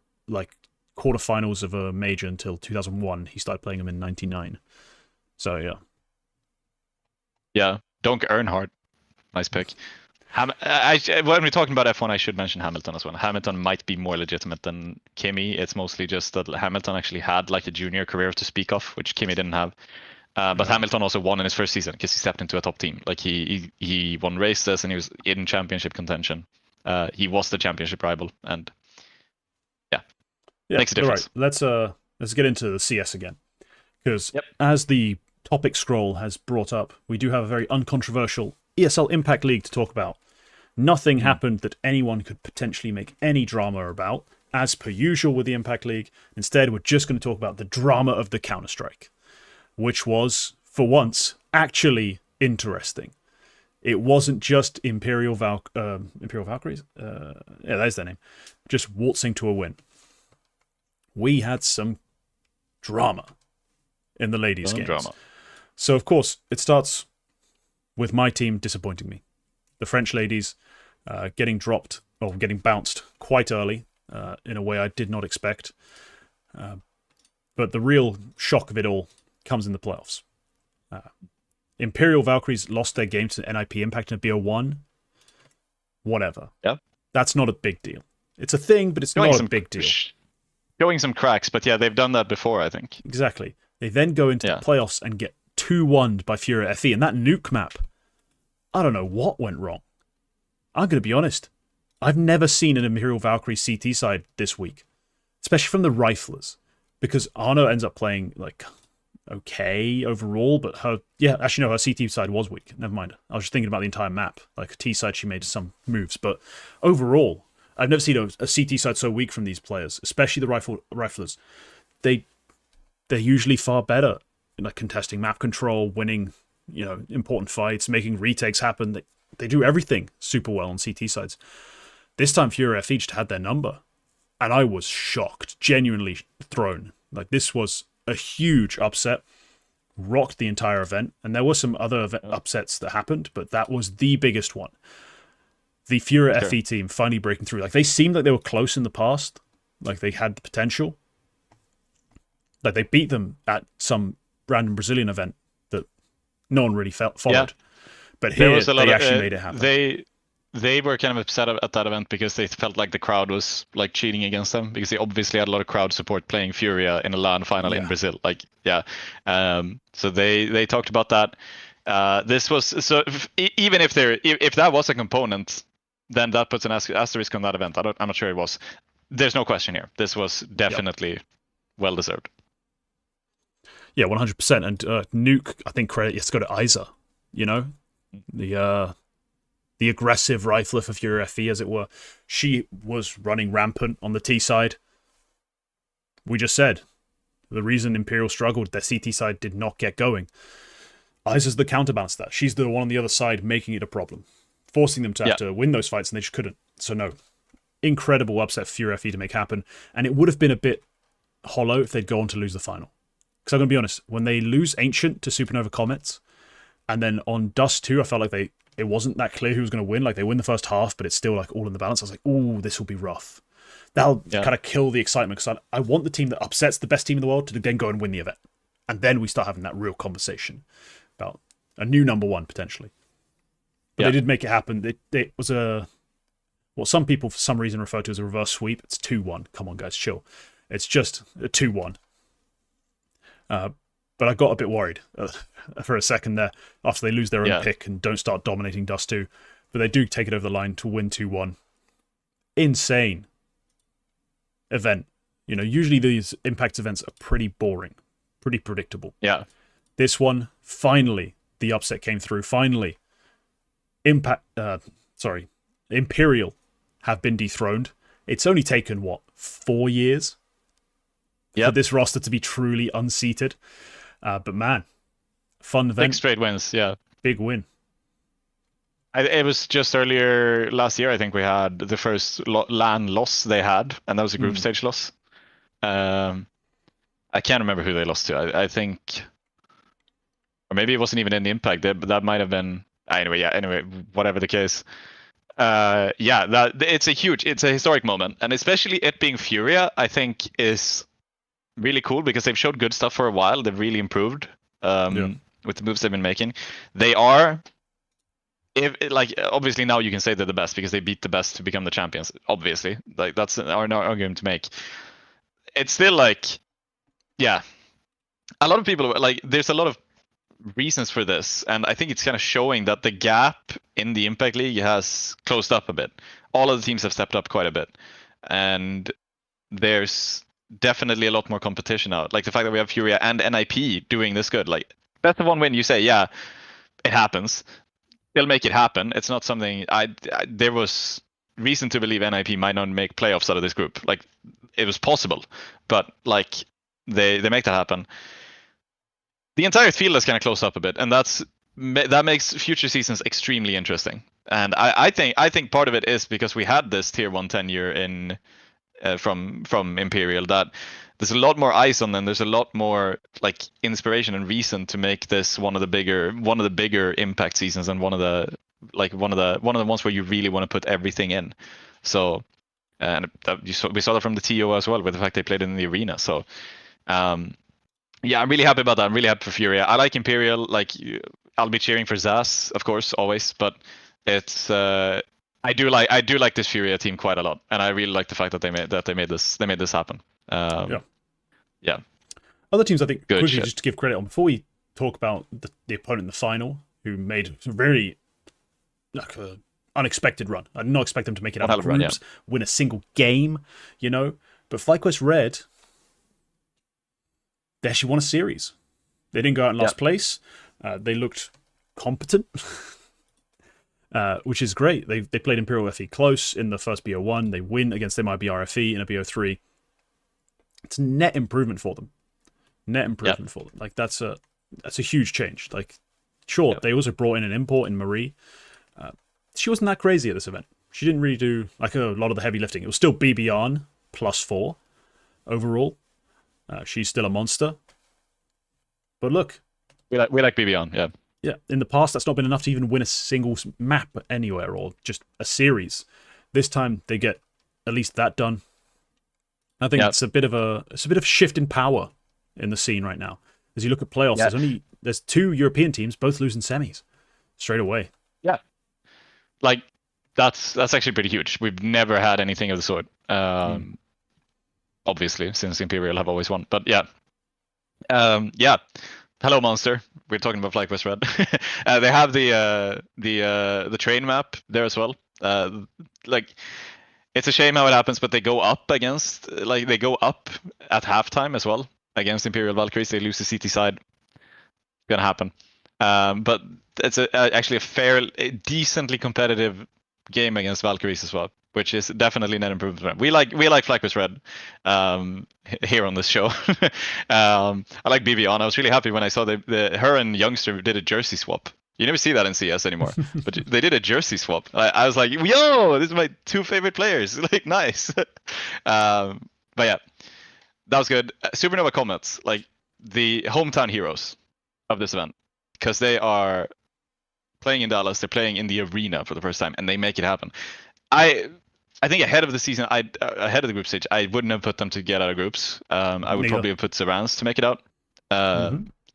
quarterfinals of a major until 2001. He started playing them in '99. So yeah. Yeah, Donk Earnhardt, nice pick. When we're talking about F1, I should mention Hamilton as well. Hamilton might be more legitimate than Kimi. It's mostly just that Hamilton actually had like a junior career to speak of, which Kimi didn't have. But Hamilton also won in his first season because he stepped into a top team. Like he won races and he was in championship contention. He was the championship rival, and makes a difference. Right. Let's get into the CS again, because as the topic scroll has brought up, we do have a very uncontroversial ESL Impact League to talk about. Nothing happened that anyone could potentially make any drama about, as per usual with the Impact League. Instead, we're just going to talk about the drama of the Counter-Strike, which was, for once, actually interesting. It wasn't just Imperial Valkyries. Yeah, there's their name. Just waltzing to a win. We had some drama in the ladies' games. So, of course, it starts with my team disappointing me. The French ladies getting dropped or getting bounced quite early in a way I did not expect. But the real shock of it all comes in the playoffs. Imperial Valkyries lost their game to NIP Impact in a BO1. Whatever. Yeah. That's not a big deal. It's a thing, but it's not a big deal. Showing some cracks, but yeah, they've done that before, I think. Exactly. They then go into the playoffs and get 2-1'd by Furia FE. And that nuke map, I don't know what went wrong. I'm going to be honest. I've never seen an Imperial Valkyrie CT side this weak, especially from the riflers, because Arno ends up playing like okay overall, but her CT side was weak. Never mind. I was just thinking about the entire map. Like T side, she made some moves, but overall, I've never seen a CT side so weak from these players, especially the riflers. They're usually far better in like contesting map control, winning, important fights, making retakes happen. They do everything super well on CT sides. This time, Fury FE just had their number, and I was shocked, genuinely thrown. Like, this was a huge upset, rocked the entire event, and there were some other upsets that happened, but that was the biggest one. The Fury FE team finally breaking through. Like, they seemed like they were close in the past, like they had the potential. Like, they beat them at some random Brazilian event that no one really followed. Yeah. But here, they actually made it happen. They were kind of upset at that event because they felt like the crowd was like cheating against them, because they obviously had a lot of crowd support playing Furia in a LAN final in Brazil. So they talked about that. This was even if that was a component, then that puts an asterisk on that event. I'm not sure it was. There's no question here. This was definitely well deserved. Yeah, 100%. And Nuke, I think credit has to go to Isa. The aggressive rifler for Fury FE, as it were. She was running rampant on the T side. We just said the reason Imperial struggled, their CT side did not get going. Isa's the counterbalance to that. She's the one on the other side making it a problem, forcing them to have to win those fights, and they just couldn't. So no, incredible upset for Fury FE to make happen, and it would have been a bit hollow if they'd go on to lose the final. Because I'm going to be honest, when they lose Ancient to Supernova Comets, and then on Dust 2, I felt like it wasn't that clear who was going to win. Like, they win the first half, but it's still like all in the balance. I was like, ooh, this will be rough. That'll kind of kill the excitement, because I want the team that upsets the best team in the world to then go and win the event. And then we start having that real conversation about a new number one, potentially. But they did make it happen. It was what some people, for some reason, refer to as a reverse sweep. It's 2-1. Come on, guys, chill. It's just a 2-1. But I got a bit worried for a second there after they lose their own pick and don't start dominating Dust 2. But they do take it over the line to win 2-1. Insane event. You know, usually these Impact events are pretty boring, pretty predictable. Yeah. This one, finally, the upset came through. Finally, Imperial have been dethroned. It's only taken, 4 years for this roster to be truly unseated. But man, fun event. Big straight wins, yeah. Big win. It was just earlier last year, I think we had the first LAN loss they had, and that was a group stage loss. I can't remember who they lost to. I think, or maybe it wasn't even in the Impact. That might have been. Anyway, whatever the case. It's a historic moment, and especially it being Furia, I think is really cool because they've showed good stuff for a while. They've really improved with the moves they've been making. They are. Obviously now you can say they're the best because they beat the best to become the champions. Obviously, like that's our argument to make. It's still a lot of people there's a lot of reasons for this, and I think it's kind of showing that the gap in the Impact League has closed up a bit. All of the teams have stepped up quite a bit, and there's definitely a lot more competition out. Like the fact that we have Furia and NIP doing this good. Like best of one win, you say, it happens. They'll make it happen. It's not something there was reason to believe NIP might not make playoffs out of this group. Like it was possible, but like they make that happen. The entire field has kind of closed up a bit, and that makes future seasons extremely interesting. And I think part of it is because we had this tier 1 tenure in from Imperial, that there's a lot more eyes on them. There's a lot more like inspiration and reason to make this one of the bigger Impact seasons, and one of the ones where you really want to put everything in. So, and we saw that from the TO as well, with the fact they played in the arena. So, I'm really happy about that. I'm really happy for Furia. I like Imperial. I'll be cheering for Zaz, of course, always. But it's I do like this Furia team quite a lot, and I really like the fact that they made this happen. Other teams, I think, Good quickly shit. just to give credit on, before we talk about the opponent in the final, who made a very unexpected run. I did not expect them to make it out of groups, win a single game, But FlyQuest Red, they actually won a series. They didn't go out in last place. They looked competent, which is great. They played Imperial FE close in the first BO1. They win against MIBR FE in a BO3. It's a net improvement for them. For them. Like that's a huge change. Like, sure, they also brought in an import in Marie. She wasn't that crazy at this event. She didn't really do like a lot of the heavy lifting. It was still BBR +4 overall. She's still a monster. But look, we like BBR, yeah. In the past, that's not been enough to even win a single map anywhere or just a series. This time, they get at least that done. I think it's a bit of a shift in power in the scene right now. As you look at playoffs, there's 2 European teams both losing semis straight away. Yeah, like that's actually pretty huge. We've never had anything of the sort. Obviously, since Imperial have always won, but Hello, Monster. We're talking about FlyQuest Red. They have the train map there as well. It's a shame how it happens, but they go up at halftime as well against Imperial Valkyries. They lose the CT side. It's gonna happen. But it's actually a decently competitive game against Valkyries as well, which is definitely an improvement. We like FlyQuest Red here on this show. I like BB on. I was really happy when I saw her and Youngster did a jersey swap. You never see that in CS anymore. But they did a jersey swap. I was like, yo, this is my 2 favorite players. Like, nice. But yeah, that was good. Supernova Comets, like the hometown heroes of this event, because they are playing in Dallas. They're playing in the arena for the first time, and they make it happen. I think ahead of the season, ahead of the group stage, I wouldn't have put them to get out of groups. I would probably have put Servans to make it out.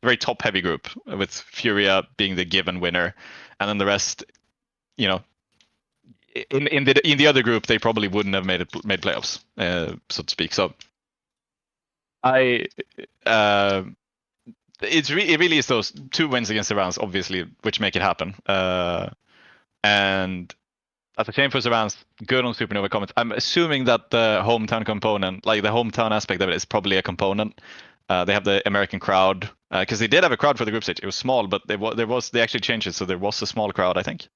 Very top-heavy group, with Furia being the given winner, and then the rest, you know, in the other group, they probably wouldn't have made playoffs, so to speak. So it really is those 2 wins against the Rams, obviously, which make it happen. And as a shame for the Rams, good on Supernova Comets. I'm assuming that the hometown component, like the hometown aspect of it, is probably a component. They have the American crowd, because they did have a crowd for the group stage. It was small, but they actually changed it, so there was a small crowd, I think.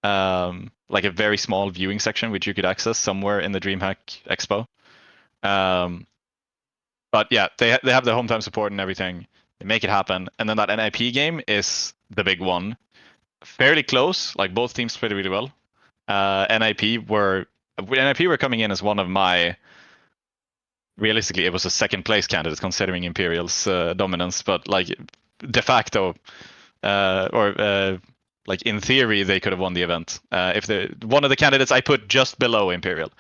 Like a very small viewing section which you could access somewhere in the DreamHack Expo. But yeah, they have the hometown support and everything. They make it happen, and then that NIP game is the big one. Fairly close, like both teams played really well. NIP were coming in as one of my. Realistically, it was a second place candidate considering Imperial's dominance, but like de facto, like in theory, they could have won the event. If one of the candidates I put just below Imperial,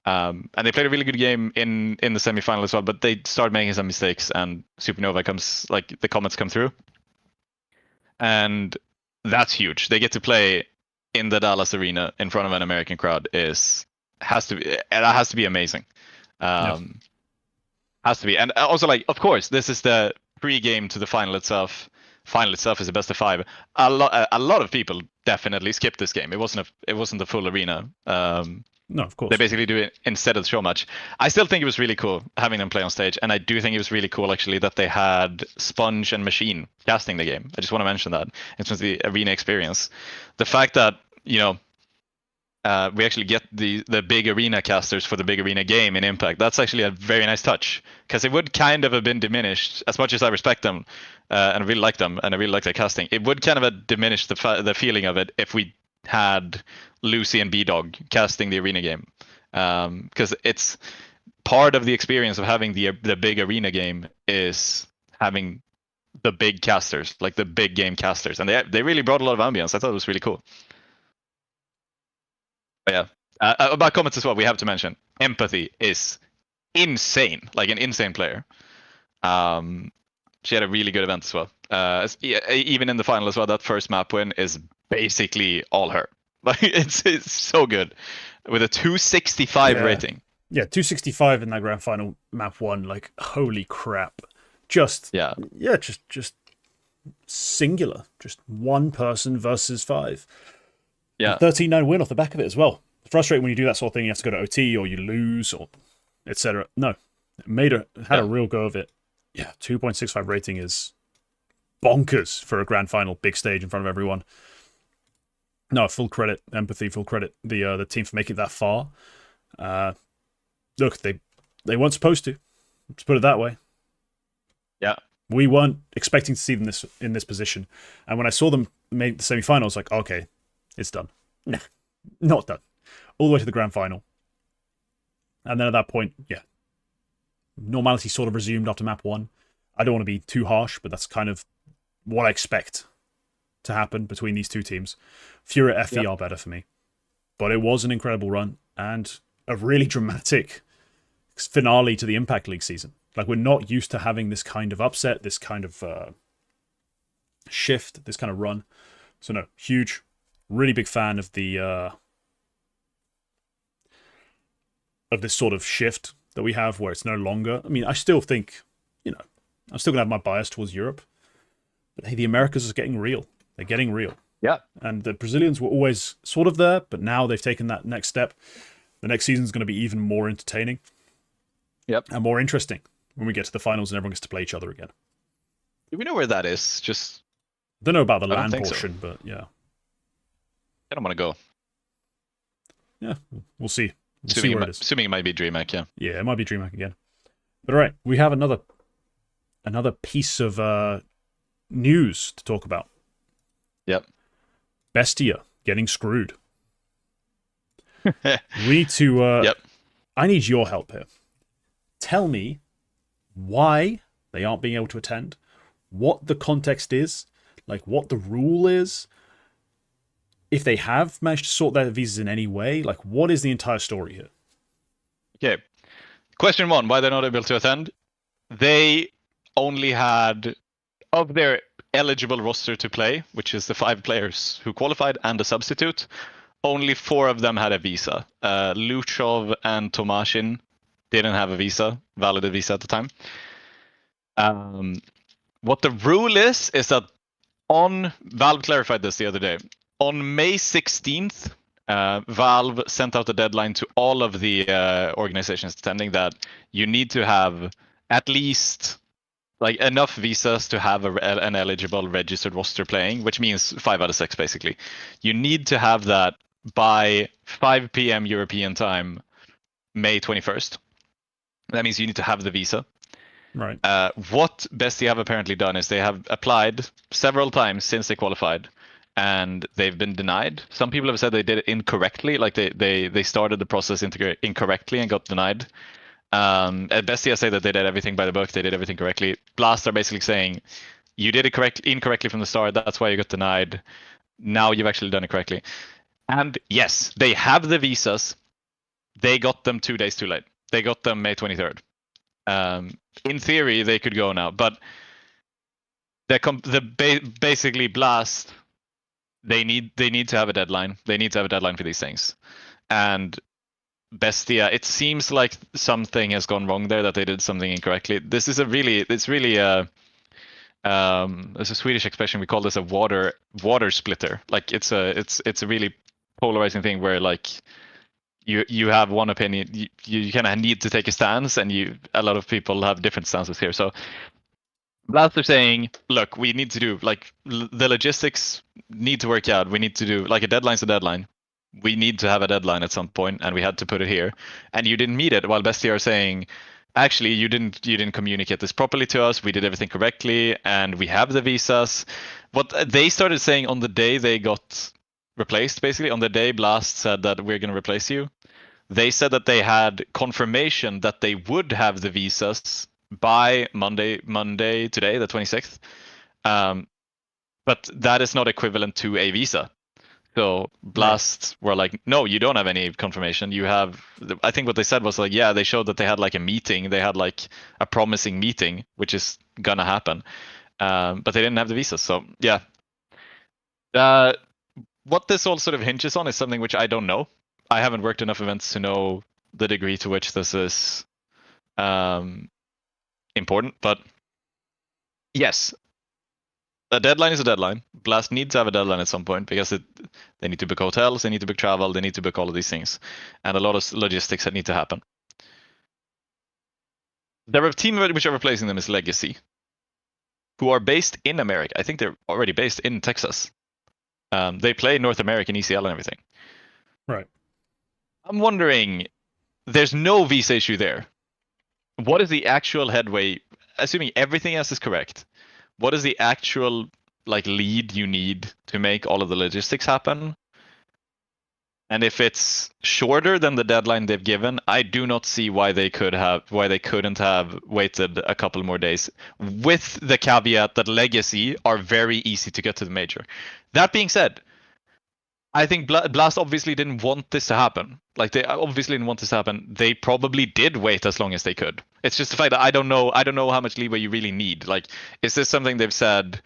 and they played a really good game in the semifinal as well, but they started making some mistakes, and Supernova the Comets come through, and that's huge. They get to play in the Dallas arena in front of an American crowd. Has to be amazing. Has to be. And also, like, of course, this is the pre-game to the final itself. Final itself is a best of 5. A lot of people definitely skipped this game. It wasn't the full arena. No, of course. They basically do it instead of the show match. I still think it was really cool having them play on stage, and I do think it was really cool actually that they had Sponge and Machine casting the game. I just want to mention that in terms of the arena experience. The fact that, you know, we actually get the big arena casters for the big arena game in Impact. That's actually a very nice touch, because it would kind of have been diminished, as much as I respect them and I really like them and I really like their casting. It would kind of have diminished the feeling of it if we had Lucy and B-Dog casting the arena game, because it's part of the experience of having the big arena game is having the big casters, like the big game casters, and they really brought a lot of ambience. I thought it was really cool. But yeah, about Comets as well, we have to mention Empathy is insane, like an insane player. She had a really good event as well. Even in the final as well, that first map win is basically all her. Like it's so good with a 265 rating. Yeah, 265 in that grand final map 1. Like, holy crap! Just singular, just one person versus 5. Yeah, 13-9 win off the back of it as well. Frustrating when you do that sort of thing. You have to go to OT or you lose or etc. No, had a real go of it. Yeah, 2.65 rating is bonkers for a grand final, big stage in front of everyone. No, full credit, Empathy, full credit the team for making it that far. Look, they weren't supposed to. Let's put it that way. Yeah, we weren't expecting to see them in this position, and when I saw them make the semi-final, I was like, okay, it's done. Nah, not done. All the way to the grand final, and then at that point, yeah, normality sort of resumed after map 1. I don't want to be too harsh, but that's kind of what I expect to happen between these two teams. Furia FE are better for me, but it was an incredible run and a really dramatic finale to the Impact League season. Like, we're not used to having this kind of upset, this kind of shift, this kind of run. So no, huge, really big fan of the of this sort of shift that we have, where it's no longer. I mean, I still think, you know, I'm still gonna have my bias towards Europe, but hey, the Americas are getting real. They're getting real. Yeah. And the Brazilians were always sort of there, but now they've taken that next step. The next season's going to be even more entertaining. Yep. And more interesting when we get to the finals and everyone gets to play each other again. Do we know where that is? Just I don't know about the land portion, but yeah. I don't want to go. Yeah, we'll see. Assuming where it is. Assuming it might be DreamHack, yeah. Yeah, it might be DreamHack again. But all right, we have another piece of news to talk about. Yep. Bestia getting screwed. We need to. Yep. I need your help here. Tell me why they aren't being able to attend, what the context is, like what the rule is, if they have managed to sort their visas in any way, like what is the entire story here? Okay. Question 1, why they're not able to attend? They only had, of their eligible roster to play, which is the 5 players who qualified and a substitute, only 4 of them had a visa. Luchov and Tomashin didn't have a visa, valid visa at the time. What the rule is that Valve clarified this the other day. On May 16th, Valve sent out a deadline to all of the organizations attending that you need to have at least like enough visas to have an eligible registered roster playing, which means 5 out of 6 basically. You need to have that by 5 p.m. European time, May 21st. That means you need to have the visa. Right. What BESTIA have apparently done is they have applied several times since they qualified, and they've been denied. Some people have said they did it incorrectly, like they started the process incorrectly and got denied. At BESTIA say that they did everything by the book, they did everything correctly. Blast are basically saying, you did it incorrectly from the start, that's why you got denied. Now you've actually done it correctly. And yes, they have the visas. They got them 2 days too late. They got them May 23rd. In theory, they could go now, but basically Blast, they need to have a deadline. They need to have a deadline for these things. And BESTIA, it seems like something has gone wrong there, that they did something incorrectly. This is there's a Swedish expression, we call this a water splitter. Like it's a really polarizing thing where like you have one opinion, you kind of need to take a stance, and a lot of people have different stances here. So Blast are saying, look, we need to do like the logistics need to work out. We need to do like a deadline's a deadline. We need to have a deadline at some point, and we had to put it here, and you didn't meet it. While BESTIA are saying, actually, you didn't communicate this properly to us. We did everything correctly, and we have the visas. What they started saying on the day they got replaced, basically on the day Blast said that we're going to replace you, they said that they had confirmation that they would have the visas by Monday today, the 26th. But that is not equivalent to a visa. So Blast were like, no, you don't have any confirmation. You have, I think what they said was like, yeah, they showed that they had like a meeting. They had like a promising meeting, which is gonna happen. But they didn't have the visas. So yeah. What this all sort of hinges on is something which I don't know. I haven't worked enough events to know the degree to which this is important. But yes, a deadline is a deadline. Blast needs to have a deadline at some point because they need to book hotels, they need to book travel, they need to book all of these things, and a lot of logistics that need to happen. The team which are replacing them is Legacy, who are based in America. I think they're already based in Texas. They play North American ECL and everything. Right. I'm wondering, there's no visa issue there. What is the actual headway, assuming everything else is correct? What is the actual like lead you need to make all of the logistics happen? And if it's shorter than the deadline they've given, I do not see why they couldn't have waited a couple more days, with the caveat that Legacy are very easy to get to the major. That being said, I think Blast obviously didn't want this to happen. Like they obviously didn't want this to happen. They probably did wait as long as they could. It's just the fact that I don't know how much leeway you really need. Like, is this something they've said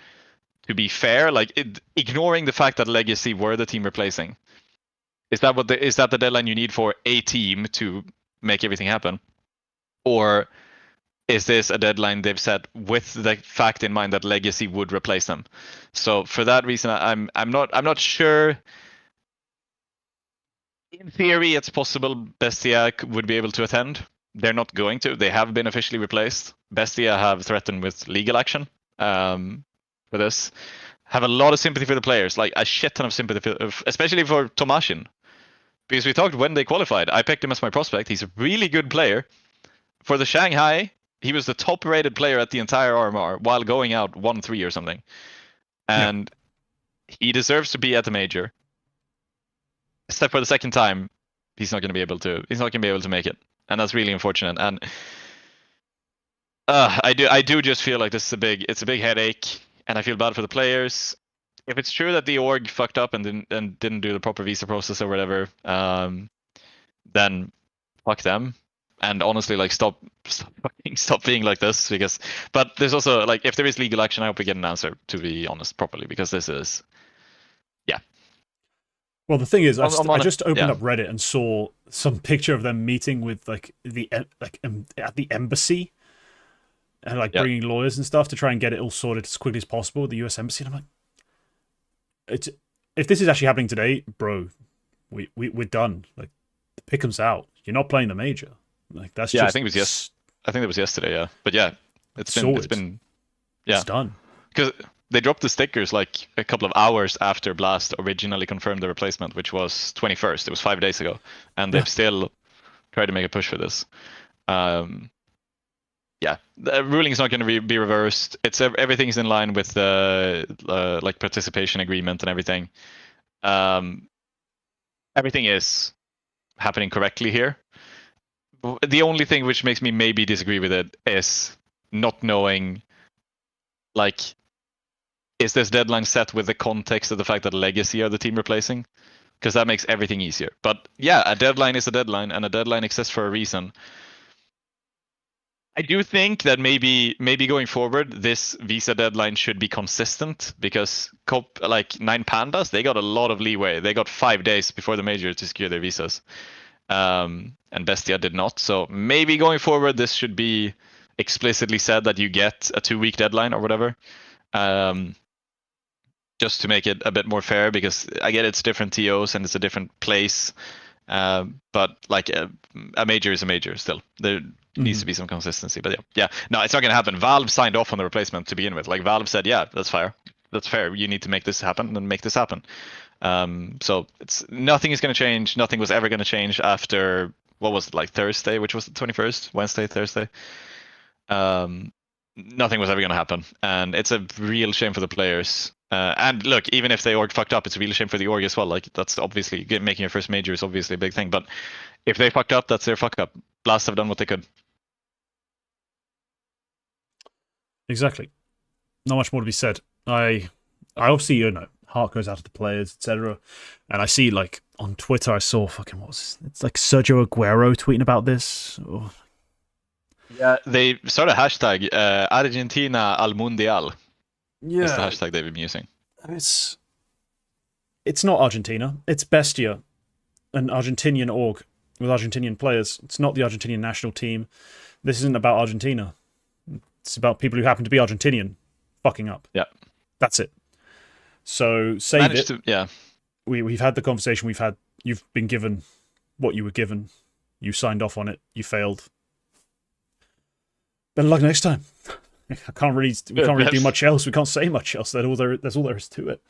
to be fair? Like, ignoring the fact that Legacy were the team replacing, is that the deadline you need for a team to make everything happen, or is this a deadline they've set with the fact in mind that Legacy would replace them? So for that reason, I'm not sure. In theory, it's possible BESTIA would be able to attend. They're not going to. They have been officially replaced. BESTIA have threatened with legal action for this. Have a lot of sympathy for the players, like a shit ton of sympathy, especially for Tomashin. Because we talked when they qualified. I picked him as my prospect. He's a really good player. For the Shanghai, he was the top-rated player at the entire RMR while going out 1-3 or something. And he deserves to be at the major. Except for the second time, he's not going to be able to. He's not going to be able to make it, and that's really unfortunate. And I do just feel like this is it's a big headache, and I feel bad for the players. If it's true that the org fucked up and didn't do the proper visa process or whatever, then fuck them. And honestly, like stop being like this, because. But there's also like, if there is legal action, I hope we get an answer, to be honest, properly, because this is. Yeah. Well, the thing is, I just opened up Reddit and saw some picture of them meeting with at the embassy, and like bringing lawyers and stuff to try and get it all sorted as quickly as possible at the US embassy. And I'm like, if this is actually happening today, bro, we're done. Like, the pick'em's out. You're not playing the major. Like, that's just. I think it was yesterday. Yeah, but yeah, it's been it's done. Because they dropped the stickers like a couple of hours after Blast originally confirmed the replacement, which was 21st. It was 5 days ago, and they've still tried to make a push for this. Yeah, the ruling is not going to be reversed. Everything's in line with the like participation agreement and everything. Everything is happening correctly here. The only thing which makes me maybe disagree with it is not knowing, like, is this deadline set with the context of the fact that Legacy are the team replacing? Because that makes everything easier. But yeah, a deadline is a deadline, and a deadline exists for a reason. I do think that maybe going forward, this visa deadline should be consistent, because like 9 Pandas, they got a lot of leeway. They got 5 days before the major to secure their visas, and Bestia did not. So maybe going forward, this should be explicitly said that you get a 2-week deadline or whatever, just to make it a bit more fair. Because I get it's different TOs and it's a different place, but like a major is a major still. There needs to be some consistency. But yeah, no, it's not going to happen. Valve signed off on the replacement to begin with. Like, Valve said, yeah, that's fair. That's fair. You need to make this happen and make this happen. So nothing is going to change. Nothing was ever going to change after, what was it, like Thursday, which was the 21st, Wednesday, Thursday. Nothing was ever going to happen, and it's a real shame for the players. And look, even if they org fucked up, it's a real shame for the org as well. Like, that's obviously making your first major is obviously a big thing. But if they fucked up, that's their fuck up. Blast have done what they could. Exactly. Not much more to be said. I obviously, heart goes out to the players, etc. And I see, like, on Twitter, I saw it's like Sergio Aguero tweeting about this. Oh. Yeah, they started a hashtag Argentina al Mundial. Yeah, that's the hashtag they've been using. It's not Argentina. It's Bestia, an Argentinian org with Argentinian players. It's not the Argentinian national team. This isn't about Argentina. It's about people who happen to be Argentinian fucking up. Yeah, that's it. So save it. Yeah, we've had the conversation. You've been given what you were given. You signed off on it. You failed. Better luck next time. We can't really do much else. We can't say much else. That's all there is to it.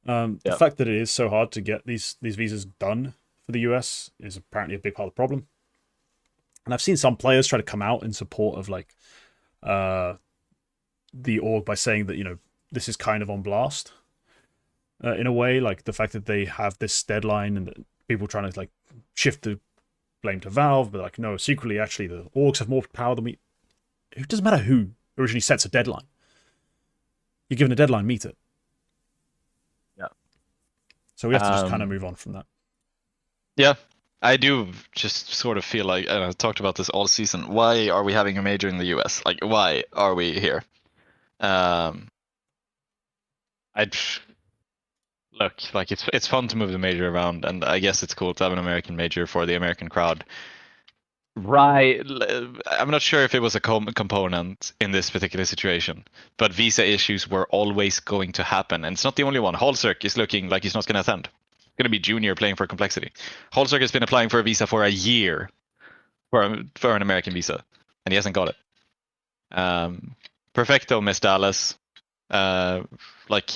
The fact that it is so hard to get these visas done for the US is apparently a big part of the problem. And I've seen some players try to come out in support of like the org by saying that this is kind of on blast in a way, like the fact that they have this deadline and that people trying to like shift the blame to Valve, but like no, secretly actually the orgs have more power than we. It doesn't matter who originally sets a deadline. You're given a deadline, meet it. Yeah. So we have to just kind of move on from that. Yeah, I do just sort of feel like, and I've talked about this all season, why are we having a major in the US? Like, why are we here? Look, like it's fun to move the major around, and I guess it's cool to have an American major for the American crowd. Right. I'm not sure if it was a component in this particular situation, but visa issues were always going to happen. And it's not the only one. Holzerk is looking like he's not going to attend. It's going to be junior playing for Complexity. Holzerk has been applying for a visa for a year for an American visa, and he hasn't got it. Perfecto missed Dallas. Like,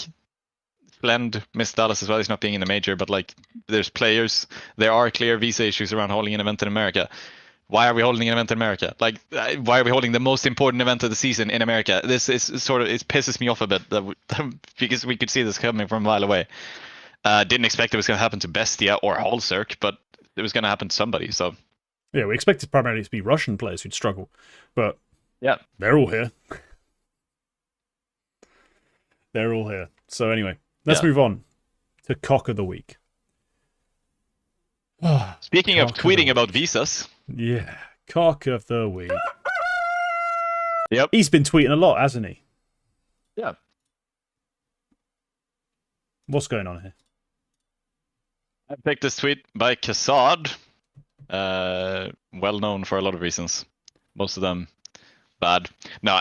Blend missed Dallas as well. He's not being in the major, but like, there's players. There are clear visa issues around holding an event in America. why are we holding an event in America? Like, why are we holding the most important event of the season in America? This is sort of, it pisses me off a bit because we could see this coming from a mile away. Didn't expect it was going to happen to Bestia or Halcirk, but it was going to happen to somebody. So yeah, we expected primarily to be Russian players who'd struggle, but yeah, they're all here. They're all here. So anyway, let's move on to Cock of the Week. Speaking of tweeting about visas. Yeah, Cock of the Week. Yep. He's been tweeting a lot, hasn't he? Yeah. What's going on here? I picked this tweet by Kassad. Well known for a lot of reasons. Most of them bad. No,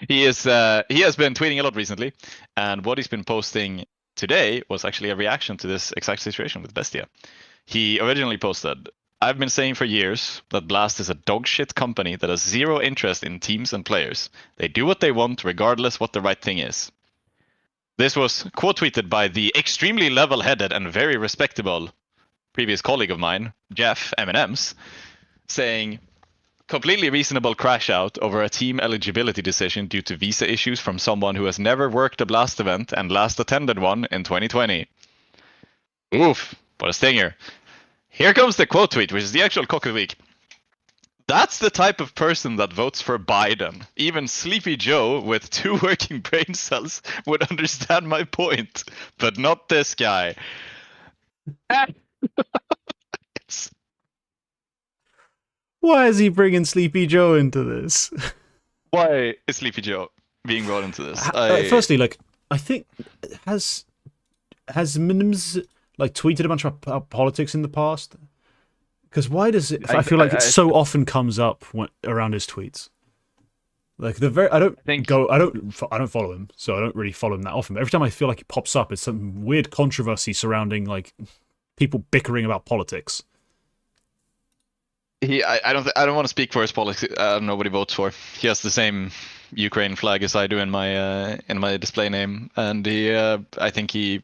he has been tweeting a lot recently, and what he's been posting today was actually a reaction to this exact situation with Bestia. He originally posted, "I've been saying for years that Blast is a dog shit company that has zero interest in teams and players. They do what they want regardless what the right thing is." This was quote tweeted by the extremely level-headed and very respectable previous colleague of mine, Jeff M&M's, saying, "Completely reasonable crash out over a team eligibility decision due to visa issues from someone who has never worked a Blast event and last attended one in 2020. Oof, what a stinger. Here comes the quote tweet, which is the actual Cock of the Week. "That's the type of person that votes for Biden. Even Sleepy Joe with 2 working brain cells would understand my point, but not this guy." Why is he bringing Sleepy Joe into this? Why is Sleepy Joe being brought into this? Firstly, like, I think has Minims like tweeted a bunch about politics in the past? Because why does it? I feel like it so often comes up around his tweets. Like I don't follow him, so I don't really follow him that often. But every time I feel like he pops up, it's some weird controversy surrounding like people bickering about politics. I don't want to speak for his politics. I don't know what he votes for. He has the same Ukraine flag as I do in my display name, and I think he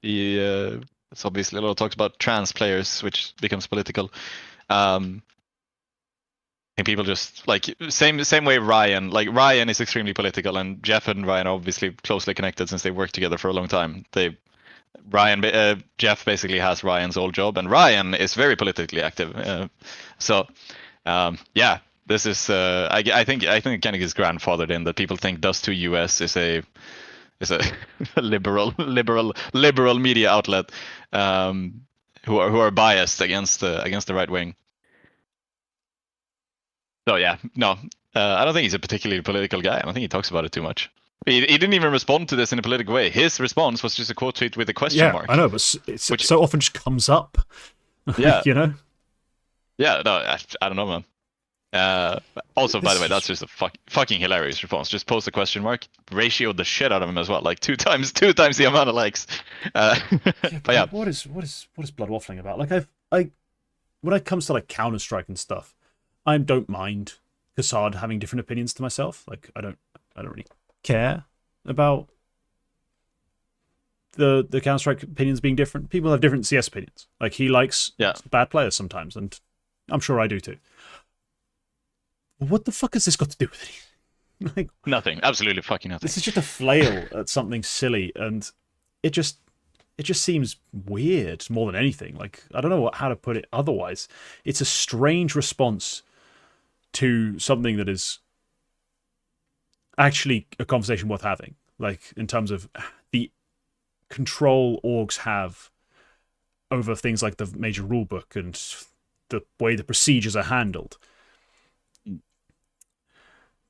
it's obviously a lot of talks about trans players, which becomes political. I think people just like same way Ryan is extremely political, and Jeff and Ryan are obviously closely connected since they worked together for a long time. Jeff basically has Ryan's old job, and Ryan is very politically active. This is I think it kind of gets grandfathered in that people think Dust2 US is a liberal media outlet who are biased against the right wing. So yeah, no, I don't think he's a particularly political guy. I don't think he talks about it too much. He didn't even respond to this in a political way. His response was just a quote tweet with a question mark. I know, but it so often just comes up. Yeah, you know. Yeah, no, I don't know, man. Also, by the way, that's just a fucking hilarious response. Just post a question mark, ratioed the shit out of him as well, like two times the amount of likes. But yeah, what is Blood waffling about? Like when it comes to like Counter-Strike and stuff, I don't mind Kassad having different opinions to myself. Like I don't really care about the Counter-Strike opinions being different. People have different CS opinions. Like he likes bad players sometimes, and I'm sure I do too. What the fuck has this got to do with it? Like nothing. Absolutely fucking nothing. This is just a flail at something silly, and it just seems weird more than anything. Like I don't know how to put it otherwise. It's a strange response to something that is actually a conversation worth having. Like in terms of the control orgs have over things like the major rulebook and the way the procedures are handled.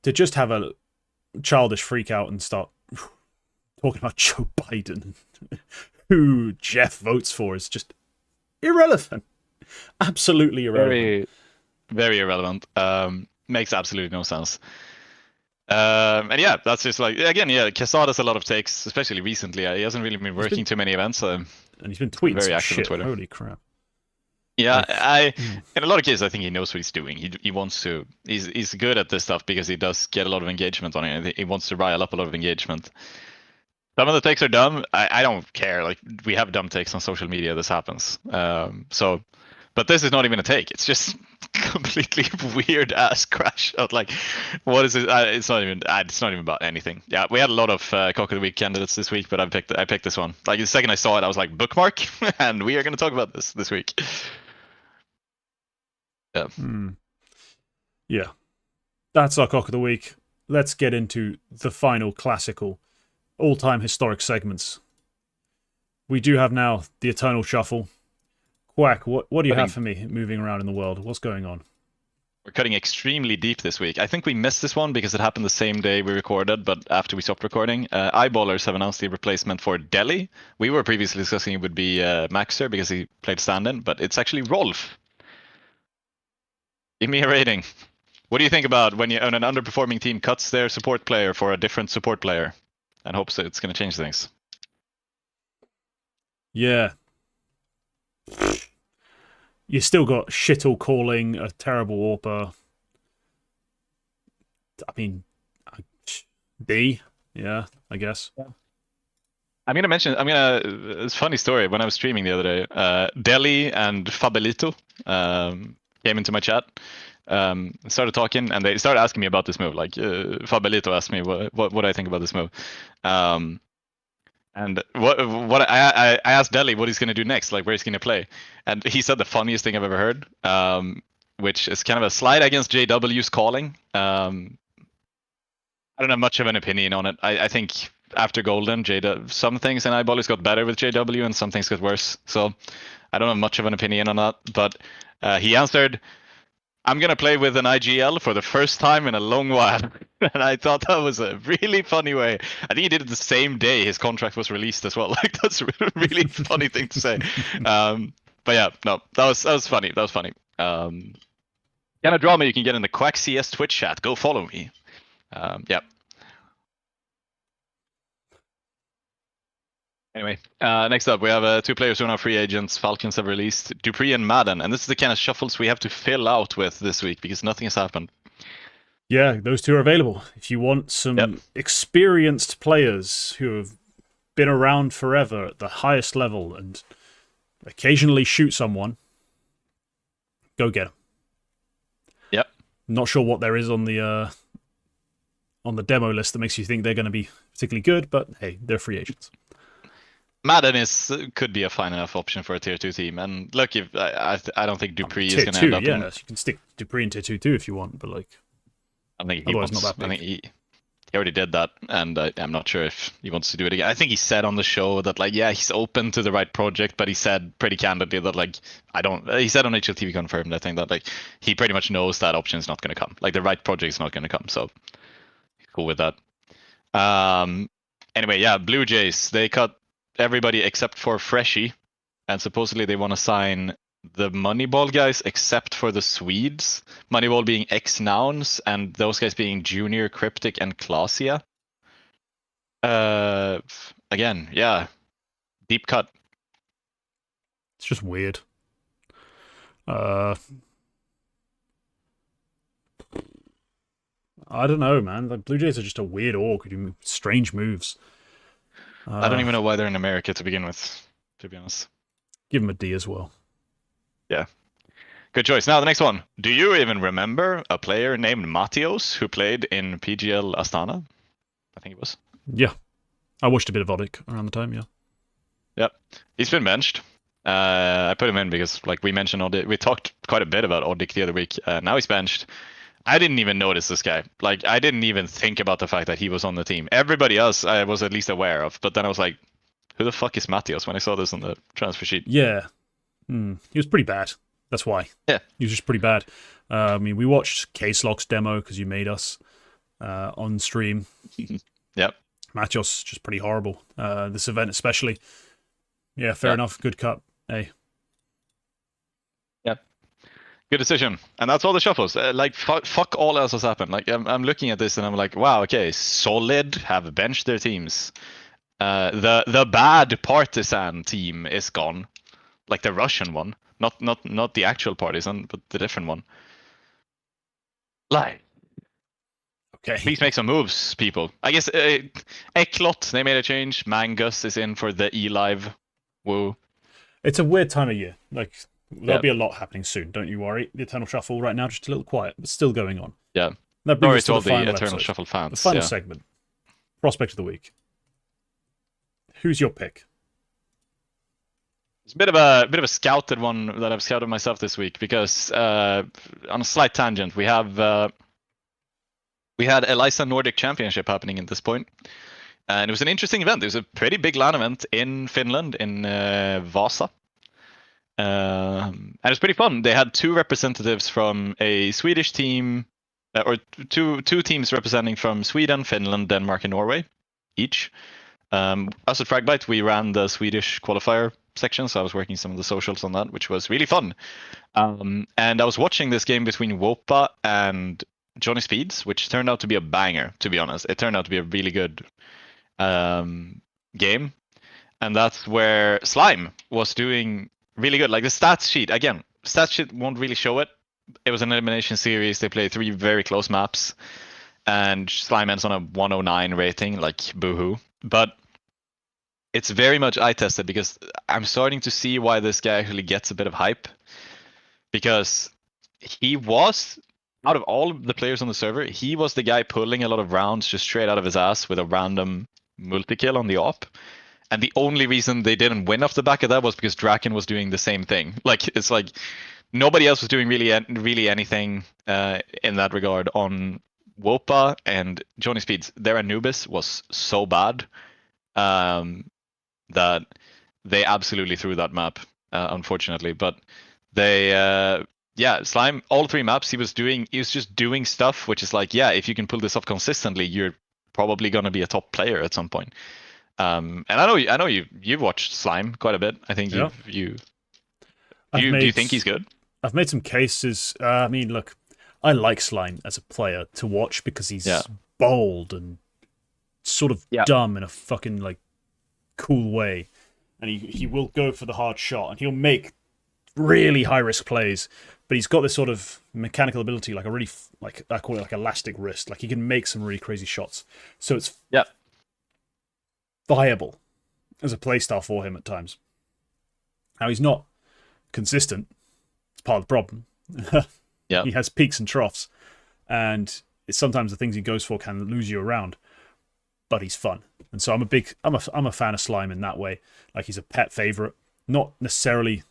To just have a childish freak out and start talking about Joe Biden, who Jeff votes for, is just irrelevant. Absolutely irrelevant. Very, very irrelevant. Makes absolutely no sense. And yeah, that's just like, again, yeah, Kassad has a lot of takes, especially recently. He hasn't really been working too many events. And he's been tweeting very active on Twitter. Holy crap. Yeah, in a lot of cases, I think he knows what he's doing. He wants to. He's good at this stuff because he does get a lot of engagement on it. He wants to rile up a lot of engagement. Some of the takes are dumb. I don't care. Like we have dumb takes on social media. This happens. But this is not even a take. It's just completely weird ass crash. I was like, what is it? It's not even about anything. Yeah, we had a lot of cock of the week candidates this week, but I picked this one. Like the second I saw it, I was like, bookmark, and we are going to talk about this week. Yeah. Yeah. That's our cock of the week. Let's get into the final classical, all-time historic segments. We do have now the Eternal Shuffle. Quack, what do you have for me moving around in the world? What's going on? We're cutting extremely deep this week. I think we missed this one because it happened the same day we recorded, but after we stopped recording. Eyeballers have announced the replacement for Delhi. We were previously discussing it would be Maxer because he played stand-in, but it's actually Rolf. Give me a rating. What do you think about when an underperforming team cuts their support player for a different support player and hopes that it's going to change things? Yeah. You still got shittle calling, a terrible AWPer. I mean, D, yeah, I guess. Yeah. It's a funny story. When I was streaming the other day, Delhi and Fabelito came into my chat, started talking, and they started asking me about this move. Like, Fabelito asked me what I think about this move. And what I asked Delhi what he's going to do next, like where he's going to play. And he said the funniest thing I've ever heard, which is kind of a slide against JW's calling. I don't have much of an opinion on it. I think after Golden, some things in Eyeballers got better with JW and some things got worse. So I don't have much of an opinion on that. But he answered, I'm going to play with an IGL for the first time in a long while. And I thought that was a really funny way. I think he did it the same day his contract was released as well. Like, that's a really funny thing to say. But yeah, no, that was funny. That was funny. Kind of drama you can get in the Quack CS Twitch chat. Go follow me. Yeah. Anyway, next up, we have two players who are now free agents. Falcons have released Dupree and Madden, and this is the kind of shuffles we have to fill out with this week because nothing has happened. Yeah, those two are available. If you want some experienced players who have been around forever at the highest level and occasionally shoot someone, go get them. Yep. Not sure what there is on the demo list that makes you think they're going to be particularly good, but hey, they're free agents. Madden could be a fine enough option for a tier 2 team, and look, if I don't think Dupree is going to end up. Yeah, you can stick Dupree in tier 2 too if you want, but like, I think he wants. I think he already did that, and I'm not sure if he wants to do it again. I think he said on the show that like, yeah, he's open to the right project, but he said pretty candidly that like, He said on HLTV confirmed, I think that like he pretty much knows that option is not going to come. Like the right project is not going to come, so cool with that. Anyway, yeah, Blue Jays, they cut everybody except for Freshie, and supposedly they want to sign the Moneyball guys except for the Swedes. Moneyball being X-Nouns, and those guys being Junior, Cryptic, and Clausia. Again, yeah, deep cut. It's just weird. I don't know, man. The Blue Jays are just a weird org who do strange moves. I don't even know why they're in America to begin with, to be honest. Give them a D as well. Yeah. Good choice. Now, the next one. Do you even remember a player named Matios who played in PGL Astana? I think it was. Yeah. I watched a bit of Odic around the time, yeah. Yep. He's been benched. I put him in because, like, we mentioned Odic. We talked quite a bit about Odic the other week. Now he's benched. I didn't even notice this guy. Like, I didn't even think about the fact that he was on the team. Everybody else I was at least aware of, but then I was like, who the fuck is Matios when I saw this on the transfer sheet? Yeah. He was pretty bad. That's why. Yeah. He was just pretty bad. I mean, we watched K-Slock's demo because you made us on stream. Yep. Matios just pretty horrible. This event especially. Yeah, fair enough. Good cut. Hey. Yep. Good decision. And that's all the shuffles. Like, fuck all else has happened. Like, I'm looking at this and I'm like, wow, okay, Solid have benched their teams. The bad Partisan team is gone. Like the Russian one. Not the actual Partisan, but the different one. Like, okay. Please make some moves, people. I guess Eklot, they made a change. Mangus is in for the E-Live. Woo. It's a weird time of year. Like, There'll be a lot happening soon. Don't you worry. The Eternal Shuffle right now just a little quiet, but still going on. Yeah. That brings us to all the final the Eternal episode, Shuffle fans. the final segment. Prospect of the week. Who's your pick? It's a bit of a scouted one that I've scouted myself this week because on a slight tangent, we had Elisa Nordic Championship happening at this point, and it was an interesting event. It was a pretty big LAN event in Finland, in Vasa, and it was pretty fun. They had 2 representatives from a Swedish team, or two teams representing from Sweden, Finland, Denmark, and Norway, each. Us at Fragbite, we ran the Swedish qualifier section, so I was working some of the socials on that, which was really fun. And I was watching this game between Wopa and Johnny Speeds, which turned out to be a banger, to be honest. It turned out to be a really good game. And that's where Slime was doing really good. Like the stats sheet, again, stats sheet won't really show it. It was an elimination series. They played 3 very close maps. And Slime ends on a 109 rating, like boohoo. But it's very much eye tested because I'm starting to see why this guy actually gets a bit of hype. Because he was, out of all the players on the server, he was the guy pulling a lot of rounds just straight out of his ass with a random multi-kill on the op. And the only reason they didn't win off the back of that was because Draken was doing the same thing. Like, it's like nobody else was doing really anything in that regard on Wopa and Johnny Speeds. Their Anubis was so bad that they absolutely threw that map, unfortunately. But they, Slime, all 3 maps he was just doing stuff, which is like, yeah, if you can pull this off consistently, you're probably gonna be a top player at some point. And I know you've watched Slime quite a bit. I think do you think he's good? I've made some cases. I mean, look, I like Slime as a player to watch because he's bold and sort of dumb in a fucking like cool way, and he will go for the hard shot, and he'll make really high risk plays. But he's got this sort of mechanical ability, like a really like I call it like elastic wrist. Like he can make some really crazy shots. So it's viable as a playstyle for him at times. Now he's not consistent. It's part of the problem. He has peaks and troughs, and sometimes the things he goes for can lose you around. But he's fun, and so I'm a fan of Slime in that way. Like he's a pet favorite, not necessarily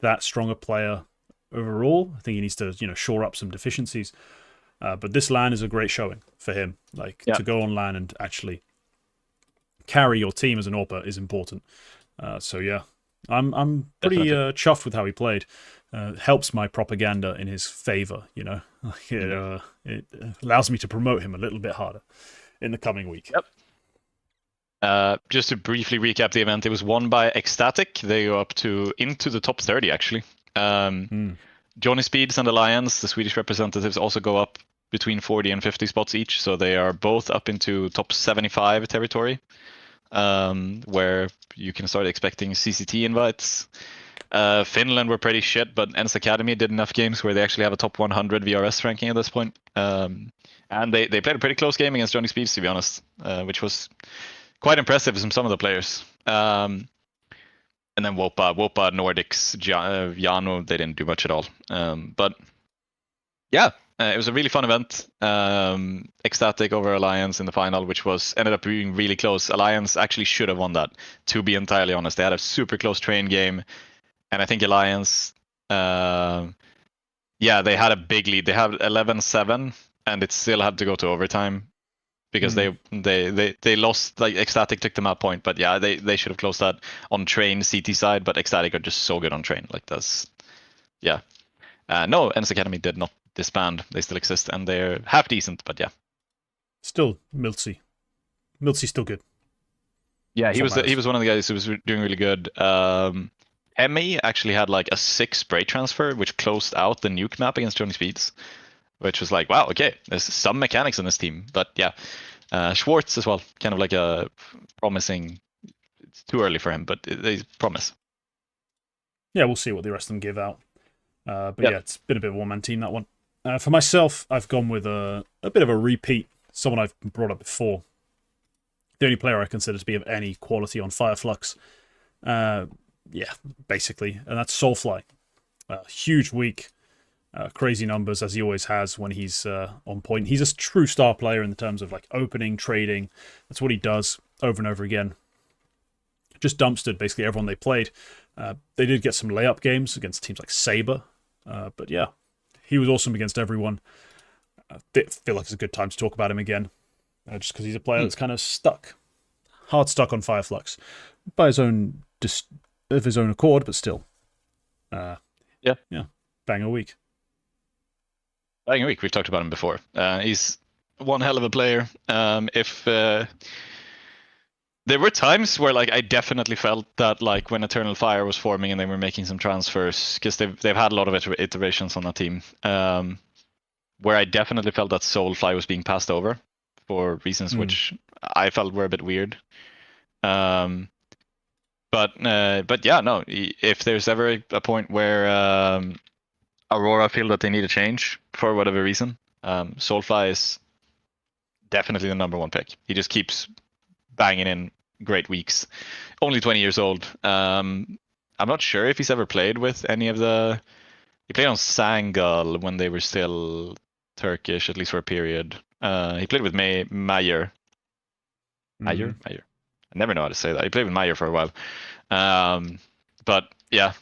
that strong a player overall. I think he needs to shore up some deficiencies. But this LAN is a great showing for him. Like to go on LAN and actually carry your team as an AWPer is important. So yeah, I'm pretty chuffed with how he played. Helps my propaganda in his favor. It allows me to promote him a little bit harder in the coming week. Just to briefly recap the event, it was won by Ecstatic. They go up into the top 30 actually. Johnny Speeds and Alliance, the Swedish representatives, also go up between 40 and 50 spots each, so they are both up into top 75 territory, where you can start expecting CCT invites. Finland were pretty shit, but ENS Academy did enough games where they actually have a top 100 VRS ranking at this point. And they played a pretty close game against Johnny Speeds, to be honest, which was quite impressive from some of the players. And then Wopa, Nordics, Jano, they didn't do much at all. But yeah, it was a really fun event. Ecstatic over Alliance in the final, which ended up being really close. Alliance actually should have won that, to be entirely honest. They had a super close train game. And I think Alliance, they had a big lead. They have 11-7, and it still had to go to overtime because they lost. Like Ecstatic took the map point, but yeah, they should have closed that on train CT side. But Ecstatic are just so good on train. Like that's no, ENS Academy did not disband. They still exist, and they're half decent. But yeah, still Miltsy. Miltsy's still good. Yeah, he was one of the guys who was doing really good. Emmy actually had like a 6 spray transfer, which closed out the nuke map against Johnny Speeds, which was like, wow, okay, there's some mechanics in this team. But yeah, Schwartz as well, kind of like a promising. It's too early for him, but they promise. Yeah, we'll see what the rest of them give out. But yeah, it's been a bit of a one-man team, that one. For myself, I've gone with a bit of a repeat, someone I've brought up before. The only player I consider to be of any quality on Fireflux. Yeah, basically, and that's Soulfly. Huge week. Crazy numbers, as he always has when he's on point. He's a true star player in terms of like opening, trading. That's what he does over and over again. Just dumpstered basically everyone they played. They did get some layup games against teams like Sabre. But yeah, he was awesome against everyone. I feel like it's a good time to talk about him again. Just because he's a player that's kind of stuck. Hard stuck on Fireflux. By his own of his own accord, but still. Yeah. Bang a week. Bang a week. We've talked about him before. He's one hell of a player. If there were times where like I definitely felt that like when Eternal Fire was forming and they were making some transfers, because they've had a lot of iterations on that team, where I definitely felt that Soulfly was being passed over for reasons which I felt were a bit weird. But yeah, no. If there's ever a point where Aurora feel that they need a change for whatever reason, Soulfly is definitely the number one pick. He just keeps banging in great weeks. Only 20 years old. I'm not sure if he's ever played with any of the... He played on Sangal when they were still Turkish, at least for a period. He played with Meyer. Meyer? I never know how to say that. He played with Meyer for a while. But yeah,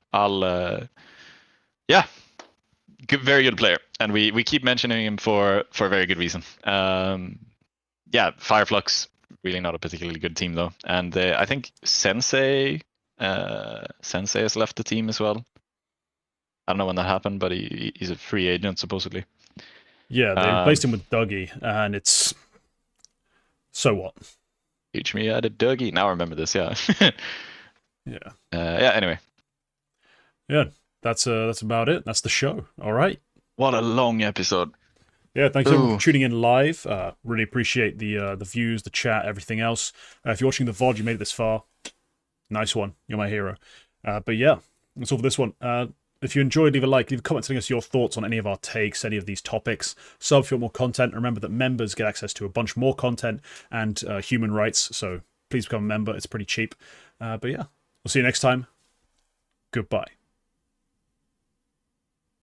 very good player. And we keep mentioning him for a very good reason. Yeah, Fireflux, really not a particularly good team though. And I think Sensei has left the team as well. I don't know when that happened, but he's a free agent supposedly. Yeah, they replaced him with Dougie, and it's... So what? Teach me how to Dougie. Now I remember this, yeah. Yeah. Anyway. Yeah, that's about it. That's the show. All right. What a long episode. Yeah, thanks everyone for tuning in live. Really appreciate the views, the chat, everything else. If you're watching the VOD, you made it this far. Nice one. You're my hero. But yeah, that's all for this one. If you enjoyed, leave a like, leave a comment telling us your thoughts on any of our takes, any of these topics. Sub if you want more content. Remember that members get access to a bunch more content and human rights. So please become a member. It's pretty cheap. But yeah, we'll see you next time. Goodbye.